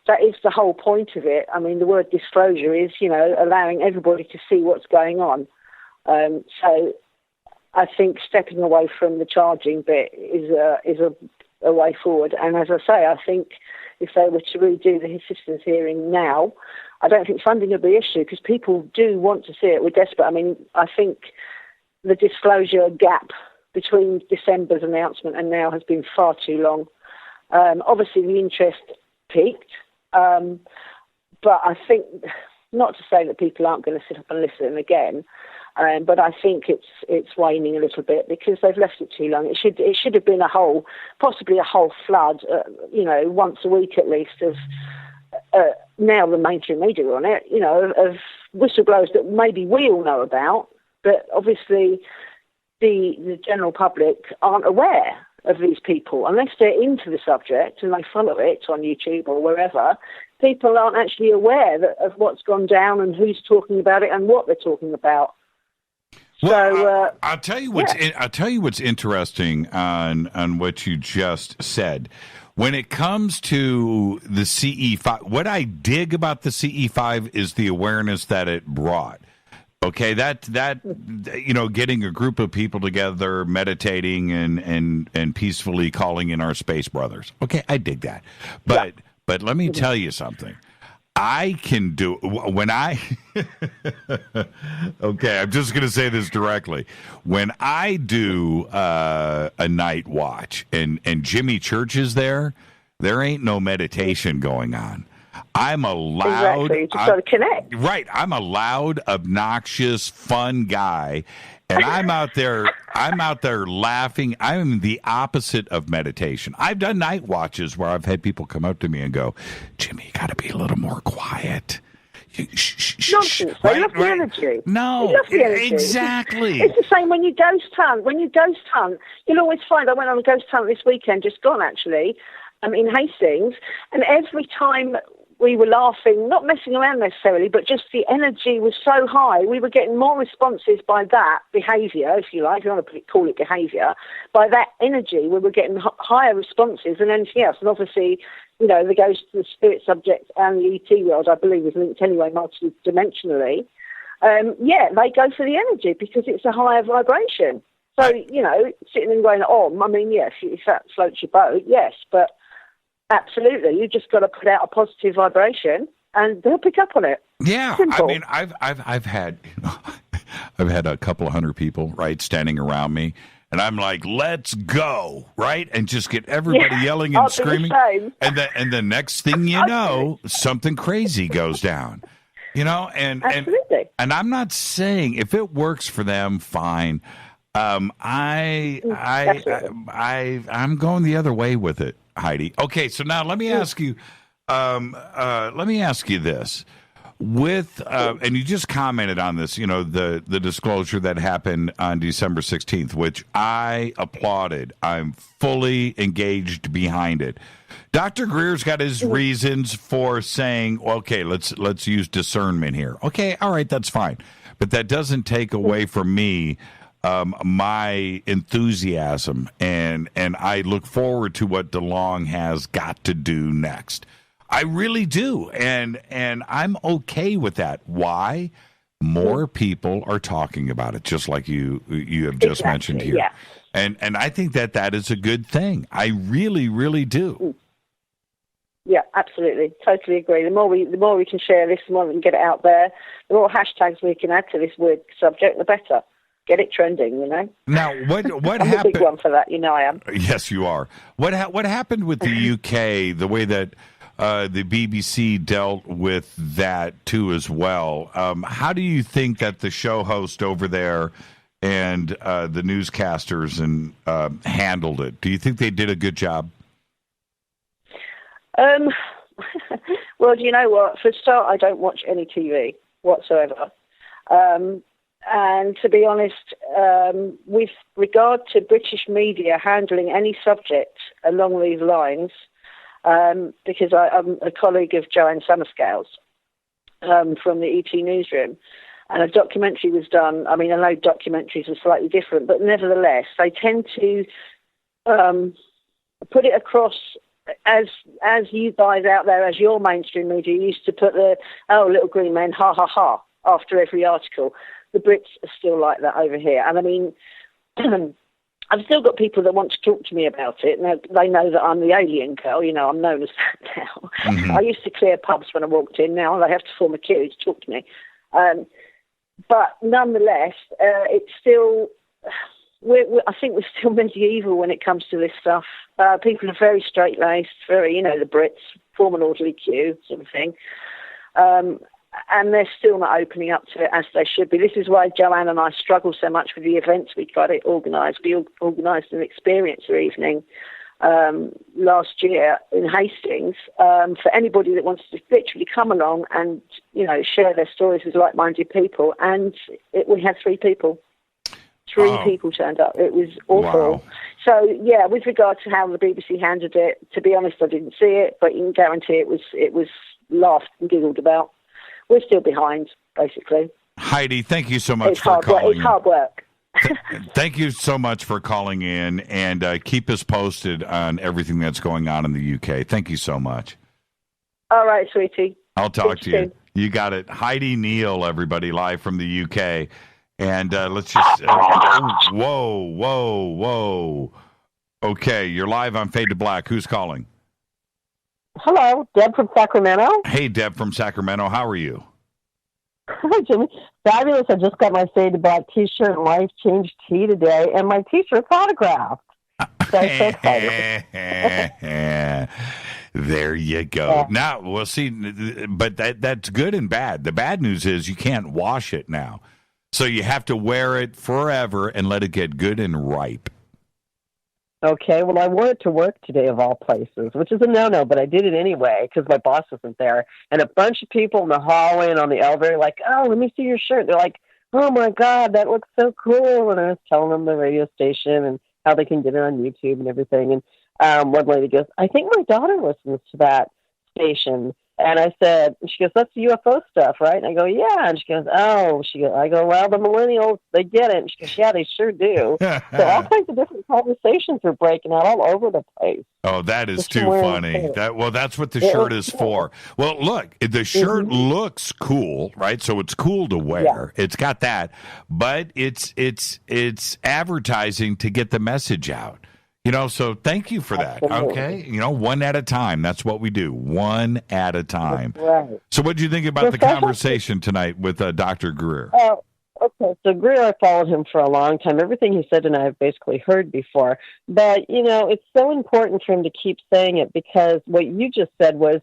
That is the whole point of it. I mean, the word disclosure is, allowing everybody to see what's going on. So I think stepping away from the charging bit is a way forward. And as I say, I think if they were to redo the citizens' hearing now, I don't think funding would be an issue, because people do want to see it. We're desperate. I mean, I think the disclosure gap between December's announcement and now has been far too long. Obviously, the interest peaked. But I think, not to say that people aren't going to sit up and listen again, but I think it's waning a little bit because they've left it too long. It should have been possibly a whole flood, once a week at least of now the mainstream media on it, of whistleblowers that maybe we all know about, but obviously the general public aren't aware of these people. Unless they're into the subject and they follow it on YouTube or wherever, people aren't actually aware of what's gone down and who's talking about it and what they're talking about. Well, so I'll tell you what's interesting on what you just said. When it comes to the CE5, what I dig about the CE5 is the awareness that it brought. Okay, that getting a group of people together, meditating and peacefully calling in our space brothers. Okay, I dig that. But let me tell you something. I can do when I okay, I'm just going to say this directly. When I do a night watch and Jimmy Church is there ain't no meditation going on. I'm a loud, exactly. Just got to connect. Right. I'm a loud, obnoxious, fun guy, and I'm out there laughing. I'm the opposite of meditation. I've done night watches where I've had people come up to me and go, "Jimmy, you got to be a little more quiet." Nonsense. They love the energy. No, they love the energy. Exactly. It's the same when you ghost hunt. When you ghost hunt, you'll always find. I went on a ghost hunt this weekend, just gone actually, in Hastings, and every time we were laughing, not messing around necessarily, but just the energy was so high. We were getting more responses by that behaviour, if you like, if you want to call it behaviour, by that energy, we were getting higher responses than anything else. And obviously, the ghost, the spirit subject, and the ET world, I believe, is linked anyway, multidimensionally. They go for the energy because it's a higher vibration. So, sitting and going, yes, if that floats your boat, yes, but absolutely, you just got to put out a positive vibration, and they'll pick up on it. Yeah, Simple. I mean, I've had a couple of hundred people standing around me, and I'm like, "Let's go!" and just get everybody yelling and screaming, and the next thing you know, something crazy goes down. Absolutely. And I'm not saying if it works for them, fine. I'm going the other way with it, Heidi. Okay, so now let me ask you. Let me ask you this: with and you just commented on this, the disclosure that happened on December 16th, which I applauded. I'm fully engaged behind it. Dr. Greer's got his reasons for saying, okay, let's use discernment here. Okay, all right, that's fine. but that doesn't take away from me my enthusiasm, and I look forward to what DeLong has got to do next. I really do, and I'm okay with that. Why? More people are talking about it, just like you have just mentioned here. Yeah. And I think that is a good thing. I really, really do. Yeah, absolutely. Totally agree. The more we can share this, the more we can get it out there, the more hashtags we can add to this weird subject, the better. Get it trending, you know. Now, what I'm happened? a big one for that, you know I am. Yes, you are. What happened with the UK, the way that the BBC dealt with that too as well? How do you think that the show host over there and the newscasters handled it? Do you think they did a good job? Well, do you know what? For a start, I don't watch any TV whatsoever. And to be honest, with regard to British media handling any subject along these lines, because I'm a colleague of Joanne Summerscales from the ET Newsroom, and a documentary was done. I mean, I know documentaries are slightly different, but nevertheless, they tend to put it across as you guys out there, as your mainstream media used to put the, oh, little green men, ha, ha, ha, after every article. The Brits are still like that over here. And I mean, I've still got people that want to talk to me about it. Now, they know that I'm the alien girl. You know, I'm known as that now. Mm-hmm. I used to clear pubs when I walked in. Now they have to form a queue to talk to me. But nonetheless, it's still... I think we're still medieval when it comes to this stuff. People are very straight-laced, very, you know, the Brits, form an orderly queue sort of thing. And they're still not opening up to it as they should be. This is why Joanne and I struggle so much with the events we got it organised. We organised an experiencer evening last year in Hastings for anybody that wants to literally come along and, you know, share their stories with like-minded people. And we had 3 people. 3 people turned up. It was awful. Wow. So, yeah, with regard to how the BBC handled it, to be honest, I didn't see it, but you can guarantee it was laughed and giggled about. We're still behind, basically. Heidi, thank you so much for calling. It's hard work. Thank you so much for calling in, and keep us posted on everything that's going on in the UK. Thank you so much. All right, sweetie. I'll talk to you. You got it. Heidi Neal, everybody, live from the UK. And let's just... whoa. Okay, you're live on Fade to Black. Who's calling? Hello, Deb from Sacramento. Hey, Deb from Sacramento. How are you? Hi, Jimmy. Fabulous. I just got my Fade to Black T-shirt and Life Change Tea today, and my T-shirt's autographed. So I'm so excited. There you go. Yeah. Now, we'll see, but that's good and bad. The bad news is you can't wash it now. So you have to wear it forever and let it get good and ripe. Okay, well, I wore it to work today, of all places, which is a no-no, but I did it anyway because my boss wasn't there. And a bunch of people in the hallway and on the elevator like, oh, let me see your shirt. They're like, oh, my God, that looks so cool. And I was telling them the radio station and how they can get it on YouTube and everything. And one lady goes, I think my daughter listens to that station. And I said, she goes, that's the UFO stuff, right? And I go, yeah. And she goes, oh. I go, well, the millennials, they get it. And she goes, yeah, they sure do. So all kinds of different conversations are breaking out all over the place. Oh, that is too funny. That's what the shirt is for. Well, look, the shirt looks cool, right? So it's cool to wear. Yeah. It's got that, but it's advertising to get the message out. You know, so thank you for that. Absolutely. Okay. You know, one at a time. That's what we do. One at a time. Right. So what did you think about the conversation tonight with Dr. Greer? Okay. So Greer, I followed him for a long time. Everything he said and I have basically heard before. But, you know, it's so important for him to keep saying it because what you just said was,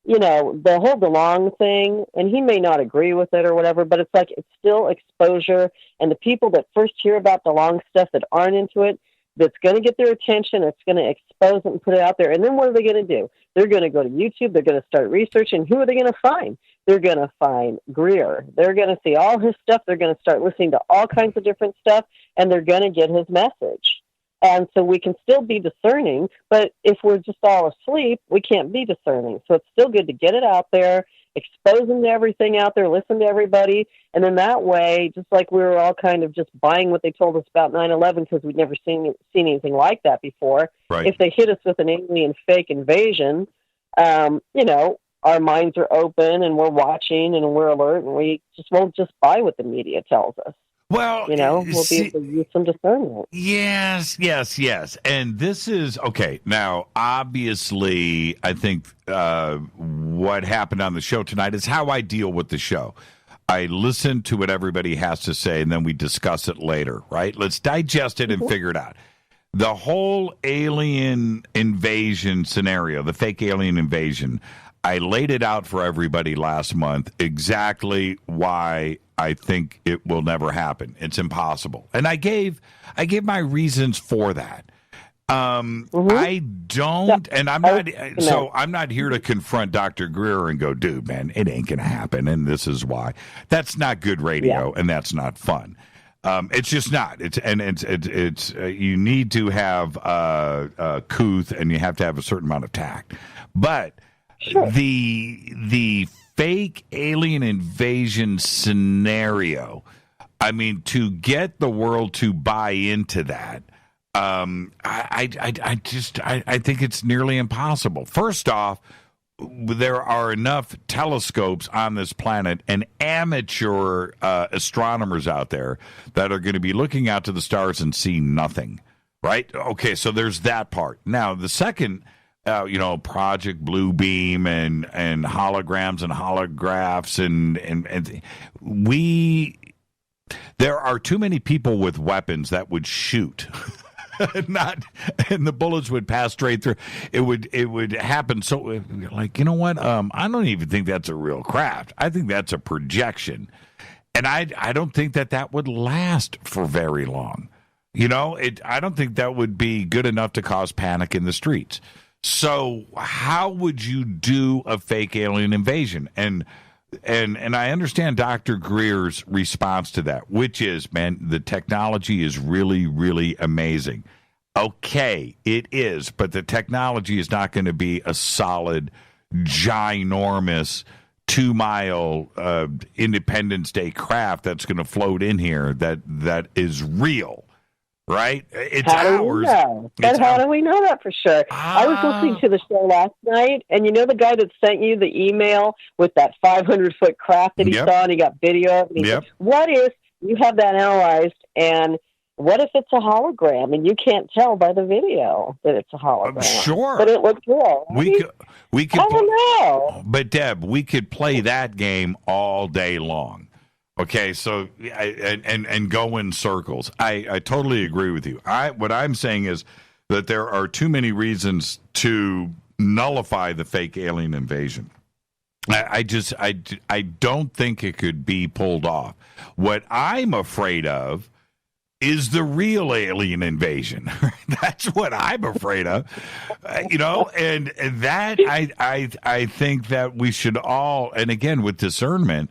you know, the whole DeLong thing, and he may not agree with it or whatever, but it's like it's still exposure. And the people that first hear about DeLong stuff that aren't into it, that's going to get their attention, it's going to expose it and put it out there. And then what are they going to do? They're going to go to YouTube. They're going to start researching. Who are they going to find? They're going to find Greer. They're going to see all his stuff. They're going to start listening to all kinds of different stuff, and they're going to get his message. And so we can still be discerning, but if we're just all asleep, we can't be discerning. So it's still good to get it out there expose them to everything out there, listen to everybody, and then that way, just like we were all kind of just buying what they told us about 9/11 because we'd never seen anything like that before. Right. If they hit us with an alien fake invasion, you know, our minds are open and we're watching and we're alert, and we just won't just buy what the media tells us. Well, you know, we'll be able to use some discernment. Yes. And this is, okay, now, obviously, I think what happened on the show tonight is how I deal with the show. I listen to what everybody has to say, and then we discuss it later, right? Let's digest it and figure it out. The whole alien invasion scenario, the fake alien invasion, I laid it out for everybody last month exactly why I think it will never happen. It's impossible. And I gave my reasons for that. I don't, and I'm not, so I'm not here to confront Dr. Greer and go, dude, man, it ain't going to happen, and this is why. That's not good radio, and that's not fun. It's just not. It's you need to have couth, and you have to have a certain amount of tact. But the fake alien invasion scenario, I mean, to get the world to buy into that, I think it's nearly impossible. First off, there are enough telescopes on this planet and amateur astronomers out there that are going to be looking out to the stars and see nothing, right? Okay, so there's that part. Now, the second, Project Bluebeam and holograms and holographs and there are too many people with weapons that would shoot. And the bullets would pass straight through. It would happen. So, like, you know what? I don't even think that's a real craft. I think that's a projection, and I don't think that would last for very long. You know, I don't think that would be good enough to cause panic in the streets. So, how would you do a fake alien invasion? And I understand Dr. Greer's response to that, which is, man, the technology is really, really amazing. Okay, it is, but the technology is not going to be a solid, ginormous 2-mile Independence Day craft that's going to float in here that is real, right? It's ours. How do we know that for sure? I was listening to the show last night, and you know the guy that sent you the email with that 500-foot craft that he saw, and he got video of it? What if you have that analyzed, and what if it's a hologram, and you can't tell by the video that it's a hologram? Sure. But it looks real. Right? We could I don't know. But, Deb, we could play that game all day long. Okay, so and go in circles. I totally agree with you. What I'm saying is that there are too many reasons to nullify the fake alien invasion. I don't think it could be pulled off. What I'm afraid of is the real alien invasion. That's what I'm afraid of. And that I think that we should all, and again with discernment,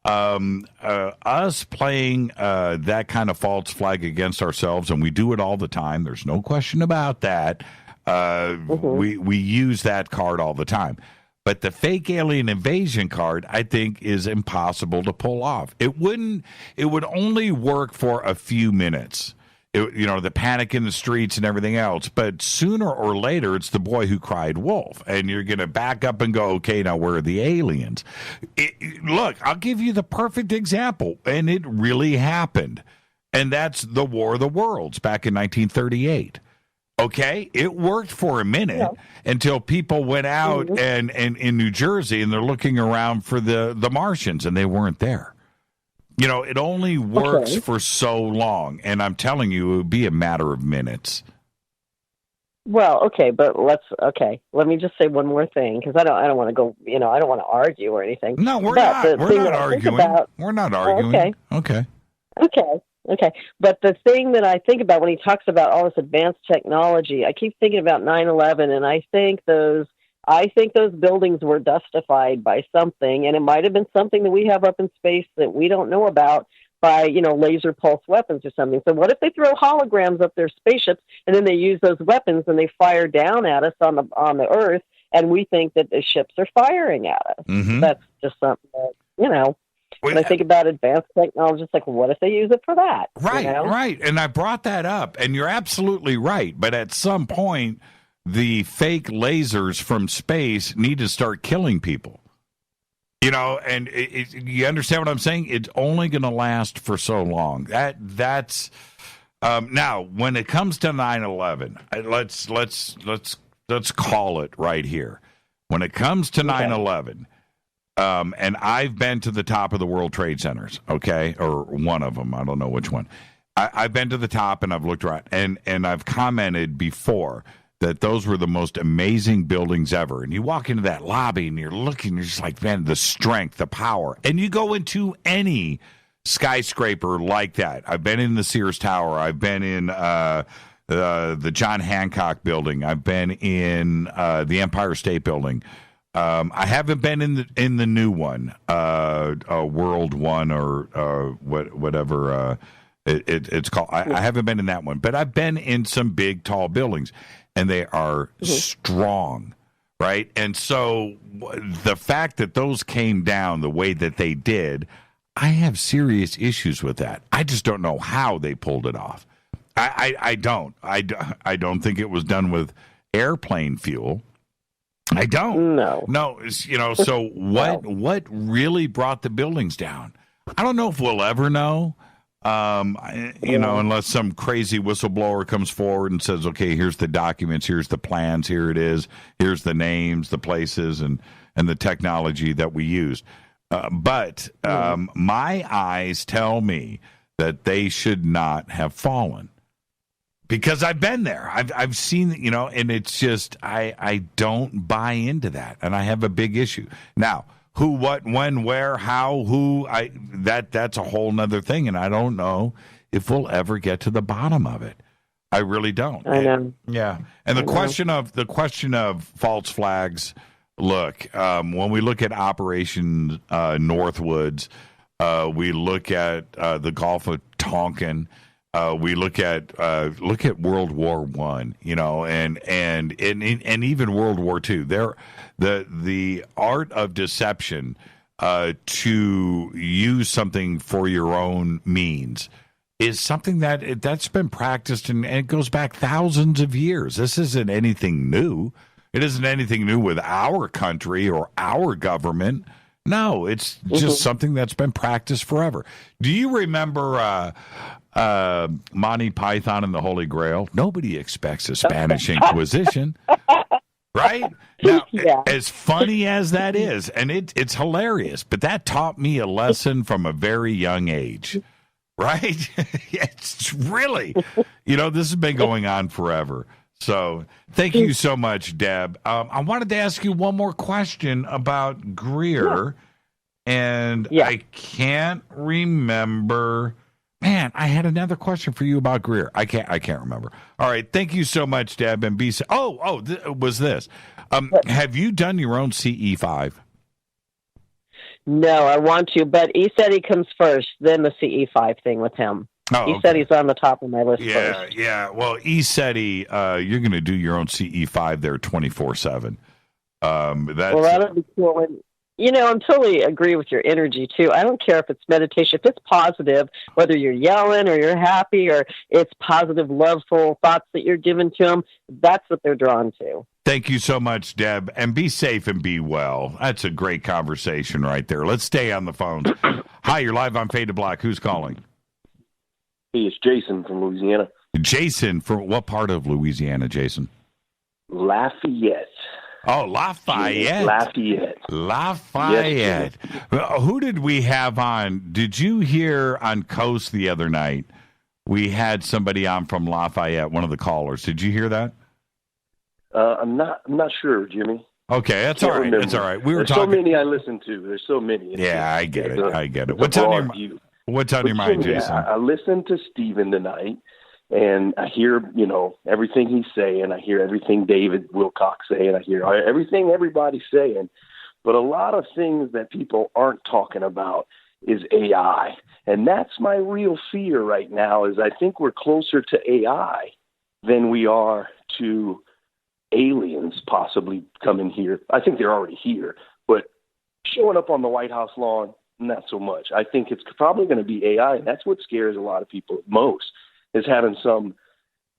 us playing that kind of false flag against ourselves, and we do it all the time. There's no question about that. We use that card all the time. But the fake alien invasion card, I think, is impossible to pull off. It would only work for a few minutes. The panic in the streets and everything else. But sooner or later, it's the boy who cried wolf. And you're going to back up and go, okay, now where are the aliens? Look, I'll give you the perfect example. And it really happened. And that's the War of the Worlds back in 1938. Okay, it worked for a minute until people went out and in New Jersey, and they're looking around for the Martians, and they weren't there. It only works for so long, and I'm telling you, it would be a matter of minutes. Well, okay, but let me just say one more thing, because I don't want to go, I don't want to argue or anything. No, we're not arguing. We're not arguing. Okay. But the thing that I think about when he talks about all this advanced technology, I keep thinking about 9/11, and I think those buildings were justified by something, and it might have been something that we have up in space that we don't know about by, laser pulse weapons or something. So what if they throw holograms up their spaceships, and then they use those weapons and they fire down at us on the Earth, and we think that the ships are firing at us. Mm-hmm. That's just something that, when I think about advanced technology, it's like, what if they use it for that? Right, right. And I brought that up, and you're absolutely right. But at some point, the fake lasers from space need to start killing people. And you understand what I'm saying? It's only going to last for so long. That's now when it comes to 9/11. Let's call it right here. When it comes to 9/11. And I've been to the top of the World Trade Centers, okay, or one of them. I don't know which one. I've been to the top, and I've looked around, and I've commented before that those were the most amazing buildings ever. And you walk into that lobby, and you're looking, you're just like, man, the strength, the power. And you go into any skyscraper like that. I've been in the Sears Tower. I've been in the John Hancock Building. I've been in the Empire State Building. I haven't been in the new one, World One or whatever it's called. I haven't been in that one, but I've been in some big, tall buildings, and they are strong, right? And so the fact that those came down the way that they did, I have serious issues with that. I just don't know how they pulled it off. I don't think it was done with airplane fuel. I don't. No. So what really brought the buildings down? I don't know if we'll ever know. Unless some crazy whistleblower comes forward and says, okay, here's the documents, here's the plans, here it is, here's the names, the places, and the technology that we used. But my eyes tell me that they should not have fallen. Because I've been there. I've seen, and it's just, I don't buy into that. And I have a big issue. Now, who, what, when, where, how, who, that's a whole nother thing. And I don't know if we'll ever get to the bottom of it. I really don't. I know. Yeah. And the question of false flags, look, when we look at Operation Northwoods, we look at the Gulf of Tonkin. We look at World War I, and even World War II. The art of deception to use something for your own means is something that's been practiced, and it goes back thousands of years. This isn't anything new. It isn't anything new with our country or our government. No, it's just something that's been practiced forever. Do you remember Monty Python and the Holy Grail? Nobody expects a Spanish Inquisition, right? Now, as funny as that is, and it's hilarious, but that taught me a lesson from a very young age, right? It's really, this has been going on forever. So thank you so much, Deb. I wanted to ask you one more question about Greer, and I can't remember. Man, I had another question for you about Greer. I can't remember. All right, thank you so much, Deb. And B. Was this? Have you done your own CE5? No, I want to, but ECETI comes first, then the CE5 thing with him. Oh, ECETI's on the top of my list first. Yeah. Well, ECETI, you're going to do your own CE5 there 24/7. That'll be cool. And, I totally agree with your energy, too. I don't care if it's meditation. If it's positive, whether you're yelling or you're happy or it's positive, loveful thoughts that you're giving to them, that's what they're drawn to. Thank you so much, Deb. And be safe and be well. That's a great conversation right there. Let's stay on the phones. Hi, you're live on Fade to Black. Who's calling? Hey, it's Jason from Louisiana. Jason, from what part of Louisiana, Jason? Lafayette. Oh, Lafayette. Yes, Who did we have on? Did you hear on Coast the other night? We had somebody on from Lafayette, one of the callers. Did you hear that? I'm not sure, Jimmy. Okay, that's all right. Remember. That's all right. There's so many I listen to. There's so many. I get it. What's on your mind, Jason? I listened to Stephen tonight, and I hear, everything he's saying. I hear everything David Wilcox saying. I hear everything everybody's saying. But a lot of things that people aren't talking about is AI. And that's my real fear right now is I think we're closer to AI than we are to aliens possibly coming here. I think they're already here, but showing up on the White House lawn, not so much. I think it's probably going to be AI, and that's what scares a lot of people most, is having some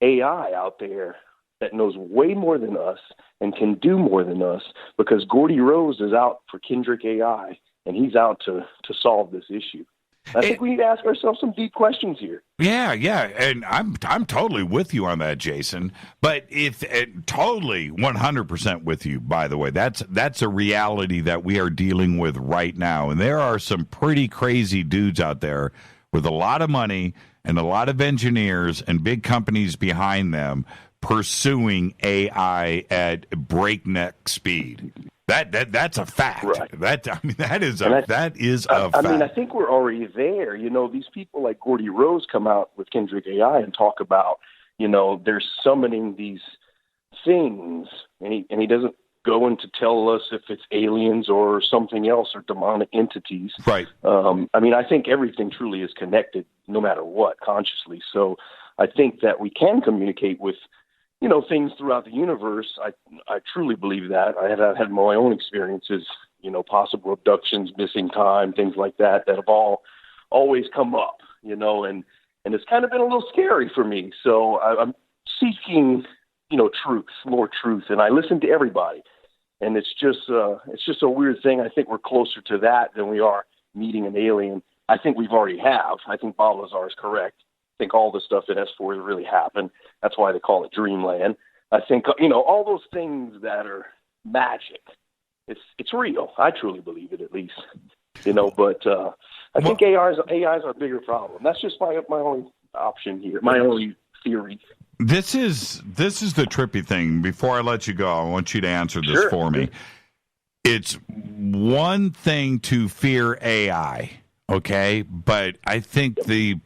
AI out there that knows way more than us and can do more than us, because Gordy Rose is out for Kendrick AI, and he's out to solve this issue. I think we need to ask ourselves some deep questions here. Yeah, and I'm totally with you on that, Jason. But totally 100% with you. By the way, that's a reality that we are dealing with right now, and there are some pretty crazy dudes out there with a lot of money and a lot of engineers and big companies behind them pursuing AI at breakneck speed. That's a fact. Right. That is a fact. I mean, I think we're already there. These people like Gordy Rose come out with Kendrick AI and talk about, they're summoning these things, and he doesn't go in to tell us if it's aliens or something else or demonic entities. Right. I think everything truly is connected, no matter what, consciously. So I think that we can communicate with things throughout the universe. I truly believe that. I have had my own experiences, possible abductions, missing time, things like that have always come up, and it's kind of been a little scary for me. So I'm seeking, more truth, and I listen to everybody. And it's just a weird thing. I think we're closer to that than we are meeting an alien. I think we've already have. I think Balazar is correct. I think all the stuff in S4 has really happened. That's why they call it Dreamland. I think, all those things that are magic, it's real. I truly believe it, at least, but I think AI is our bigger problem. That's just my only option here, my only theory. This is the trippy thing. Before I let you go, I want you to answer this for me. It's one thing to fear AI, okay? But I think the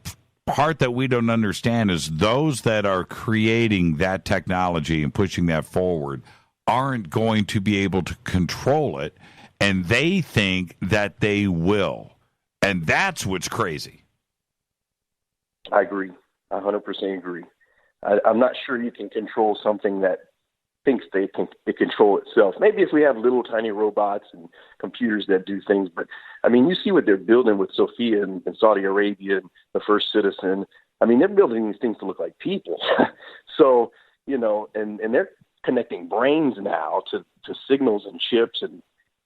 part that we don't understand is those that are creating that technology and pushing that forward aren't going to be able to control it, and they think that they will. And that's what's crazy. I agree. I 100% agree. I'm not sure you can control something that thinks they can control itself. Maybe if we have little tiny robots and computers that do things, but you see what they're building with Sophia in Saudi Arabia, and the First Citizen. They're building these things to look like people. So, and they're connecting brains now to signals and chips, and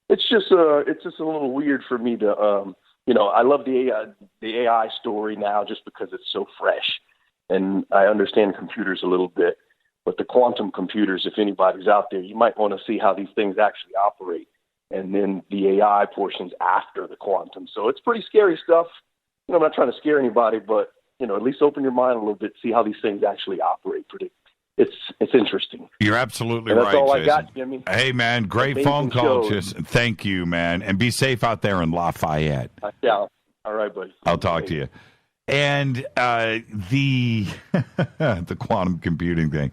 it's just a little weird for me to, I love the AI story now just because it's so fresh. And I understand computers a little bit, but the quantum computers, if anybody's out there, you might want to see how these things actually operate. And then the AI portions after the quantum. So it's pretty scary stuff. I'm not trying to scare anybody, but, at least open your mind a little bit, see how these things actually operate. It's interesting. You're absolutely right, that's all Jason. I got, Jimmy. Hey, man, great Amazing phone call. shows. Thank you, man. And be safe out there in Lafayette. Yeah. All right, buddy. I'll talk to you. And the quantum computing thing,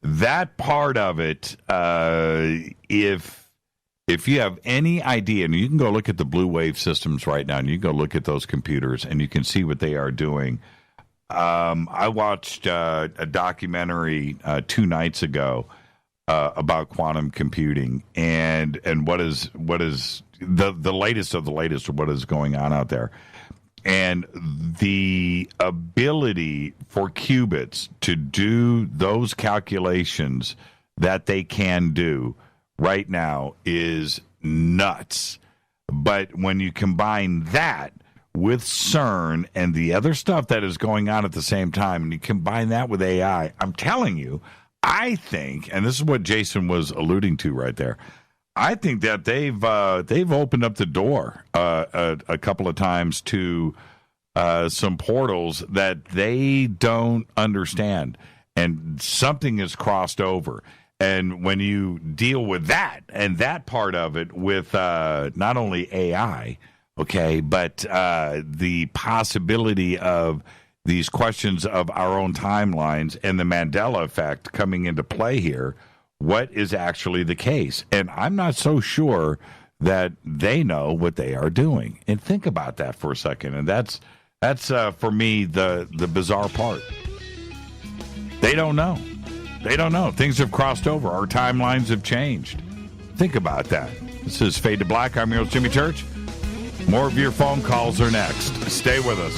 that part of it, if you have any idea, and you can go look at the blue wave systems right now, and you can go look at those computers, and you can see what they are doing. I watched a documentary 2 nights ago about quantum computing and what is the latest of the latest of what is going on out there. And the ability for qubits to do those calculations that they can do right now is nuts. But when you combine that with CERN and the other stuff that is going on at the same time, and you combine that with AI, I'm telling you, I think, and this is what Jason was alluding to right there, I think that they've opened up the door a couple of times to some portals that they don't understand, and something is crossed over. And when you deal with that and that part of it with not only AI, okay, but the possibility of these questions of our own timelines and the Mandela effect coming into play here, what is actually the case? And I'm not so sure that they know what they are doing. And think about that for a second. And that's for me the bizarre part. They don't know. They don't know. Things have crossed over. Our timelines have changed. Think about that. This is Fade to Black. I'm your host, Jimmy Church. More of your phone calls are next. Stay with us.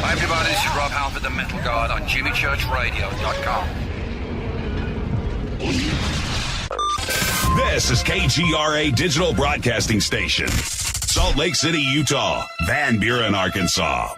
Hi, everybody. This is Rob Halford, the Metal Guard on JimmyChurchRadio.com. This is KGRA Digital Broadcasting Station. Salt Lake City, Utah. Van Buren, Arkansas.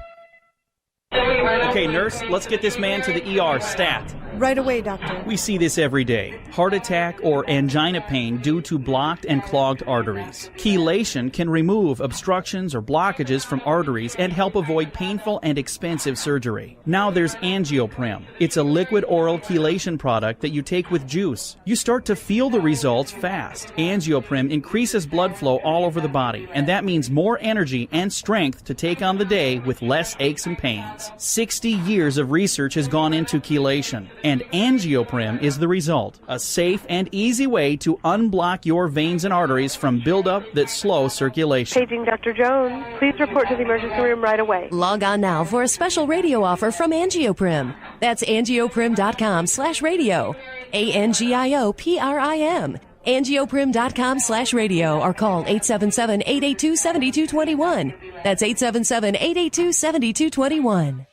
Okay, nurse, let's get this man to the ER stat. Right away, doctor. We see this every day. Heart attack or angina pain due to blocked and clogged arteries. Chelation can remove obstructions or blockages from arteries and help avoid painful and expensive surgery. Now there's Angioprim. It's a liquid oral chelation product that you take with juice. You start to feel the results fast. Angioprim increases blood flow all over the body, and that means more energy and strength to take on the day with less aches and pains. 60 years of research has gone into chelation, and Angioprim is the result. A safe and easy way to unblock your veins and arteries from buildup that slow circulation. Paging Dr. Jones. Please report to the emergency room right away. Log on now for a special radio offer from Angioprim. That's angioprim.com/radio. ANGIOPRIM. Angioprim.com/radio or call 877-882-7221. That's 877-882-7221.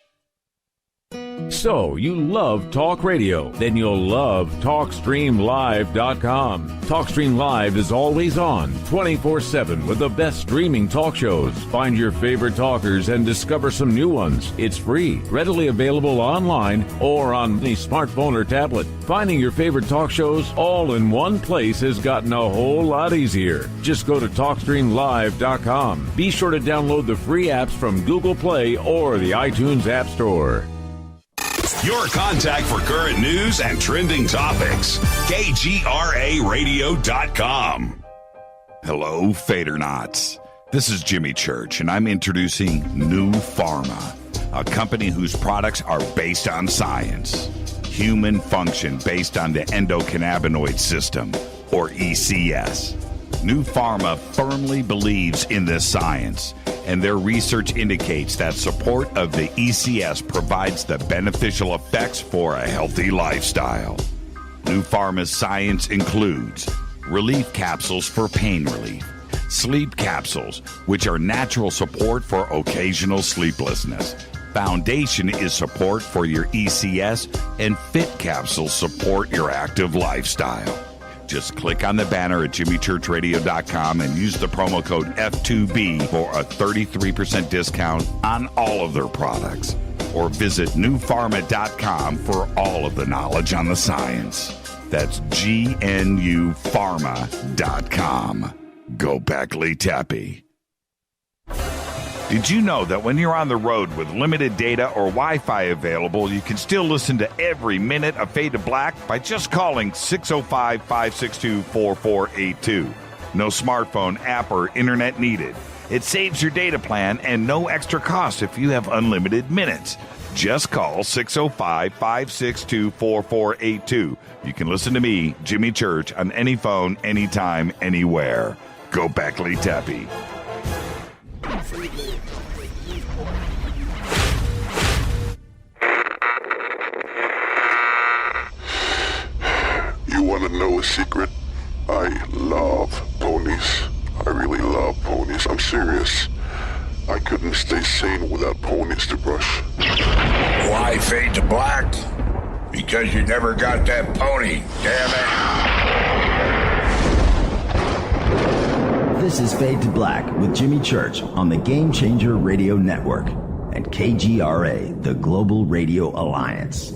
So, you love talk radio? Then you'll love TalkStreamLive.com. TalkStream Live is always on, 24/7 with the best streaming talk shows. Find your favorite talkers and discover some new ones. It's free, readily available online or on any smartphone or tablet. Finding your favorite talk shows all in one place has gotten a whole lot easier. Just go to TalkStreamLive.com. Be sure to download the free apps from Google Play or the iTunes App Store. Your contact for current news and trending topics. KGRARadio.com. Hello, Fadernauts. This is Jimmy Church, and I'm introducing New Pharma, a company whose products are based on science. Human function based on the endocannabinoid system, or ECS. New Pharma firmly believes in this science, and their research indicates that support of the ECS provides the beneficial effects for a healthy lifestyle. New Pharma's science includes relief capsules for pain relief, sleep capsules, which are natural support for occasional sleeplessness. Foundation is support for your ECS, and Fit capsules support your active lifestyle. Just click on the banner at JimmyChurchRadio.com and use the promo code F2B for a 33% discount on all of their products. Or visit newpharma.com for all of the knowledge on the science. That's GNUpharma.com. Go Beckley Tappy. Did you know that when you're on the road with limited data or Wi-Fi available, you can still listen to every minute of Fade to Black by just calling 605-562-4482. No smartphone, app, or internet needed. It saves your data plan and no extra cost if you have unlimited minutes. Just call 605-562-4482. You can listen to me, Jimmy Church, on any phone, anytime, anywhere. Go Beckley Tappy. You want to know a secret? I love ponies. I really love ponies. I'm serious. I couldn't stay sane without ponies to brush. Why Fade to Black? Because you never got that pony, damn it. This is Fade to Black with Jimmy Church on the Game Changer Radio Network and KGRA, the Global Radio Alliance.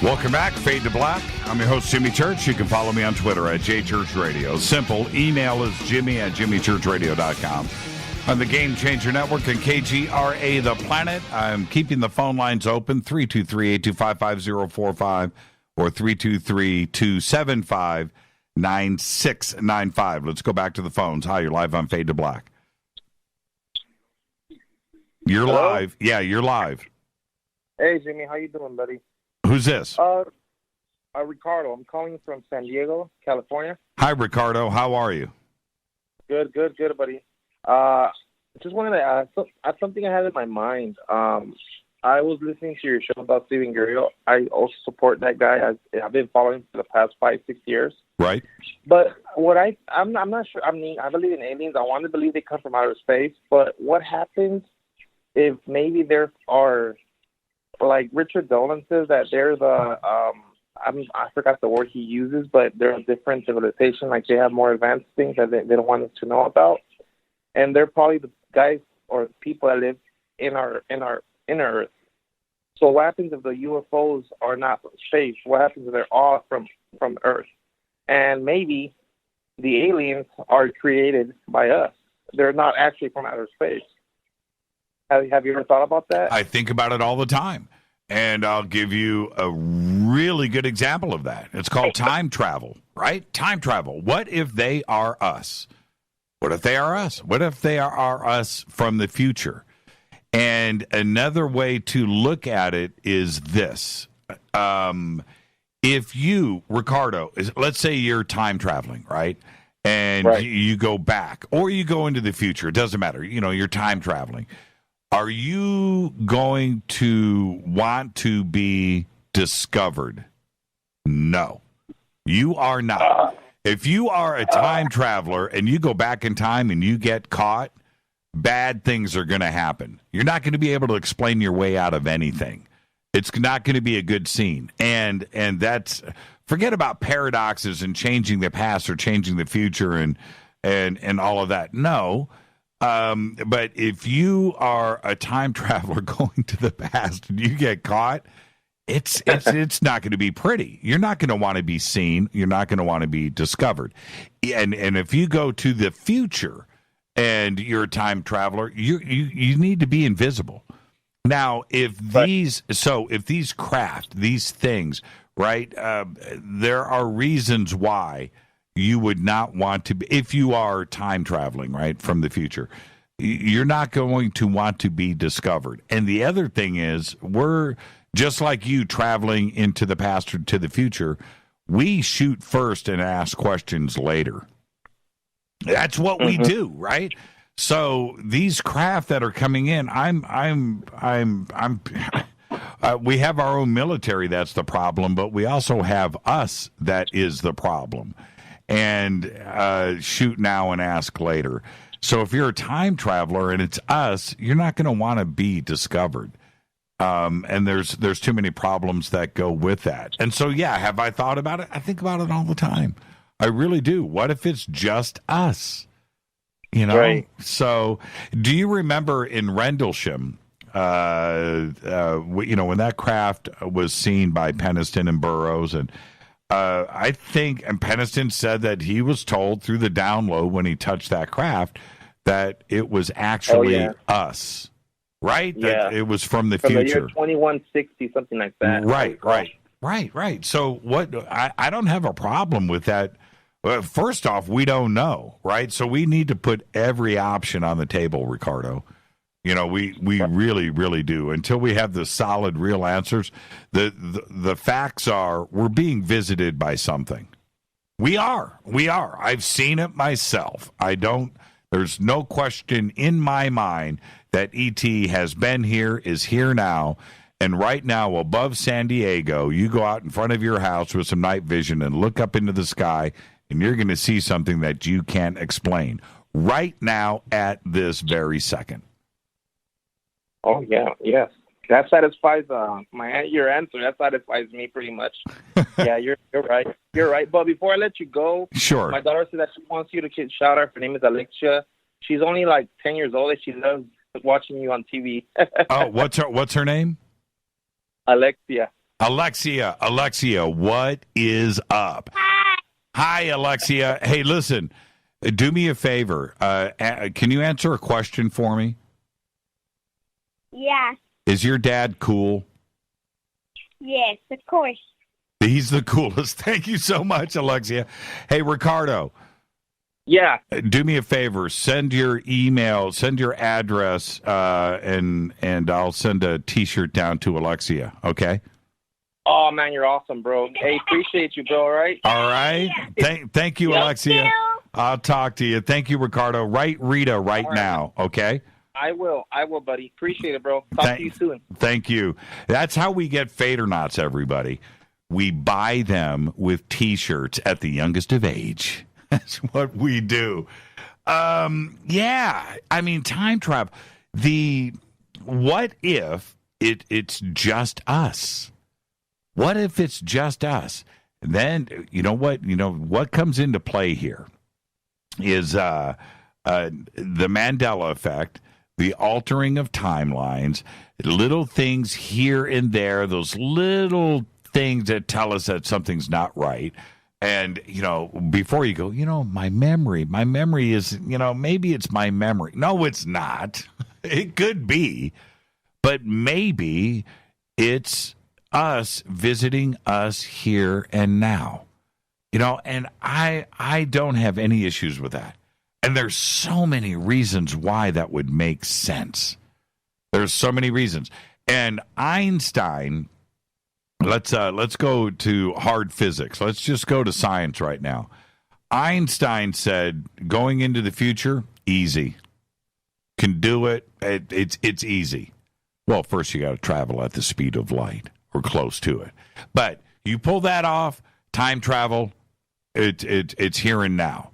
Welcome back, Fade to Black. I'm your host, Jimmy Church. You can follow me on Twitter at JChurchRadio. Simple. Email is jimmy@jimmychurchradio.com. On the Game Changer Network and KGRA The Planet, I'm keeping the phone lines open, 323-825-5045 or 323-275-9695. Let's go back to the phones. Hi, you're live on Fade to Black. You're Hello? live. Yeah, you're live. Hey, Jimmy, how you doing, buddy? Who's this? Ricardo. I'm calling from San Diego, California. Hi, Ricardo. How are you? Good, buddy. Just wanted to ask something I had in my mind. I was listening to your show about Stephen Greer. I also support that guy. I've been following him for the past 5-6 years. Right. But I'm not sure. I mean, I believe in aliens. I want to believe they come from outer space. But what happens if maybe there are, like Richard Dolan says, that there's I forgot the word he uses, but they're a different civilization. Like they have more advanced things that they don't want us to know about, and they're probably the guys or people that live in our Earth. So what happens if the UFOs are not from space? What happens if they're all from Earth? And maybe the aliens are created by us. They're not actually from outer space. Have you ever thought about that? I think about it all the time. And I'll give you a really good example of that. It's called time travel, right? Time travel. What if they are us? What if they are us? What if they are us from the future? And another way to look at it is this. If you, Ricardo, let's say you're time traveling, right? And you go back or you go into the future. It doesn't matter. You're time traveling. Are you going to want to be discovered? No, you are not. If you are a time traveler and you go back in time and you get caught, bad things are going to happen. You're not going to be able to explain your way out of anything. It's not going to be a good scene. And that's, forget about paradoxes and changing the past or changing the future and all of that. No. But if you are a time traveler going to the past and you get caught, it's not going to be pretty. You're not going to want to be seen. You're not going to want to be discovered. And if you go to the future and you're a time traveler, you need to be invisible. Now, if these craft, these things, right, there are reasons why you would not want to be, if you are time traveling, right, from the future, you're not going to want to be discovered. And the other thing is, we're just like you traveling into the past or to the future, we shoot first and ask questions later. That's what we do, right? So these craft that are coming in, we have our own military, that's the problem, but we also have us that is the problem. And shoot now and ask later. So if you're a time traveler and it's us, you're not going to want to be discovered. And there's too many problems that go with that. And so, yeah, have I thought about it? I think about it all the time. I really do. What if it's just us? Right. So do you remember in Rendlesham, when that craft was seen by Peniston and Burroughs and I think, and Peniston said that he was told through the download when he touched that craft that it was actually us, right? Yeah. That it was from the from future. The year 2160, something like that. Right. So what? I don't have a problem with that. Well, first off, we don't know, right? So we need to put every option on the table, Ricardo. We really, really do. Until we have the solid, real answers, the facts are we're being visited by something. We are. I've seen it myself. There's no question in my mind that ET has been here, is here now, and right now above San Diego, you go out in front of your house with some night vision and look up into the sky, and you're going to see something that you can't explain right now at this very second. Oh, yeah, yes. That satisfies your answer. That satisfies me pretty much. Yeah, you're right. You're right. But before I let you go, sure. My daughter said that she wants you to shout her. Her name is Alexia. She's only like 10 years old, and she loves watching you on TV. Oh, what's her name? Alexia. Alexia, what is up? Hi, Alexia. Hey, listen, do me a favor. Can you answer a question for me? Yeah. Is your dad cool? Yes, of course. He's the coolest. Thank you so much, Alexia. Hey, Ricardo, Yeah. Do me a favor. Send your email, send your address, and I'll send a T-shirt down to Alexia, okay? Oh, man, you're awesome, bro. Hey, appreciate you, bro, all right? All right. Thank you, Alexia. I'll talk to you. Thank you, Ricardo. Write Rita right now, okay? I will, buddy. Appreciate it, bro. Talk to you soon. Thank you. That's how we get Fadernauts, everybody. We buy them with T-shirts at the youngest of age. That's what we do. Yeah, I mean, time travel. What if it's just us? What if it's just us? Then, you know what comes into play here is the Mandela effect, the altering of timelines, little things here and there, those little things that tell us that something's not right. And, before you go, my memory is, maybe it's my memory. No, it's not. It could be. But maybe it's us visiting us here and now. And I don't have any issues with that. And there's so many reasons why that would make sense. There's so many reasons. And Einstein... Let's go to hard physics. Let's just go to science right now. Einstein said, going into the future, easy. Can do it. It's easy. Well, first you got to travel at the speed of light or close to it. But you pull that off, time travel, it's here and now.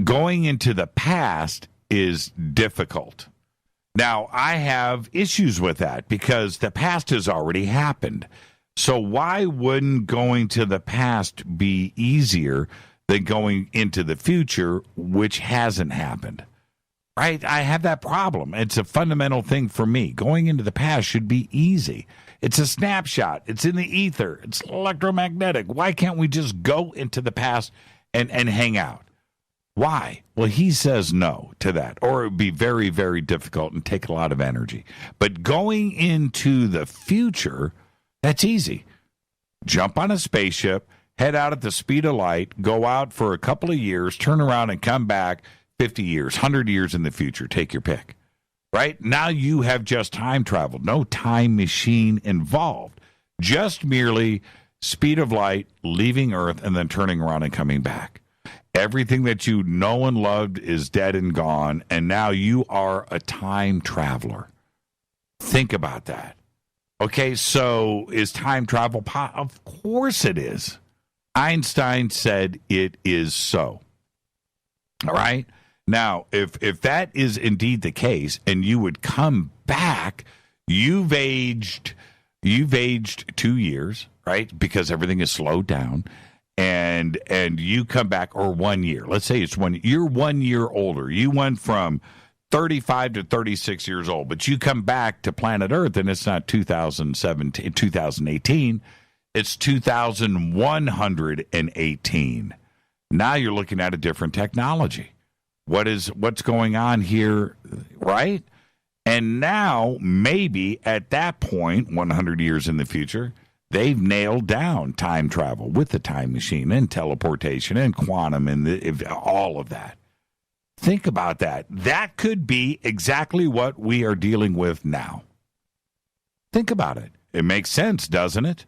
Going into the past is difficult. Now, I have issues with that because the past has already happened. So why wouldn't going to the past be easier than going into the future, which hasn't happened? Right? I have that problem. It's a fundamental thing for me. Going into the past should be easy. It's a snapshot. It's in the ether. It's electromagnetic. Why can't we just go into the past and hang out? Why? Well, he says no to that, or it would be very, very difficult and take a lot of energy. But going into the future... that's easy. Jump on a spaceship, head out at the speed of light, go out for a couple of years, turn around and come back 50 years, 100 years in the future. Take your pick. Right? Now you have just time traveled. No time machine involved. Just merely speed of light, leaving Earth, and then turning around and coming back. Everything that you know and loved is dead and gone, and now you are a time traveler. Think about that. Okay, so is time travel possible? Of course it is. Einstein said it is so. All right? Now, if that is indeed the case, and you would come back, you've aged 2 years, right? Because everything is slowed down, and you come back, or 1 year. Let's say you're 1 year older. You went from 35 to 36 years old, but you come back to planet Earth and it's not 2018, it's 2118. Now you're looking at a different technology. What's going on here, right? And now maybe at that point, 100 years in the future, they've nailed down time travel with the time machine and teleportation and quantum and all of that. Think about that. That could be exactly what we are dealing with now. Think about it. It makes sense, doesn't it?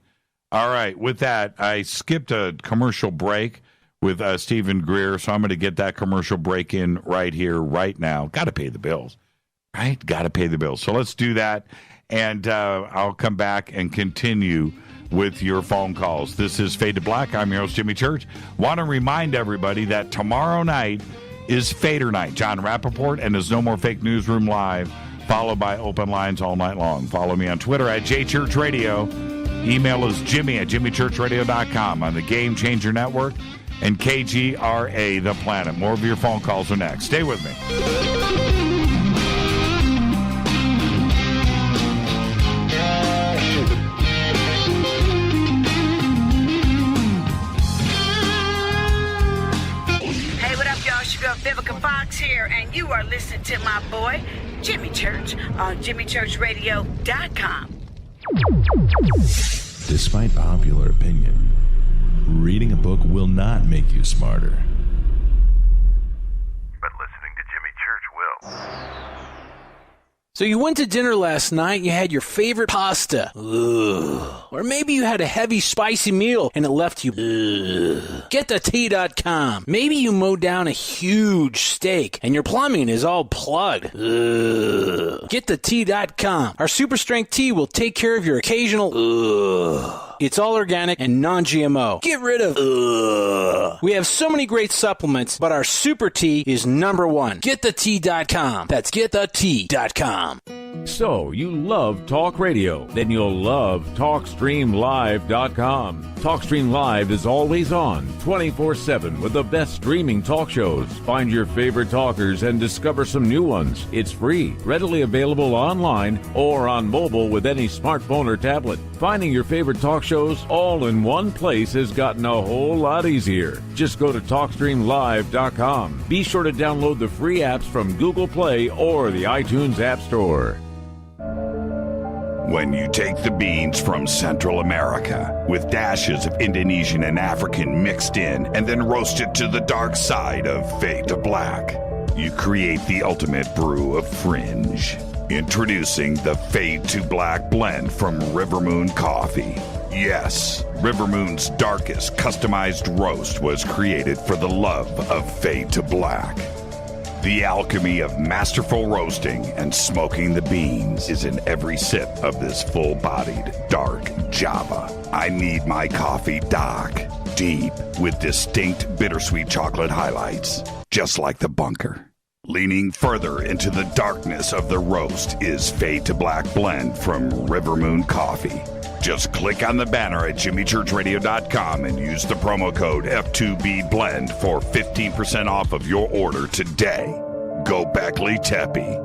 All right. With that, I skipped a commercial break with Stephen Greer, so I'm going to get that commercial break in right here, right now. Got to pay the bills, right? Got to pay the bills. So let's do that, and I'll come back and continue with your phone calls. This is Fade to Black. I'm your host, Jimmy Church. Want to remind everybody that tomorrow night is Fader Night. John Rappaport and his No More Fake Newsroom Live, followed by open lines all night long. Follow me on Twitter at JChurchRadio. Email is Jimmy at JimmyChurchRadio.com on the Game Changer Network and KGRA The Planet. More of your phone calls are next. Stay with me. Vivica Fox here, and you are listening to my boy, Jimmy Church, on JimmyChurchRadio.com. Despite popular opinion, reading a book will not make you smarter. So you went to dinner last night, you had your favorite pasta. Ugh. Or maybe you had a heavy, spicy meal and it left you. Ugh. GetTheT.com. Maybe you mowed down a huge steak and your plumbing is all plugged. Ugh. GetTheT.com. Our super strength tea will take care of your occasional. Ugh. It's all organic and non-GMO. Get rid of ugh. We have so many great supplements, but our super tea is number one. GetTheT.com. That's GetTheT.com. So, you love talk radio? Then you'll love TalkStreamLive.com. TalkStream Live is always on, 24/7 with the best streaming talk shows. Find your favorite talkers and discover some new ones. It's free, readily available online or on mobile with any smartphone or tablet. Finding your favorite talk shows all in one place has gotten a whole lot easier. Just go to TalkStreamLive.com. Be sure to download the free apps from Google Play or the iTunes App Store. When you take the beans from Central America with dashes of Indonesian and African mixed in and then roast it to the dark side of Fade to Black, you create the ultimate brew of fringe. Introducing the Fade to Black blend from River Moon Coffee. Yes, River Moon's darkest customized roast was created for the love of Fade to Black. The alchemy of masterful roasting and smoking the beans is in every sip of this full-bodied, dark Java. I need my coffee dark, deep, with distinct bittersweet chocolate highlights, just like the bunker. Leaning further into the darkness of the roast is Fade to Black blend from River Moon Coffee. Just click on the banner at jimmychurchradio.com and use the promo code F2BBLEND for 15% off of your order today. Go Beckley Teppy.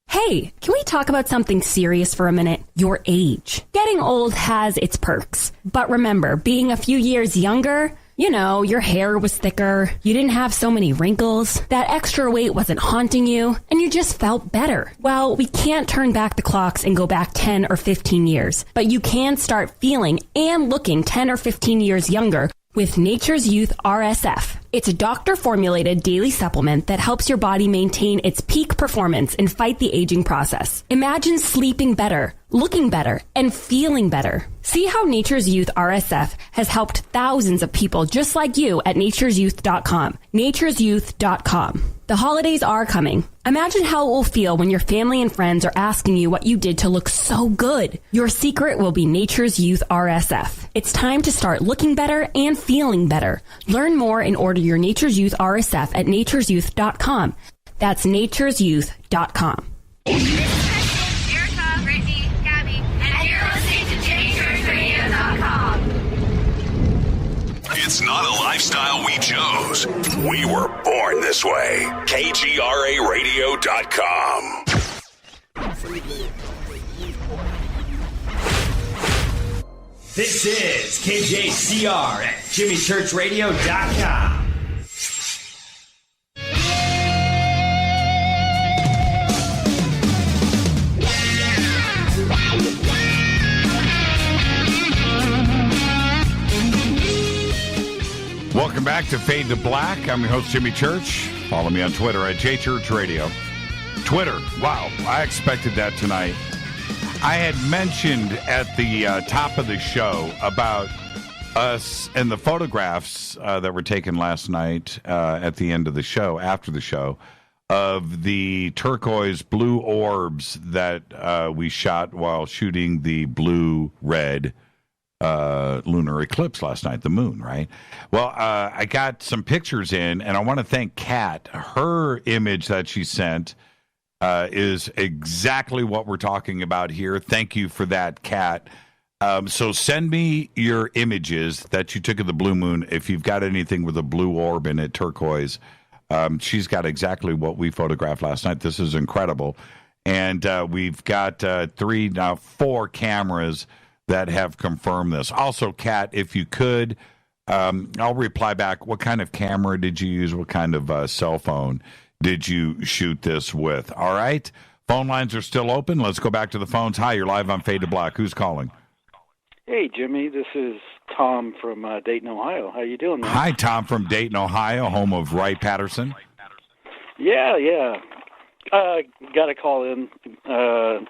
Hey, can we talk about something serious for a minute? Your age. Getting old has its perks. But remember, being a few years younger, you know, your hair was thicker, you didn't have so many wrinkles, that extra weight wasn't haunting you, and you just felt better. Well, we can't turn back the clocks and go back 10 or 15 years, but you can start feeling and looking 10 or 15 years younger with Nature's Youth RSF. It's a doctor-formulated daily supplement that helps your body maintain its peak performance and fight the aging process. Imagine sleeping better, looking better, and feeling better. See how Nature's Youth RSF has helped thousands of people just like you at nature'syouth.com. nature'syouth.com. The holidays are coming. Imagine how it will feel when your family and friends are asking you what you did to look so good. Your secret will be Nature's Youth RSF. It's time to start looking better and feeling better. Learn more and order your Nature's Youth RSF at nature'syouth.com. That's nature'syouth.com. Erica, Brittany, Gabby, and you're listening to JimmyChurchRadio.com. It's not a lifestyle we chose. We were born this way. KGRARadio.com. This is KJCR at JimmyChurchRadio.com. Welcome back to Fade to Black. I'm your host, Jimmy Church. Follow me on Twitter at JChurchRadio. Twitter, wow, I expected that tonight. I had mentioned at the top of the show about us and the photographs that were taken last night at the end of the show, after the show, of the turquoise blue orbs that we shot while shooting the blue-red lunar eclipse last night, the moon, right? Well, I got some pictures in, and I want to thank Kat. Her image that she sent is exactly what we're talking about here. Thank you for that, Kat. So send me your images that you took of the blue moon. If you've got anything with a blue orb in it, turquoise, she's got exactly what we photographed last night. This is incredible. And we've got 4 cameras that have confirmed this. Also, Kat, if you could, I'll reply back. What kind of camera did you use? What kind of cell phone did you shoot this with? All right. Phone lines are still open. Let's go back to the phones. Hi, you're live on Fade to Black. Who's calling? Hey, Jimmy. This is Tom from Dayton, Ohio. How you doing, man? Hi, Tom from Dayton, Ohio, home of Wright Patterson. Yeah. Got a call in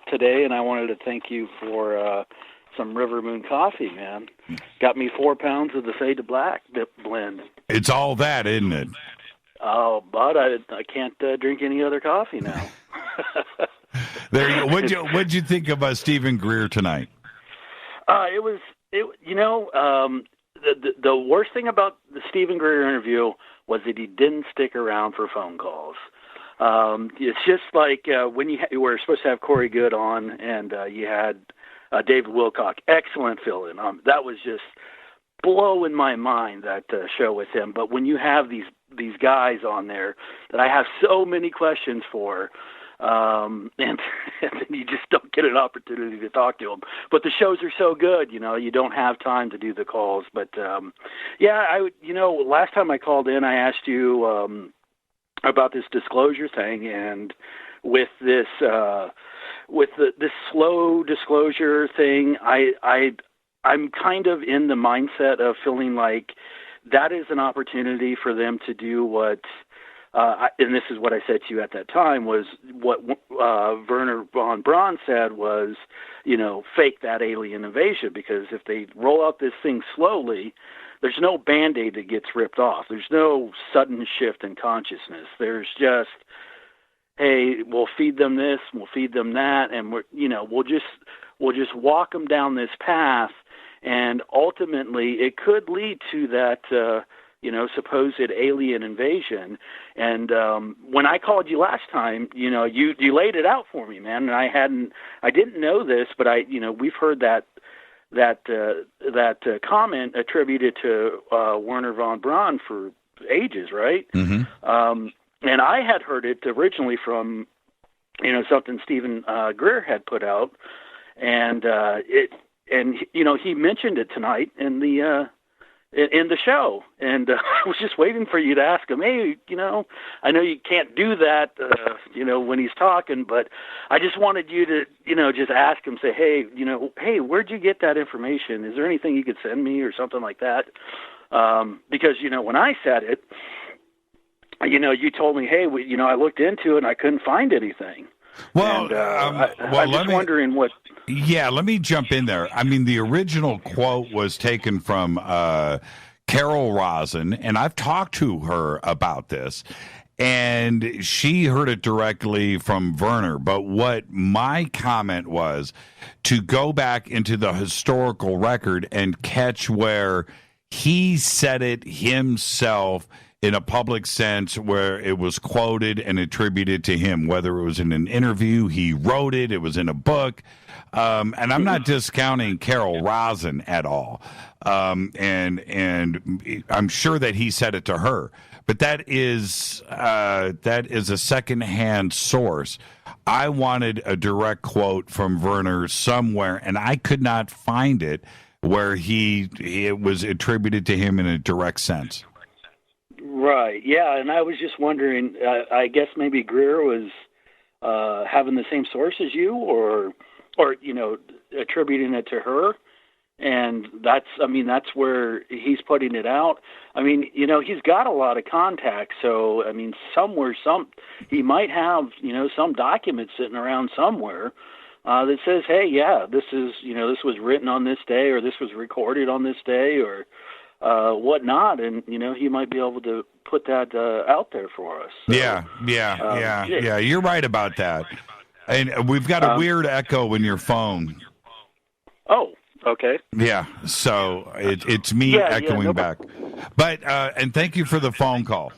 today, and I wanted to thank you for some River Moon coffee, man. Got me 4 pounds of the Fade to Black blend. It's all that, isn't it? Oh, but I can't drink any other coffee now. There you go. What'd you think of Stephen Greer tonight? The worst thing about the Stephen Greer interview was that he didn't stick around for phone calls. It's just like when you were supposed to have Corey Good on, and you had David Wilcock, excellent fill-in. That was just blowing my mind, that show with him. But when you have these guys on there that I have so many questions for, and you just don't get an opportunity to talk to them. But the shows are so good, you don't have time to do the calls. But last time I called in, I asked you about this disclosure thing, and with this this slow disclosure thing, I'm kind of in the mindset of feeling like that is an opportunity for them to do what, and this is what I said to you at that time, was what Werner von Braun said was, fake that alien invasion, because if they roll out this thing slowly, there's no Band-Aid that gets ripped off. There's no sudden shift in consciousness. There's just, hey, we'll feed them this, we'll feed them that, and we'll just walk them down this path, and ultimately it could lead to that supposed alien invasion. And when I called you last time, you laid it out for me, man, and I didn't know this, but we've heard that comment attributed to Werner von Braun for ages, right? Mm-hmm. And I had heard it originally from, something Stephen Greer had put out, and he mentioned it tonight in the show, and I was just waiting for you to ask him, hey, I know you can't do that, when he's talking, but I just wanted you to, just ask him, say, hey, where'd you get that information? Is there anything you could send me or something like that? Because, when I said it, you told me, hey, I looked into it and I couldn't find anything. Well, and, I'm just wondering what. Yeah, let me jump in there. I mean, the original quote was taken from Carol Rosin, and I've talked to her about this, and she heard it directly from Werner. But what my comment was to go back into the historical record and catch where he said it himself in a public sense, where it was quoted and attributed to him, whether it was in an interview, he wrote it, it was in a book. And I'm not discounting Carol Rosin at all. And I'm sure that he said it to her, but that is a secondhand source. I wanted a direct quote from Werner somewhere, and I could not find it where it was attributed to him in a direct sense. Right. Yeah, and I was just wondering. I guess maybe Greer was having the same source as you, or attributing it to her, and that's where he's putting it out. I mean, he's got a lot of contacts, so I mean, he might have some document sitting around somewhere that says, hey, yeah, this was written on this day, or this was recorded on this day, or whatnot, and he might be able to put that out there for us. So, yeah. You're right about that. And we've got a weird echo in your phone. Oh, okay. Yeah, so it's me echoing back. But and thank you for the phone call.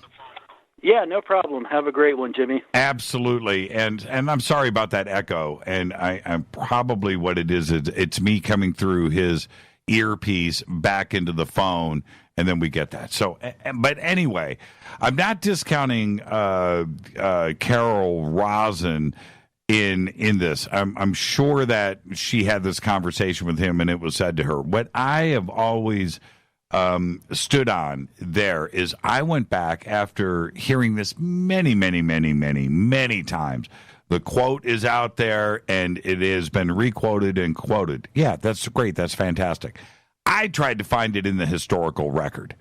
Yeah, no problem. Have a great one, Jimmy. Absolutely, and I'm sorry about that echo. And I'm probably what it is. It's me coming through his earpiece back into the phone, and then we get that. So, but anyway, I'm not discounting Carol Rosin in this. I'm sure that she had this conversation with him, and it was said to her. What I have always stood on there is I went back after hearing this many times. The quote is out there, and it has been requoted and quoted. Yeah, that's great. That's fantastic. I tried to find it in the historical record.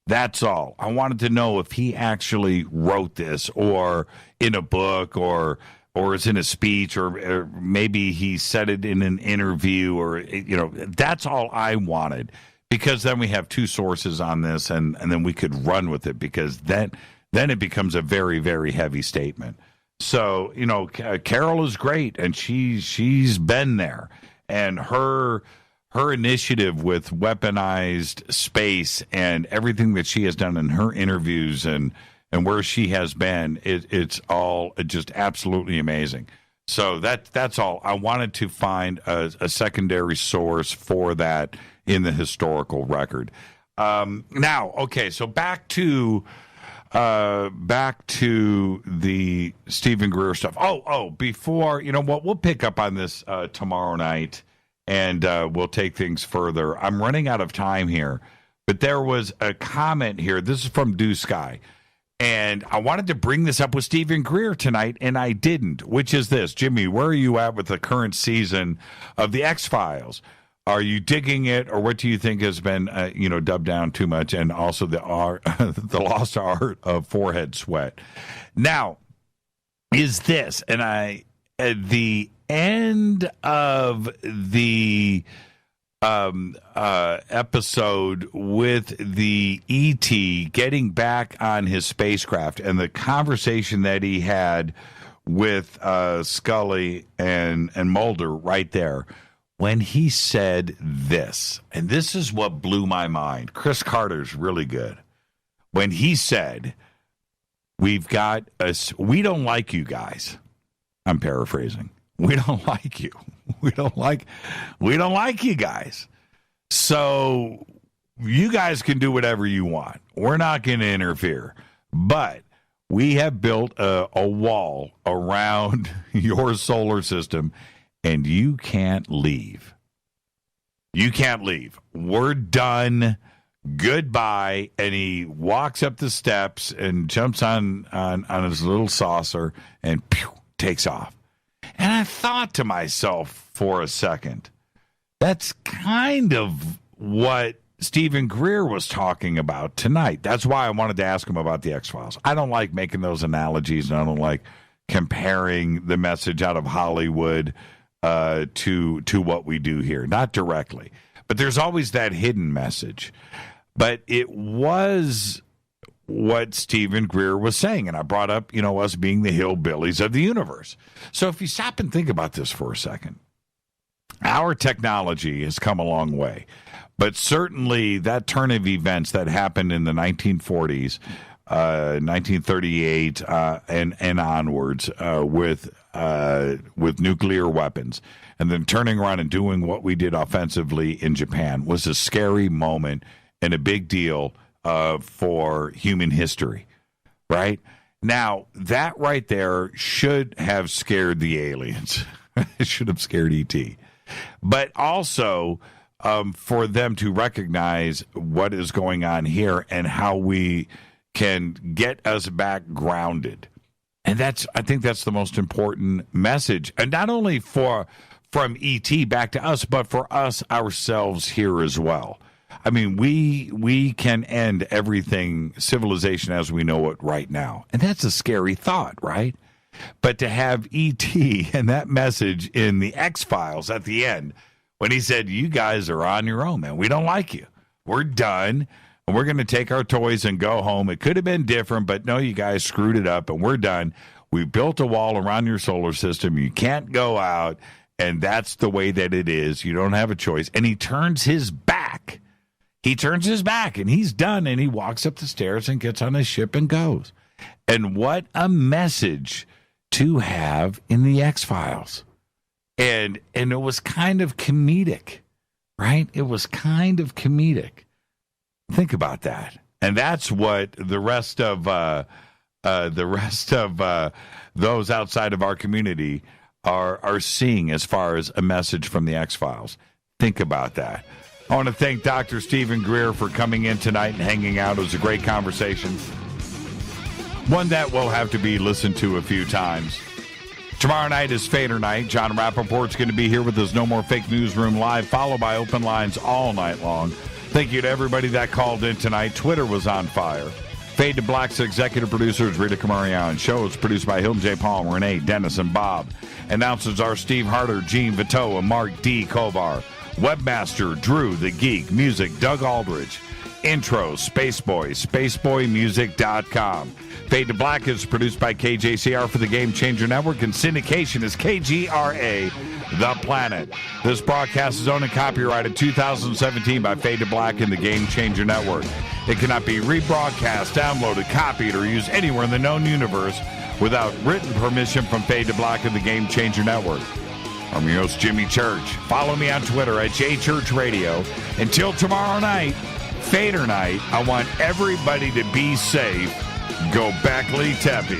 That's all. I wanted to know if he actually wrote this or in a book or it's in a speech or maybe he said it in an interview or, that's all I wanted, because then we have two sources on this and then we could run with it, because then it becomes a very, very heavy statement. So, Carol is great, and she's been there, and her initiative with weaponized space and everything that she has done in her interviews and where she has been, it's all just absolutely amazing. So that's all. I wanted to find a secondary source for that in the historical record. Now, okay, so back to the Stephen Greer stuff. Before, we'll pick up on this tomorrow night, and we'll take things further. I'm running out of time here, but there was a comment here. This is from Dew Sky, and I wanted to bring this up with Stephen Greer tonight, and I didn't, which is this. Jimmy, where are you at with the current season of the X-Files? Are you digging it, or what do you think has been, dubbed down too much, and also the lost art of forehead sweat? Now, is this, and at the end of the episode with the ET getting back on his spacecraft and the conversation that he had with Scully and Mulder right there, when he said this, and this is what blew my mind. Chris Carter's really good. When he said, we don't like you guys. I'm paraphrasing. We don't like you. We don't like you guys. So you guys can do whatever you want. We're not going to interfere. But we have built a wall around your solar system, and you can't leave. You can't leave. We're done. Goodbye. And he walks up the steps and jumps on his little saucer and takes off. And I thought to myself for a second, that's kind of what Stephen Greer was talking about tonight. That's why I wanted to ask him about the X-Files. I don't like making those analogies, and I don't like comparing the message out of Hollywood to what we do here. Not directly. But there's always that hidden message. But it was what Stephen Greer was saying, and I brought up, us being the hillbillies of the universe. So if you stop and think about this for a second, our technology has come a long way, but certainly that turn of events that happened in the 1940s, 1938, and onwards with nuclear weapons, and then turning around and doing what we did offensively in Japan was a scary moment and a big deal for human history, right? Now, that right there should have scared the aliens. It should have scared E.T. But also for them to recognize what is going on here and how we can get us back grounded. And I think that's the most important message. And not only from E.T. back to us, but for us ourselves here as well. I mean, we can end everything, civilization as we know it right now. And that's a scary thought, right? But to have E.T. and that message in the X-Files at the end, when he said, you guys are on your own, man. We don't like you. We're done. And we're going to take our toys and go home. It could have been different, but no, you guys screwed it up, and we're done. We built a wall around your solar system. You can't go out, and that's the way that it is. You don't have a choice. And he turns his back. He turns his back, and he's done, and he walks up the stairs and gets on his ship and goes. And what a message to have in the X-Files. And it was kind of comedic, right? It was kind of comedic. Think about that. And that's what the rest of those outside of our community are seeing as far as a message from the X-Files. Think about that. I want to thank Dr. Stephen Greer for coming in tonight and hanging out. It was a great conversation. One that will have to be listened to a few times. Tomorrow night is Fader Night. John Rappaport's going to be here with his No More Fake Newsroom Live, followed by Open Lines all night long. Thank you to everybody that called in tonight. Twitter was on fire. Fade to Black's executive producers, Rita Kamarian. Show is produced by Hilton J. Palm, Renee, Dennis, and Bob. Announcers are Steve Harder, Gene Vito, and Mark D. Kovar. Webmaster, Drew the Geek. Music, Doug Aldrich. Intro, Spaceboy, spaceboymusic.com. Fade to Black is produced by KJCR for the Game Changer Network, and syndication is KGRA, The Planet. This broadcast is owned and copyrighted 2017 by Fade to Black and the Game Changer Network. It cannot be rebroadcast, downloaded, copied, or used anywhere in the known universe without written permission from Fade to Black and the Game Changer Network. I'm your host, Jimmy Church. Follow me on Twitter at JChurchRadio. Until tomorrow night, Fader night, I want everybody to be safe. Go Beckley Teppy.